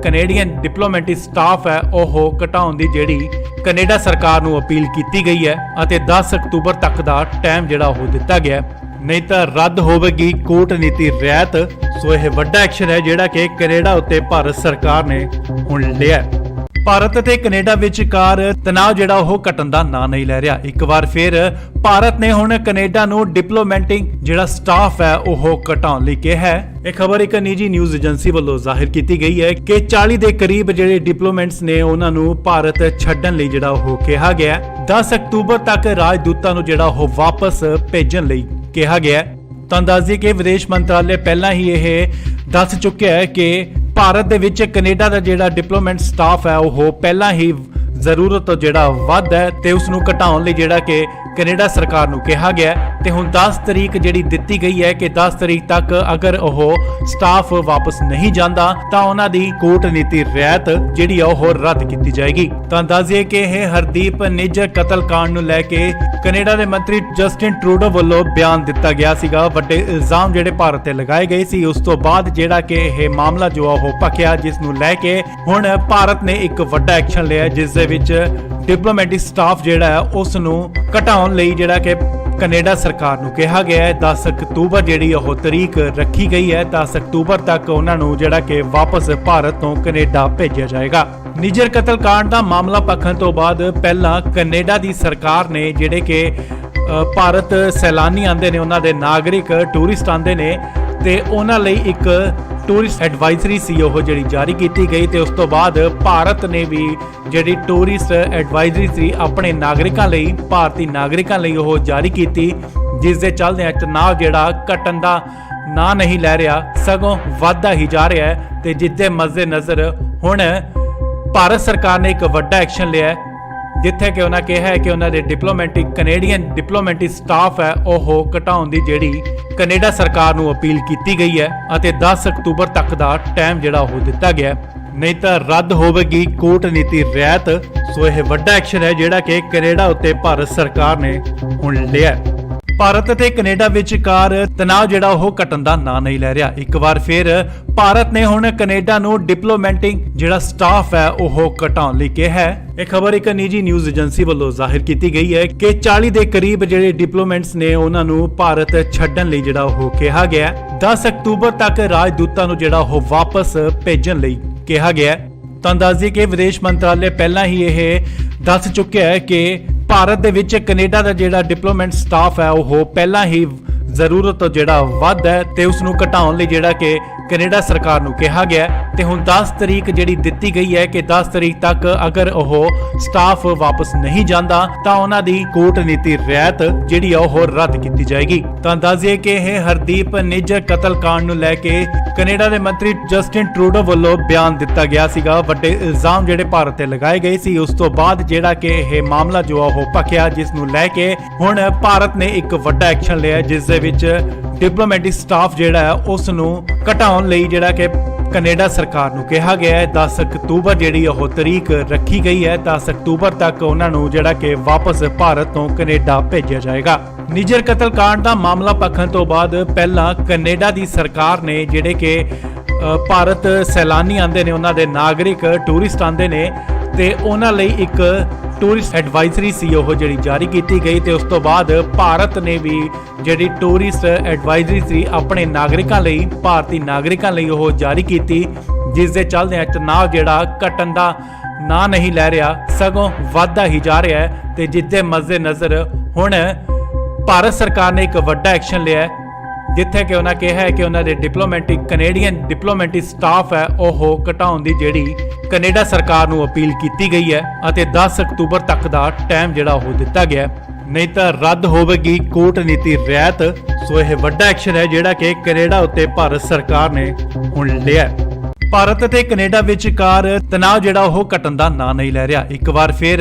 ਕੈਨੇਡੀਅਨ ਡਿਪਲੋਮੈਟਿਕ ਸਟਾਫ ਹੈ ਉਹ ਘਟਾਉਣ ਦੀ ਜਿਹੜੀ ਕੈਨੇਡਾ ਸਰਕਾਰ ਨੂੰ ਅਪੀਲ ਕੀਤੀ ਗਈ ਹੈ ਅਤੇ 10 ਅਕਤੂਬਰ ਤੱਕ ਦਾ ਟਾਈਮ ਜਿਹੜਾ ਉਹ ਦਿੱਤਾ ਗਿਆ, ਨਹੀਂ ਤਾਂ ਰੱਦ ਹੋਵੇਗੀ ਕੂਟਨੀਤੀ ਰਿਆਇਤ। ਸੋ ਇਹ ਵੱਡਾ ਐਕਸ਼ਨ ਹੈ ਜਿਹੜਾ ਕਿ ਕੈਨੇਡਾ ਉੱਤੇ ਭਾਰਤ ਸਰਕਾਰ ਨੇ ਹੁਣ ਲਿਆ। ਭਾਰਤ ਅਤੇ ਕੈਨੇਡਾ ਵਿਚਕਾਰ ਤਣਾਅ ਜਿਹੜਾ ਉਹ ਘਟਣ ਦਾ ਨਾਂ ਨਹੀਂ ਲੈ ਰਿਹਾ। ਇੱਕ ਵਾਰ ਫਿਰ ਭਾਰਤ ਨੇ ਹੁਣ ਕੈਨੇਡਾ ਨੂੰ ਡਿਪਲੋਮੈਟਿਕ ਜਿਹੜਾ ਸਟਾਫ ਹੈ ਉਹ ਘਟਾਉਣ ਲਈ ਕਿਹਾ ਹੈ। ਇਹ ਖਬਰ ਇੱਕ ਨਿੱਜੀ ਨਿਊਜ਼ ਏਜੰਸੀ ਵੱਲੋਂ ਜ਼ਾਹਿਰ ਕੀਤੀ ਗਈ ਹੈ ਕਿ 40 ਦੇ ਕਰੀਬ ਜਿਹੜੇ ਡਿਪਲੋਮੈਟਸ ਨੇ ਉਹਨਾਂ ਨੂੰ ਭਾਰਤ ਛੱਡਣ ਲਈ ਜਿਹੜਾ ਉਹ ਕਿਹਾ ਗਿਆ ਹੈ। 10 ਅਕਤੂਬਰ ਤੱਕ ਰਾਜਦੂਤਾਂ ਨੂੰ ਜਿਹੜਾ ਉਹ ਵਾਪਸ ਭੇਜਣ ਲਈ ਕਿਹਾ ਗਿਆ ਹੈ। ਤਾਂ ਦੱਸ ਦਈਏ ਕਿ ਵਿਦੇਸ਼ ਮੰਤਰਾਲੇ ਪਹਿਲਾਂ ਹੀ ਇਹ ਦੱਸ ਚੁੱਕਿਆ ਹੈ ਕਿ ਭਾਰਤ ਦੇ ਵਿੱਚ ਕੈਨੇਡਾ ਦਾ ਜਿਹੜਾ ਡਿਪਲੋਮੈਟ ਸਟਾਫ ਹੈ ਉਹ ਪਹਿਲਾਂ ਹੀ ਜ਼ਰੂਰਤ ਤੋਂ ਜਿਹੜਾ ਵੱਧ ਹੈ ਤੇ ਉਸ ਨੂੰ ਘਟਾਉਣ ਲਈ ਜਿਹੜਾ ਕਿ ਕੈਨੇਡਾ ਸਰਕਾਰ ਨੂੰ ਕਿਹਾ ਗਿਆ ਹੈ। ਤੇ ਹੁਣ 10 ਤਰੀਕ ਜਿਹੜੀ ਦਿੱਤੀ ਗਈ ਹੈ ਕਿ 10 ਤਰੀਕ ਤੱਕ ਅਗਰ ਉਹ ਸਟਾਫ ਵਾਪਸ ਨਹੀਂ ਜਾਂਦਾ ਤਾਂ ਉਹਨਾਂ ਦੀ ਕੂਟਨੀਤੀ ਰਿਆਇਤ ਜਿਹੜੀ ਆ ਉਹ ਰੱਦ ਕੀਤੀ ਜਾਏਗੀ। ਤਾਂ ਦੱਸ ਦਈਏ ਕਿ ਇਹ ਹਰਦੀਪ ਨਿੱਜਰ ਕਤਲकांड ਨੂੰ ਲੈ ਕੇ ਕੈਨੇਡਾ ਦੇ ਮੰਤਰੀ ਜਸਟਿਨ ਟਰੂਡੋ ਵੱਲੋਂ ਬਿਆਨ ਦਿੱਤਾ ਗਿਆ ਸੀਗਾ। ਵੱਡੇ ਇਲਜ਼ਾਮ ਜਿਹੜੇ ਭਾਰਤ ਤੇ ਲਗਾਏ ਗਏ ਸੀ, ਉਸ ਤੋਂ ਬਾਅਦ ਜਿਹੜਾ ਕਿ ਇਹ ਮਾਮਲਾ ਜੋ ਆ ਉਹ ਭਖਿਆ, ਜਿਸ ਨੂੰ ਲੈ ਕੇ ਹੁਣ ਭਾਰਤ ਨੇ ਇੱਕ ਵੱਡਾ ਐਕਸ਼ਨ ਲਿਆ ਜਿਸ ਦੇ ਵਿੱਚ ਡਿਪਲੋਮੈਟਿਕ ਸਟਾਫ ਜਿਹੜਾ ਹੈ ਉਸ ਨੂੰ ਘਟਾਉਣ ਲਈ ਜਿਹੜਾ ਕਿ ਕੈਨੇਡਾ ਸਰਕਾਰ ਨੂੰ ਕਿਹਾ ਗਿਆ ਹੈ। 10 ਅਕਤੂਬਰ ਜਿਹੜੀ ਉਹ ਤਰੀਕ ਰੱਖੀ ਗਈ ਹੈ। 10 ਅਕਤੂਬਰ ਤੱਕ ਉਹਨਾਂ ਨੂੰ ਜਿਹੜਾ ਕਿ ਵਾਪਸ ਭਾਰਤ ਤੋਂ ਕੈਨੇਡਾ ਭੇਜਿਆ ਜਾਏਗਾ। ਨਿੱਜਰ ਕਤਲकांड ਦਾ ਮਾਮਲਾ ਭਖਣ ਤੋਂ ਬਾਅਦ ਪਹਿਲਾਂ ਕੈਨੇਡਾ ਦੀ ਸਰਕਾਰ ਨੇ ਜਿਹੜੇ ਕਿ ਭਾਰਤ ਸੈਲਾਨੀ ਆਉਂਦੇ ਨੇ, ਉਹਨਾਂ ਦੇ ਨਾਗਰਿਕ ਟੂਰਿਸਟ ਆਉਂਦੇ ਨੇ ਤੇ ਉਹਨਾਂ ਲਈ ਇੱਕ ਟੂਰਿਸਟ ਐਡਵਾਈਜ਼ਰੀ ਸੀ ਉਹ ਜਿਹੜੀ ਜਾਰੀ ਕੀਤੀ ਗਈ ਤੇ ਉਸ ਤੋਂ ਬਾਅਦ ਭਾਰਤ ਨੇ ਵੀ ਜਿਹੜੀ ਟੂਰਿਸਟ ਐਡਵਾਈਜ਼ਰੀ ਸੀ ਆਪਣੇ ਨਾਗਰਿਕਾਂ ਲਈ, ਭਾਰਤੀ ਨਾਗਰਿਕਾਂ ਲਈ ਉਹ ਜਾਰੀ ਕੀਤੀ, ਜਿਸ ਦੇ ਚੱਲਦਿਆਂ ਤਣਾਅ ਜਿਹੜਾ ਘਟਣ ਦਾ ਨਾਂ ਨਹੀਂ ਲੈ ਰਿਹਾ, ਸਗੋਂ ਵੱਧਦਾ ਹੀ ਜਾ ਰਿਹਾ ਹੈ। ਤੇ ਜਿੱਦੇ ਮੱਦੇ ਨਜ਼ਰ ਹੁਣ ਭਾਰਤ ਸਰਕਾਰ ਨੇ ਇੱਕ ਵੱਡਾ ਐਕਸ਼ਨ ਲਿਆ ਜਿੱਥੇ ਕਿ ਉਹਨਾਂ ਕਿਹਾ ਹੈ ਕਿ ਉਹਨਾਂ ਦੇ ਕੈਨੇਡੀਅਨ ਡਿਪਲੋਮੈਟਿਕ ਸਟਾਫ ਹੈ ਉਹ ਘਟਾਉਣ ਦੀ ਜਿਹੜੀ ਕੈਨੇਡਾ ਸਰਕਾਰ ਨੂੰ ਅਪੀਲ ਕੀਤੀ ਗਈ ਹੈ ਅਤੇ 10 ਅਕਤੂਬਰ ਤੱਕ ਦਾ ਟਾਈਮ ਜਿਹੜਾ ਉਹ ਦਿੱਤਾ ਗਿਆ, ਨਹੀਂ ਤਾਂ ਰੱਦ ਹੋਵੇਗੀ ਕੂਟਨੀਤੀ ਰਿਆਇਤ। ਸੋ ਇਹ ਵੱਡਾ ਐਕਸ਼ਨ ਹੈ ਜਿਹੜਾ ਕਿ ਕੈਨੇਡਾ ਉੱਤੇ ਭਾਰਤ ਸਰਕਾਰ ਨੇ ਹੁਣ ਲਿਆ। ਭਾਰਤ ਅਤੇ ਕੈਨੇਡਾ ਵਿਚਕਾਰ ਤਣਾਅ ਜਿਹੜਾ ਉਹ ਘਟਣ ਦਾ ਨਾਂ ਨਹੀਂ ਲੈ ਰਿਹਾ। ਇੱਕ ਵਾਰ ਫਿਰ ਭਾਰਤ ਨੇ ਹੁਣ ਕੈਨੇਡਾ ਨੂੰ ਡਿਪਲੋਮੈਟਿਕ ਜਿਹੜਾ ਸਟਾਫ ਹੈ ਉਹ ਘਟਾਉਣ ਲਈ ਕਿਹਾ ਹੈ। ਇਹ ਖਬਰ ਇੱਕ ਨਿੱਜੀ ਨਿਊਜ਼ ਏਜੰਸੀ ਵੱਲੋਂ ਜ਼ਾਹਿਰ ਕੀਤੀ ਗਈ ਹੈ ਕਿ 40 ਦੇ ਕਰੀਬ ਜਿਹੜੇ ਡਿਪਲੋਮੈਟਸ ਨੇ ਉਹਨਾਂ ਨੂੰ ਭਾਰਤ ਛੱਡਣ ਲਈ ਜਿਹੜਾ ਉਹ ਕਿਹਾ ਗਿਆ ਹੈ। 10 ਅਕਤੂਬਰ ਤੱਕ ਰਾਜਦੂਤਾਂ ਨੂੰ ਜਿਹੜਾ ਉਹ ਵਾਪਸ ਭੇਜਣ ਲਈ ਕਿਹਾ ਗਿਆ ਹੈ। ਤਾਂ ਦੱਸ ਦਈਏ ਕਿ ਵਿਦੇਸ਼ ਮੰਤਰਾਲੇ ਪਹਿਲਾਂ ਹੀ ਇਹ ਦੱਸ ਚੁੱਕਿਆ ਹੈ ਕਿ ਭਾਰਤ ਦੇ ਵਿੱਚ ਕੈਨੇਡਾ ਦਾ ਜਿਹੜਾ ਡਿਪਲੋਮੈਟ ਸਟਾਫ ਹੈ ਉਹ ਪਹਿਲਾਂ ਹੀ ਜ਼ਰੂਰਤ ਤੋਂ ਜਿਹੜਾ ਵੱਧ ਹੈ ਤੇ ਉਸ ਨੂੰ ਘਟਾਉਣ ਲਈ ਜਿਹੜਾ ਕਿ ਕੈਨੇਡਾ ਸਰਕਾਰ ਨੂੰ ਕਿਹਾ ਗਿਆ ਤੇ ਹੁਣ 10 ਤਰੀਕ ਜਿਹੜੀ ਦਿੱਤੀ ਗਈ ਹੈ ਕਿ 10 ਤਰੀਕ ਤੱਕ ਅਗਰ ਉਹ ਸਟਾਫ ਵਾਪਸ ਨਹੀਂ ਜਾਂਦਾ ਤਾਂ ਉਹਨਾਂ ਦੀ ਕੂਟਨੀਤੀ ਰਿਆਇਤ ਜਿਹੜੀ ਆ ਉਹ ਰੱਦ ਕੀਤੀ ਜਾਏਗੀ। ਤਾਂ ਦੱਸਿਏ ਕਿ ਇਹ ਹਰਦੀਪ ਨਿੱਜਰ ਕਤਲकांड ਨੂੰ ਲੈ ਕੇ ਕੈਨੇਡਾ ਦੇ ਮੰਤਰੀ ਜਸਟਿਨ ਟਰੂਡੋ ਵੱਲੋਂ ਬਿਆਨ ਦਿੱਤਾ ਗਿਆ ਸੀਗਾ। ਵੱਡੇ ਇਲਜ਼ਾਮ ਜਿਹੜੇ ਭਾਰਤ ਤੇ ਲਗਾਏ ਗਏ ਸੀ, ਉਸ ਤੋਂ ਬਾਅਦ ਜਿਹੜਾ ਕਿ ਇਹ ਮਾਮਲਾ ਜੋ ਆ ਉਹ ਭਖਿਆ, ਜਿਸ ਨੂੰ ਲੈ ਕੇ ਹੁਣ ਭਾਰਤ ਨੇ ਇੱਕ ਵੱਡਾ ਐਕਸ਼ਨ ਲਿਆ ਜਿਸ ਦੇ ਵਿੱਚ ਡਿਪਲੋਮੈਟਿਕ ਸਟਾਫ ਜਿਹੜਾ ਹੈ ਉਸ ਨੂੰ ਘਟਾਉਣ ਲਈ ਜਿਹੜਾ ਕਿ ਕੈਨੇਡਾ ਸਰਕਾਰ ਨੂੰ ਕਿਹਾ ਗਿਆ ਹੈ 10 ਅਕਤੂਬਰ ਜਿਹੜੀ ਉਹ ਤਰੀਕ ਰੱਖੀ ਗਈ ਹੈ। 10 ਅਕਤੂਬਰ ਤੱਕ ਉਹਨਾਂ ਨੂੰ ਜਿਹੜਾ ਕਿ ਵਾਪਸ ਭਾਰਤ ਤੋਂ ਕੈਨੇਡਾ ਭੇਜਿਆ ਜਾਏਗਾ। ਨਿੱਜਰ ਕਤਲकांड ਦਾ ਮਾਮਲਾ ਭਖਣ ਤੋਂ ਬਾਅਦ ਪਹਿਲਾਂ ਕੈਨੇਡਾ ਦੀ ਸਰਕਾਰ ਨੇ ਜਿਹੜੇ ਕਿ ਭਾਰਤ ਸੈਲਾਨੀ ਆਉਂਦੇ ਨੇ, ਉਹਨਾਂ ਦੇ ਨਾਗਰਿਕ ਟੂਰਿਸਟ ਆਉਂਦੇ ਨੇ ਤੇ ਉਹਨਾਂ ਲਈ ਇੱਕ ਟੂਰਿਸਟ ਐਡਵਾਈਜ਼ਰੀ ਸੀ ਉਹ ਜਿਹੜੀ ਜਾਰੀ ਕੀਤੀ ਗਈ ਤੇ ਉਸ ਤੋਂ ਬਾਅਦ ਭਾਰਤ ਨੇ ਵੀ ਜਿਹੜੀ ਟੂਰਿਸਟ ਐਡਵਾਈਜ਼ਰੀ ਸੀ ਆਪਣੇ ਨਾਗਰਿਕਾਂ ਲਈ, ਭਾਰਤੀ ਨਾਗਰਿਕਾਂ ਲਈ ਉਹ ਜਾਰੀ ਕੀਤੀ, ਜਿਸ ਦੇ ਚੱਲਦਿਆਂ ਤਣਾਅ ਜਿਹੜਾ ਘਟਣ ਦਾ ਨਾਂ ਨਹੀਂ ਲੈ ਰਿਹਾ, ਸਗੋਂ ਵੱਧਦਾ ਹੀ ਜਾ ਰਿਹਾ ਹੈ। ਤੇ ਜਿਸ ਦੇ ਮੱਦੇ ਨਜ਼ਰ ਹੁਣ ਭਾਰਤ ਸਰਕਾਰ ਨੇ ਇੱਕ ਵੱਡਾ ਐਕਸ਼ਨ ਲਿਆ ਜਿੱਥੇ ਕਿ ਉਹਨਾਂ ਕਿਹਾ ਹੈ ਕਿ ਉਹਨਾਂ ਦੇ ਕੈਨੇਡੀਅਨ ਡਿਪਲੋਮੈਟਿਕ ਸਟਾਫ ਹੈ ਉਹ ਘਟਾਉਣ ਦੀ ਜਿਹੜੀ ਕੈਨੇਡਾ ਸਰਕਾਰ ਨੂੰ ਅਪੀਲ ਕੀਤੀ ਗਈ ਹੈ ਅਤੇ 10 ਅਕਤੂਬਰ ਤੱਕ ਦਾ ਟਾਈਮ ਜਿਹੜਾ ਉਹ ਦਿੱਤਾ ਗਿਆ, ਨਹੀਂ ਤਾਂ ਰੱਦ ਹੋਵੇਗੀ ਕੂਟਨੀਤੀ ਰਿਆਇਤ। ਸੋ ਇਹ ਵੱਡਾ ਐਕਸ਼ਨ ਹੈ ਜਿਹੜਾ ਕਿ ਕੈਨੇਡਾ ਉੱਤੇ ਭਾਰਤ ਸਰਕਾਰ ਨੇ ਹੁਣ ਲਿਆ। ਭਾਰਤ ਅਤੇ ਕੈਨੇਡਾ ਵਿਚਕਾਰ ਤਣਾਅ ਜਿਹੜਾ ਉਹ ਘਟਣ ਦਾ ਨਾਂ ਨਹੀਂ ਲੈ ਰਿਹਾ। ਇੱਕ ਵਾਰ ਫਿਰ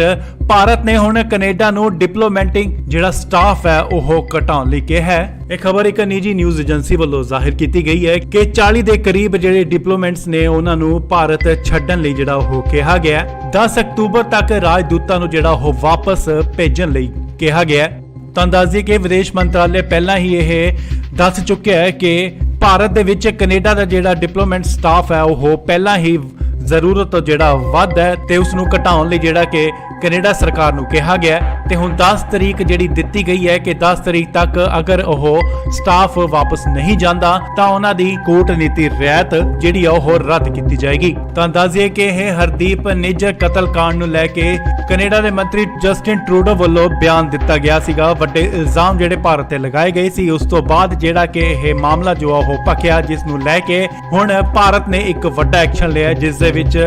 ਭਾਰਤ ਨੇ ਹੁਣ ਕੈਨੇਡਾ ਨੂੰ ਡਿਪਲੋਮੈਟਿਕ ਜਿਹੜਾ ਸਟਾਫ ਹੈ ਉਹ ਘਟਾਉਣ ਲਈ ਕਿਹਾ ਹੈ। ਇਹ ਖਬਰ ਇੱਕ ਨਿੱਜੀ ਨਿਊਜ਼ ਏਜੰਸੀ ਵੱਲੋਂ ਜ਼ਾਹਿਰ ਕੀਤੀ ਗਈ ਹੈ ਕਿ 40 ਦੇ ਕਰੀਬ ਜਿਹੜੇ ਡਿਪਲੋਮੈਟਸ ਨੇ ਉਹਨਾਂ ਨੂੰ ਭਾਰਤ ਛੱਡਣ ਲਈ ਜਿਹੜਾ ਉਹ ਕਿਹਾ ਗਿਆ। 10 ਅਕਤੂਬਰ ਤੱਕ ਰਾਜਦੂਤਾਂ ਨੂੰ ਜਿਹੜਾ ਉਹ ਵਾਪਸ ਭੇਜਣ ਲਈ ਕਿਹਾ ਗਿਆ। ਤਾਂ ਦੱਸਦੀ ਕਿ ਵਿਦੇਸ਼ ਮੰਤਰਾਲੇ ਪਹਿਲਾਂ ਹੀ ਇਹ ਦੱਸ ਚੁੱਕਿਆ ਹੈ ਕਿ ਭਾਰਤ ਦੇ ਵਿੱਚ ਕੈਨੇਡਾ ਦਾ ਜਿਹੜਾ ਡਿਪਲੋਮੈਟ ਸਟਾਫ ਹੈ ਉਹ ਪਹਿਲਾਂ ਹੀ ਜ਼ਰੂਰਤ ਤੋਂ ਜਿਹੜਾ ਵੱਧ ਹੈ ਤੇ ਉਸ ਨੂੰ ਘਟਾਉਣ ਲਈ ਜਿਹੜਾ ਕਿ ਕੈਨੇਡਾ ਸਰਕਾਰ ਨੂੰ ਕਿਹਾ ਗਿਆ ਤੇ ਹੁਣ 10 ਤਰੀਕ ਜਿਹੜੀ ਦਿੱਤੀ ਗਈ ਹੈ ਕਿ 10 ਤਰੀਕ ਤੱਕ ਅਗਰ ਉਹ ਸਟਾਫ ਵਾਪਸ ਨਹੀਂ ਜਾਂਦਾ ਤਾਂ ਉਹਨਾਂ ਦੀ ਕੂਟਨੀਤੀ ਰਿਆਇਤ ਜਿਹੜੀ ਆ ਉਹ ਰੱਦ ਕੀਤੀ ਜਾਏਗੀ। ਤਾਂ ਦੱਸਿਏ ਕਿ ਇਹ ਹਰਦੀਪ ਨਿੱਜਰ ਕਤਲकांड ਨੂੰ ਲੈ ਕੇ ਕੈਨੇਡਾ ਦੇ ਮੰਤਰੀ ਜਸਟਿਨ ਟਰੂਡੋ ਵੱਲੋਂ ਬਿਆਨ ਦਿੱਤਾ ਗਿਆ ਸੀਗਾ। ਵੱਡੇ ਇਲਜ਼ਾਮ ਜਿਹੜੇ ਭਾਰਤ ਤੇ ਲਗਾਏ ਗਏ ਸੀ, ਉਸ ਤੋਂ ਬਾਅਦ ਜਿਹੜਾ ਕਿ ਇਹ ਮਾਮਲਾ ਜੋ ਆ ਉਹ ਭਖਿਆ, ਜਿਸ ਨੂੰ ਲੈ ਕੇ ਹੁਣ ਭਾਰਤ ਨੇ ਇੱਕ ਵੱਡਾ ਐਕਸ਼ਨ ਲਿਆ ਜਿਸ ਦੇ ਵਿੱਚ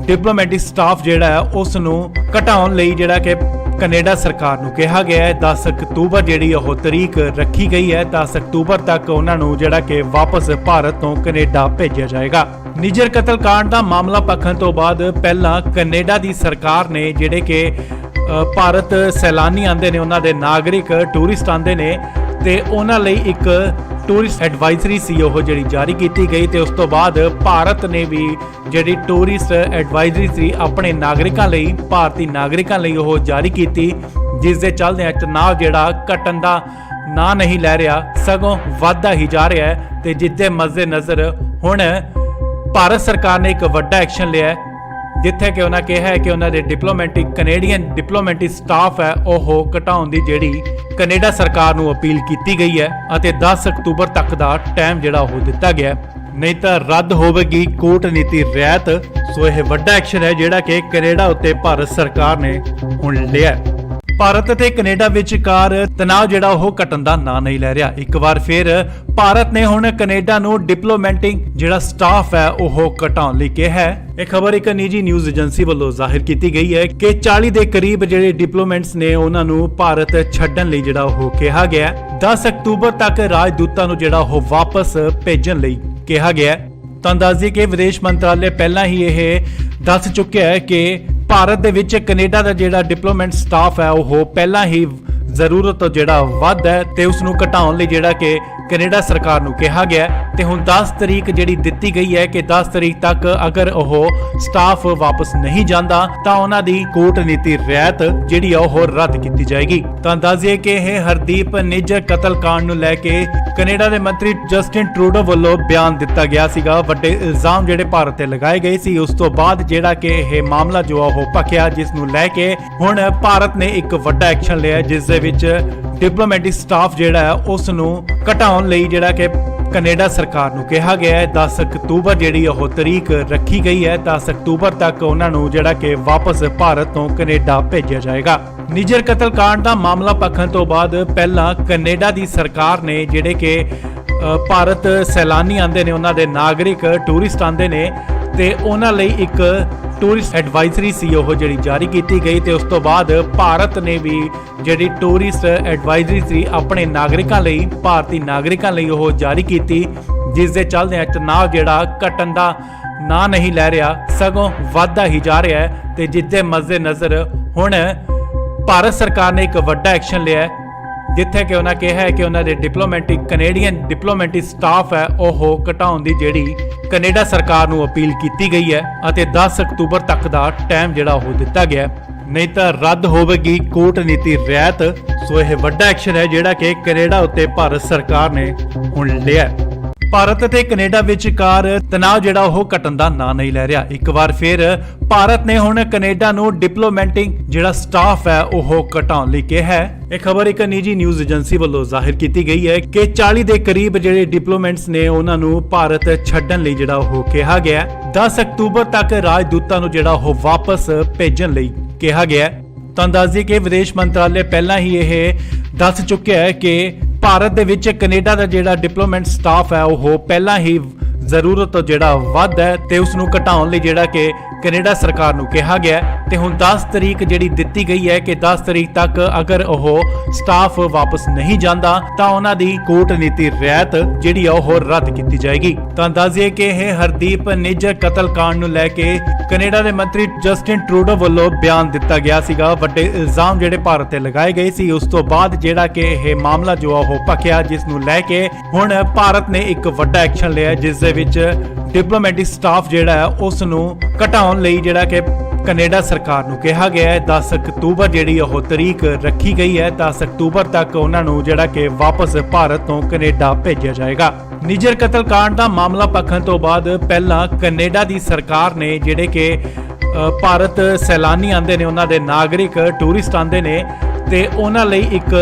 ਡਿਪਲੋਮੈਟਿਕ ਸਟਾਫ ਜਿਹੜਾ ਹੈ ਉਸ ਨੂੰ ਘਟਾਉਣ ਲਈ ਜਿਹੜਾ ਕਿ ਕੈਨੇਡਾ ਸਰਕਾਰ ਨੂੰ ਕਿਹਾ ਗਿਆ ਹੈ 10 ਅਕਤੂਬਰ ਜਿਹੜੀ ਉਹ ਤਰੀਕ ਰੱਖੀ ਗਈ ਹੈ। 10 ਅਕਤੂਬਰ ਤੱਕ ਉਹਨਾਂ ਨੂੰ ਜਿਹੜਾ ਕਿ ਵਾਪਸ ਭਾਰਤ ਤੋਂ ਕੈਨੇਡਾ ਭੇਜਿਆ ਜਾਏਗਾ। ਨਿੱਜਰ ਕਤਲकांड ਦਾ ਮਾਮਲਾ ਭਖਣ ਤੋਂ ਬਾਅਦ ਪਹਿਲਾਂ ਕੈਨੇਡਾ ਦੀ ਸਰਕਾਰ ਨੇ ਜਿਹੜੇ ਕਿ ਭਾਰਤ ਸੈਲਾਨੀ ਆਉਂਦੇ ਨੇ, ਉਹਨਾਂ ਦੇ ਨਾਗਰਿਕ ਟੂਰਿਸਟ ਆਉਂਦੇ ਨੇ ਤੇ ਉਹਨਾਂ ਲਈ ਇੱਕ ਟੂਰਿਸਟ ਐਡਵਾਈਜ਼ਰੀ ਸੀ ਉਹ ਜਿਹੜੀ ਜਾਰੀ ਕੀਤੀ ਗਈ ਤੇ ਉਸ ਤੋਂ ਬਾਅਦ ਭਾਰਤ ਨੇ ਵੀ ਜਿਹੜੀ ਟੂਰਿਸਟ ਐਡਵਾਈਜ਼ਰੀ ਸੀ ਆਪਣੇ ਨਾਗਰਿਕਾਂ ਲਈ, ਭਾਰਤੀ ਨਾਗਰਿਕਾਂ ਲਈ ਉਹ ਜਾਰੀ ਕੀਤੀ, ਜਿਸ ਦੇ ਚੱਲਦਿਆਂ ਤਣਾਅ ਜਿਹੜਾ ਘਟਣ ਦਾ ਨਾਂ ਨਹੀਂ ਲੈ ਰਿਹਾ, ਸਗੋਂ ਵੱਧਦਾ ਹੀ ਜਾ ਰਿਹਾ ਹੈ। ਤੇ ਜਿਸ ਦੇ ਮੱਦੇ ਨਜ਼ਰ ਹੁਣ ਭਾਰਤ ਸਰਕਾਰ ਨੇ ਇੱਕ ਵੱਡਾ ਐਕਸ਼ਨ ਲਿਆ ਜਿੱਥੇ ਕਿ ਉਹਨਾਂ ਕਿਹਾ ਹੈ ਕਿ ਉਹਨਾਂ ਦੇ ਕੈਨੇਡੀਅਨ ਡਿਪਲੋਮੈਟਿਕ ਸਟਾਫ ਹੈ ਉਹ ਘਟਾਉਣ ਦੀ ਜਿਹੜੀ ਕੈਨੇਡਾ ਸਰਕਾਰ ਨੂੰ ਅਪੀਲ ਕੀਤੀ ਗਈ ਹੈ ਅਤੇ 10 ਅਕਤੂਬਰ ਤੱਕ ਦਾ ਟਾਈਮ ਜਿਹੜਾ ਉਹ ਦਿੱਤਾ ਗਿਆ, ਨਹੀਂ ਤਾਂ ਰੱਦ ਹੋਵੇਗੀ ਕੂਟਨੀਤੀ ਰਿਆਇਤ। ਸੋ ਇਹ ਵੱਡਾ ਐਕਸ਼ਨ ਹੈ ਜਿਹੜਾ ਕਿ ਕੈਨੇਡਾ ਉੱਤੇ ਭਾਰਤ ਸਰਕਾਰ ਨੇ ਹੁਣ ਲਿਆ। ਭਾਰਤ ਅਤੇ ਕੈਨੇਡਾ ਵਿਚਕਾਰ ਤਣਾਅ ਜਿਹੜਾ ਉਹ ਘਟਣ ਦਾ ਨਾਂ ਨਹੀਂ ਲੈ ਰਿਹਾ। ਇੱਕ ਵਾਰ ਫਿਰ ਭਾਰਤ ਨੇ ਹੁਣ ਕੈਨੇਡਾ ਨੂੰ ਡਿਪਲੋਮੈਟਿਕ ਜਿਹੜਾ ਸਟਾਫ ਹੈ ਉਹ ਘਟਾਉਣ ਲਈ ਕਿਹਾ ਹੈ। ਇਹ ਖਬਰ ਇੱਕ ਨਿੱਜੀ ਨਿਊਜ਼ ਏਜੰਸੀ ਵੱਲੋਂ ਜ਼ਾਹਿਰ ਕੀਤੀ ਗਈ ਹੈ ਕਿ 40 ਦੇ ਕਰੀਬ ਜਿਹੜੇ ਡਿਪਲੋਮੈਟਸ ਨੇ ਉਹਨਾਂ ਨੂੰ ਭਾਰਤ ਛੱਡਣ ਲਈ ਜਿਹੜਾ ਉਹ ਕਿਹਾ ਗਿਆ। 10 ਅਕਤੂਬਰ ਤੱਕ ਰਾਜਦੂਤਾਂ ਨੂੰ ਜਿਹੜਾ ਉਹ ਵਾਪਸ ਭੇਜਣ ਲਈ ਕਿਹਾ ਗਿਆ। ਤਾਂ ਦੱਸਦੀ ਕਿ ਵਿਦੇਸ਼ ਮੰਤਰਾਲੇ ਪਹਿਲਾਂ ਹੀ ਇਹ ਦੱਸ ਚੁੱਕਿਆ ਹੈ ਕਿ ਭਾਰਤ ਦੇ ਵਿੱਚ ਕੈਨੇਡਾ ਦਾ ਜਿਹੜਾ ਡਿਪਲੋਮੈਟ ਸਟਾਫ ਹੈ ਉਹ ਪਹਿਲਾਂ ਹੀ ਜ਼ਰੂਰਤ ਤੋਂ ਜਿਹੜਾ ਵੱਧ ਹੈ ਤੇ ਉਸ ਨੂੰ ਘਟਾਉਣ ਲਈ ਜਿਹੜਾ ਕਿ ਕੈਨੇਡਾ ਸਰਕਾਰ ਨੂੰ ਕਿਹਾ ਗਿਆ ਤੇ ਹੁਣ 10 ਤਰੀਕ ਜਿਹੜੀ ਦਿੱਤੀ ਗਈ ਹੈ ਕਿ 10 ਤਰੀਕ ਤੱਕ ਅਗਰ ਉਹ ਸਟਾਫ ਵਾਪਸ ਨਹੀਂ ਜਾਂਦਾ ਤਾਂ ਉਹਨਾਂ ਦੀ ਕੂਟਨੀਤੀ ਰਿਆਇਤ ਜਿਹੜੀ ਆ ਉਹ ਰੱਦ ਕੀਤੀ ਜਾਏਗੀ। ਤਾਂ ਦੱਸਿਏ ਕਿ ਇਹ ਹਰਦੀਪ ਨਿੱਜਰ ਕਤਲकांड ਨੂੰ ਲੈ ਕੇ ਕੈਨੇਡਾ ਦੇ ਮੰਤਰੀ ਜਸਟਿਨ ਟਰੂਡੋ ਵੱਲੋਂ ਬਿਆਨ ਦਿੱਤਾ ਗਿਆ ਸੀਗਾ। ਵੱਡੇ ਇਲਜ਼ਾਮ ਜਿਹੜੇ ਭਾਰਤ ਤੇ ਲਗਾਏ ਗਏ ਸੀ, ਉਸ ਤੋਂ ਬਾਅਦ ਜਿਹੜਾ ਕਿ ਇਹ ਮਾਮਲਾ ਜੋ ਆ ਉਹ ਭਖਿਆ, ਜਿਸ ਨੂੰ ਲੈ ਕੇ ਹੁਣ ਭਾਰਤ ਨੇ ਇੱਕ ਵੱਡਾ ਐਕਸ਼ਨ ਲਿਆ ਜਿਸ ਦੇ ਵਿੱਚ ਡਿਪਲੋਮੈਟਿਕ ਸਟਾਫ ਜਿਹੜਾ ਹੈ ਉਸ ਨੂੰ ਘਟਾਉਣ ਲਈ ਜਿਹੜਾ ਕਿ ਕੈਨੇਡਾ ਸਰਕਾਰ ਨੂੰ ਕਿਹਾ ਗਿਆ ਹੈ 10 ਅਕਤੂਬਰ ਜਿਹੜੀ ਉਹ ਤਰੀਕ ਰੱਖੀ ਗਈ ਹੈ। 10 ਅਕਤੂਬਰ ਤੱਕ ਉਹਨਾਂ ਨੂੰ ਜਿਹੜਾ ਕਿ ਵਾਪਸ ਭਾਰਤ ਤੋਂ ਕੈਨੇਡਾ ਭੇਜਿਆ ਜਾਏਗਾ। ਨਿੱਜਰ ਕਤਲकांड ਦਾ ਮਾਮਲਾ ਭਖਣ ਤੋਂ ਬਾਅਦ ਪਹਿਲਾਂ ਕੈਨੇਡਾ ਦੀ ਸਰਕਾਰ ਨੇ ਜਿਹੜੇ ਕਿ ਭਾਰਤ ਸੈਲਾਨੀ ਆਉਂਦੇ ਨੇ, ਉਹਨਾਂ ਦੇ ਨਾਗਰਿਕ ਟੂਰਿਸਟ ਆਉਂਦੇ ਨੇ ਤੇ ਉਹਨਾਂ ਲਈ ਇੱਕ ਟੂਰਿਸਟ ਐਡਵਾਈਜ਼ਰੀ ਸੀ ਉਹ ਜਿਹੜੀ ਜਾਰੀ ਕੀਤੀ ਗਈ ਤੇ ਉਸ ਤੋਂ ਬਾਅਦ ਭਾਰਤ ਨੇ ਵੀ ਜਿਹੜੀ ਟੂਰਿਸਟ ਐਡਵਾਈਜ਼ਰੀ ਸੀ ਆਪਣੇ ਨਾਗਰਿਕਾਂ ਲਈ, ਭਾਰਤੀ ਨਾਗਰਿਕਾਂ ਲਈ ਉਹ ਜਾਰੀ ਕੀਤੀ, ਜਿਸ ਦੇ ਚੱਲਦਿਆਂ ਤਣਾਅ ਜਿਹੜਾ ਘਟਣ ਦਾ ਨਾਂ ਨਹੀਂ ਲੈ ਰਿਹਾ, ਸਗੋਂ ਵੱਧਦਾ ਹੀ ਜਾ ਰਿਹਾ ਹੈ। ਤੇ ਜਿੱਦੇ ਮੱਦੇ ਨਜ਼ਰ ਹੁਣ ਭਾਰਤ ਸਰਕਾਰ ਨੇ ਇੱਕ ਵੱਡਾ ਐਕਸ਼ਨ ਲਿਆ ਹੈ, ਜਿੱਥੇ ਕਿ ਉਹਨਾਂ ਕਿਹਾ ਹੈ ਕਿ ਉਹਨਾਂ ਦੇ ਕੈਨੇਡੀਅਨ ਡਿਪਲੋਮੈਟਿਕ ਸਟਾਫ ਹੈ ਉਹ ਘਟਾਉਣ ਦੀ ਜਿਹੜੀ ਕੈਨੇਡਾ ਸਰਕਾਰ ਨੂੰ ਅਪੀਲ ਕੀਤੀ ਗਈ ਹੈ ਅਤੇ 10 ਅਕਤੂਬਰ ਤੱਕ ਦਾ ਟਾਈਮ ਜਿਹੜਾ ਉਹ ਦਿੱਤਾ ਗਿਆ ਹੈ, ਨਹੀਂ ਤਾਂ ਰੱਦ ਹੋਵੇਗੀ ਕੂਟਨੀਤੀ ਰਿਆਇਤ। ਸੋ ਇਹ ਵੱਡਾ ਐਕਸ਼ਨ ਹੈ ਜਿਹੜਾ ਕਿ ਕੈਨੇਡਾ ਉੱਤੇ ਭਾਰਤ ਸਰਕਾਰ ਨੇ ਹੁਣ ਲਿਆ ਹੈ। ਭਾਰਤ ਅਤੇ ਕੈਨੇਡਾ ਵਿਚਕਾਰ ਤਣਾਅ ਜਿਹੜਾ ਉਹ ਘਟਣ ਦਾ ਨਾਂ ਨਹੀਂ ਲੈ ਰਿਹਾ। ਇੱਕ ਵਾਰ ਫਿਰ ਭਾਰਤ ਨੇ ਹੁਣ ਕੈਨੇਡਾ ਨੂੰ ਡਿਪਲੋਮੈਟਿਕ ਜਿਹੜਾ ਸਟਾਫ ਹੈ ਉਹ ਘਟਾਉਣ ਲਈ ਕਿਹਾ ਹੈ। ਇਹ ਖਬਰ ਇੱਕ ਨਿੱਜੀ ਨਿਊਜ਼ ਏਜੰਸੀ ਵੱਲੋਂ ਜ਼ਾਹਿਰ ਕੀਤੀ ਗਈ ਹੈ ਕਿ 40 ਦੇ ਕਰੀਬ ਜਿਹੜੇ ਡਿਪਲੋਮੈਟਸ ਨੇ ਉਹਨਾਂ ਨੂੰ ਭਾਰਤ ਛੱਡਣ ਲਈ ਜਿਹੜਾ ਉਹ ਕਿਹਾ ਗਿਆ ਹੈ। 10 ਅਕਤੂਬਰ ਤੱਕ ਰਾਜਦੂਤਾਂ ਨੂੰ ਜਿਹੜਾ ਉਹ ਵਾਪਸ ਭੇਜਣ ਲਈ ਕਿਹਾ ਗਿਆ ਹੈ। ਤਾਂ ਦੱਸ ਦਈਏ ਕਿ ਵਿਦੇਸ਼ ਮੰਤਰਾਲੇ ਪਹਿਲਾਂ ਹੀ ਇਹ ਦੱਸ ਚੁੱਕਿਆ ਹੈ ਕਿ ਭਾਰਤ ਦੇ ਵਿੱਚ ਕੈਨੇਡਾ ਦਾ ਜਿਹੜਾ ਡਿਪਲੋਮੈਟ ਸਟਾਫ ਹੈ ਉਹ ਪਹਿਲਾਂ ਹੀ ਜ਼ਰੂਰਤ ਤੋਂ ਜਿਹੜਾ ਵੱਧ ਹੈ ਤੇ ਉਸ ਨੂੰ ਘਟਾਉਣ ਲਈ ਜਿਹੜਾ ਕਿ ਕੈਨੇਡਾ ਸਰਕਾਰ ਨੂੰ ਕਿਹਾ ਗਿਆ ਤੇ ਹੁਣ 10 ਤਰੀਕ ਜਿਹੜੀ ਦਿੱਤੀ ਗਈ ਹੈ ਕਿ 10 ਤਰੀਕ ਤੱਕ ਅਗਰ ਉਹ ਸਟਾਫ ਵਾਪਸ ਨਹੀਂ ਜਾਂਦਾ ਤਾਂ ਉਹਨਾਂ ਦੀ ਕੂਟਨੀਤੀ ਰਿਆਇਤ ਜਿਹੜੀ ਆ ਉਹ ਰੱਦ ਕੀਤੀ ਜਾਏਗੀ। ਤਾਂ ਦੱਸ ਦਈਏ ਕਿ ਇਹ ਹਰਦੀਪ ਨਿੱਜਰ ਕਤਲकांड ਨੂੰ ਲੈ ਕੇ ਕੈਨੇਡਾ ਦੇ ਮੰਤਰੀ ਜਸਟਿਨ ਟਰੂਡੋ ਵੱਲੋਂ ਬਿਆਨ ਦਿੱਤਾ ਗਿਆ ਸੀਗਾ। ਵੱਡੇ ਇਲਜ਼ਾਮ ਜਿਹੜੇ ਭਾਰਤ ਤੇ ਲਗਾਏ ਗਏ ਸੀ, ਉਸ ਤੋਂ ਬਾਅਦ ਜਿਹੜਾ ਕਿ ਇਹ ਮਾਮਲਾ ਜੋ ਆ ਉਹ ਭਖਿਆ, ਜਿਸ ਨੂੰ ਲੈ ਕੇ ਹੁਣ ਭਾਰਤ ਨੇ ਇੱਕ ਵੱਡਾ ਐਕਸ਼ਨ ਲਿਆ, ਜਿਸ ਦੇ ਵਿੱਚ ਡਿਪਲੋਮੈਟਿਕ ਸਟਾਫ ਜਿਹੜਾ ਹੈ ਉਸ ਨੂੰ ਘਟਾਉਣ ਲਈ ਜਿਹੜਾ ਕਿ ਕੈਨੇਡਾ ਸਰਕਾਰ ਨੂੰ ਕਿਹਾ ਗਿਆ ਹੈ। 10 ਅਕਤੂਬਰ ਜਿਹੜੀ ਉਹ ਤਰੀਕ ਰੱਖੀ ਗਈ ਹੈ। 10 ਅਕਤੂਬਰ ਤੱਕ ਉਹਨਾਂ ਨੂੰ ਜਿਹੜਾ ਕਿ ਵਾਪਸ ਭਾਰਤ ਤੋਂ ਕੈਨੇਡਾ ਭੇਜਿਆ ਜਾਏਗਾ। ਨਿੱਜਰ ਕਤਲकांड ਦਾ ਮਾਮਲਾ ਭਖਣ ਤੋਂ ਬਾਅਦ ਪਹਿਲਾਂ ਕੈਨੇਡਾ ਦੀ ਸਰਕਾਰ ਨੇ ਜਿਹੜੇ ਕਿ ਭਾਰਤ ਸੈਲਾਨੀ ਆਉਂਦੇ ਨੇ, ਉਹਨਾਂ ਦੇ ਨਾਗਰਿਕ ਟੂਰਿਸਟ ਆਉਂਦੇ ਨੇ ਤੇ ਉਹਨਾਂ ਲਈ ਇੱਕ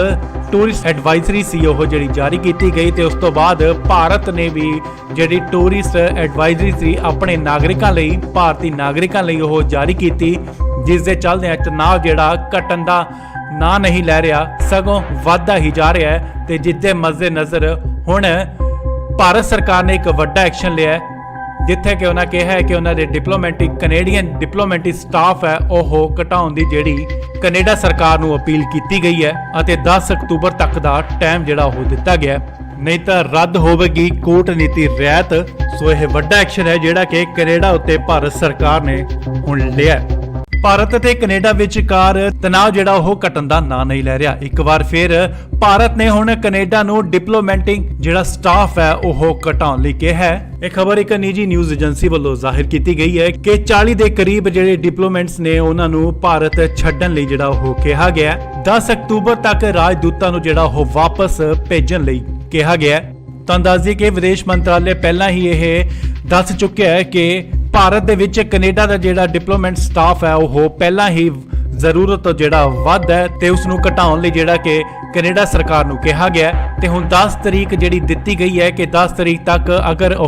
ਟੂਰਿਸਟ ਐਡਵਾਈਜ਼ਰੀ ਸੀ ਉਹ ਜਿਹੜੀ ਜਾਰੀ ਕੀਤੀ ਗਈ ਤੇ ਉਸ ਤੋਂ ਬਾਅਦ ਭਾਰਤ ਨੇ ਵੀ ਜਿਹੜੀ ਟੂਰਿਸਟ ਐਡਵਾਈਜ਼ਰੀ ਸੀ ਆਪਣੇ ਨਾਗਰਿਕਾਂ ਲਈ, ਭਾਰਤੀ ਨਾਗਰਿਕਾਂ ਲਈ ਉਹ ਜਾਰੀ ਕੀਤੀ, ਜਿਸ ਦੇ ਚੱਲਦਿਆਂ ਤਣਾਅ ਜਿਹੜਾ ਘਟਣ ਦਾ ਨਾਂ ਨਹੀਂ ਲੈ ਰਿਹਾ, ਸਗੋਂ ਵੱਧਦਾ ਹੀ ਜਾ ਰਿਹਾ ਹੈ। ਤੇ ਜਿੱਦੇ ਮੱਦੇ ਨਜ਼ਰ ਹੁਣ ਭਾਰਤ ਸਰਕਾਰ ਨੇ ਇੱਕ ਵੱਡਾ ਐਕਸ਼ਨ ਲਿਆ ਹੈ, ਜਿੱਥੇ ਕਿ ਉਹਨਾਂ ਕਿਹਾ ਹੈ ਕਿ ਉਹਨਾਂ ਦੇ ਕੈਨੇਡੀਅਨ ਡਿਪਲੋਮੈਟਿਕ ਸਟਾਫ ਹੈ ਉਹ ਘਟਾਉਣ ਦੀ ਜਿਹੜੀ ਕੈਨੇਡਾ ਸਰਕਾਰ ਨੂੰ ਅਪੀਲ ਕੀਤੀ ਗਈ ਹੈ ਅਤੇ 10 ਅਕਤੂਬਰ ਤੱਕ ਦਾ ਟਾਈਮ ਜਿਹੜਾ ਉਹ ਦਿੱਤਾ ਗਿਆ, ਨਹੀਂ ਤਾਂ ਰੱਦ ਹੋਵੇਗੀ ਕੂਟਨੀਤੀ ਰਿਆਇਤ। ਸੋ ਇਹ ਵੱਡਾ ਐਕਸ਼ਨ ਹੈ ਜਿਹੜਾ ਕਿ ਕੈਨੇਡਾ ਉੱਤੇ ਭਾਰਤ ਸਰਕਾਰ ਨੇ ਹੁਣ ਲਿਆ ਹੈ। ਭਾਰਤ ਅਤੇ ਕੈਨੇਡਾ ਵਿਚਕਾਰ ਤਣਾਅ ਜਿਹੜਾ ਉਹ ਘਟਣ ਦਾ ਨਾਂ ਨਹੀਂ ਲੈ ਰਿਹਾ। ਇੱਕ ਵਾਰ ਫਿਰ ਭਾਰਤ ਨੇ ਹੁਣ ਕੈਨੇਡਾ ਨੂੰ ਡਿਪਲੋਮੈਟਿਕ ਜਿਹੜਾ ਸਟਾਫ ਹੈ ਉਹ ਘਟਾਉਣ ਲਈ ਕਿਹਾ ਹੈ। ਇਹ ਖਬਰ ਇੱਕ ਨਿੱਜੀ ਨਿਊਜ਼ ਏਜੰਸੀ ਵੱਲੋਂ ਜ਼ਾਹਿਰ ਕੀਤੀ ਗਈ ਹੈ ਕਿ 40 ਦੇ ਕਰੀਬ ਜਿਹੜੇ ਡਿਪਲੋਮੈਟਸ ਨੇ ਉਹਨਾਂ ਨੂੰ ਭਾਰਤ ਛੱਡਣ ਲਈ ਜਿਹੜਾ ਉਹ ਕਿਹਾ ਗਿਆ ਹੈ। 10 ਅਕਤੂਬਰ ਤੱਕ ਰਾਜਦੂਤਾਂ ਨੂੰ ਜਿਹੜਾ ਉਹ ਵਾਪਸ ਭੇਜਣ ਲਈ ਕਿਹਾ ਗਿਆ। ਤਾਂ ਦੱਸ ਦਈਏ ਕਿ ਵਿਦੇਸ਼ ਮੰਤਰਾਲੇ ਪਹਿਲਾਂ ਹੀ ਇਹ ਦੱਸ ਚੁੱਕਿਆ ਹੈ ਕਿ ਭਾਰਤ ਦੇ ਵਿੱਚ ਕੈਨੇਡਾ ਦਾ ਜਿਹੜਾ ਡਿਪਲੋਮੈਟ ਸਟਾਫ ਹੈ ਉਹ ਪਹਿਲਾਂ ਹੀ ਜ਼ਰੂਰਤ ਤੋਂ ਜਿਹੜਾ ਵੱਧ ਹੈ ਤੇ ਉਸ ਨੂੰ ਘਟਾਉਣ ਲਈ ਜਿਹੜਾ ਕਿ ਕੈਨੇਡਾ ਸਰਕਾਰ ਨੂੰ ਕਿਹਾ ਗਿਆ ਤੇ ਹੁਣ 10 ਤਰੀਕ ਜਿਹੜੀ ਦਿੱਤੀ ਗਈ ਹੈ ਕਿ 10 ਤਰੀਕ ਤੱਕ ਅਗਰ ਉਹ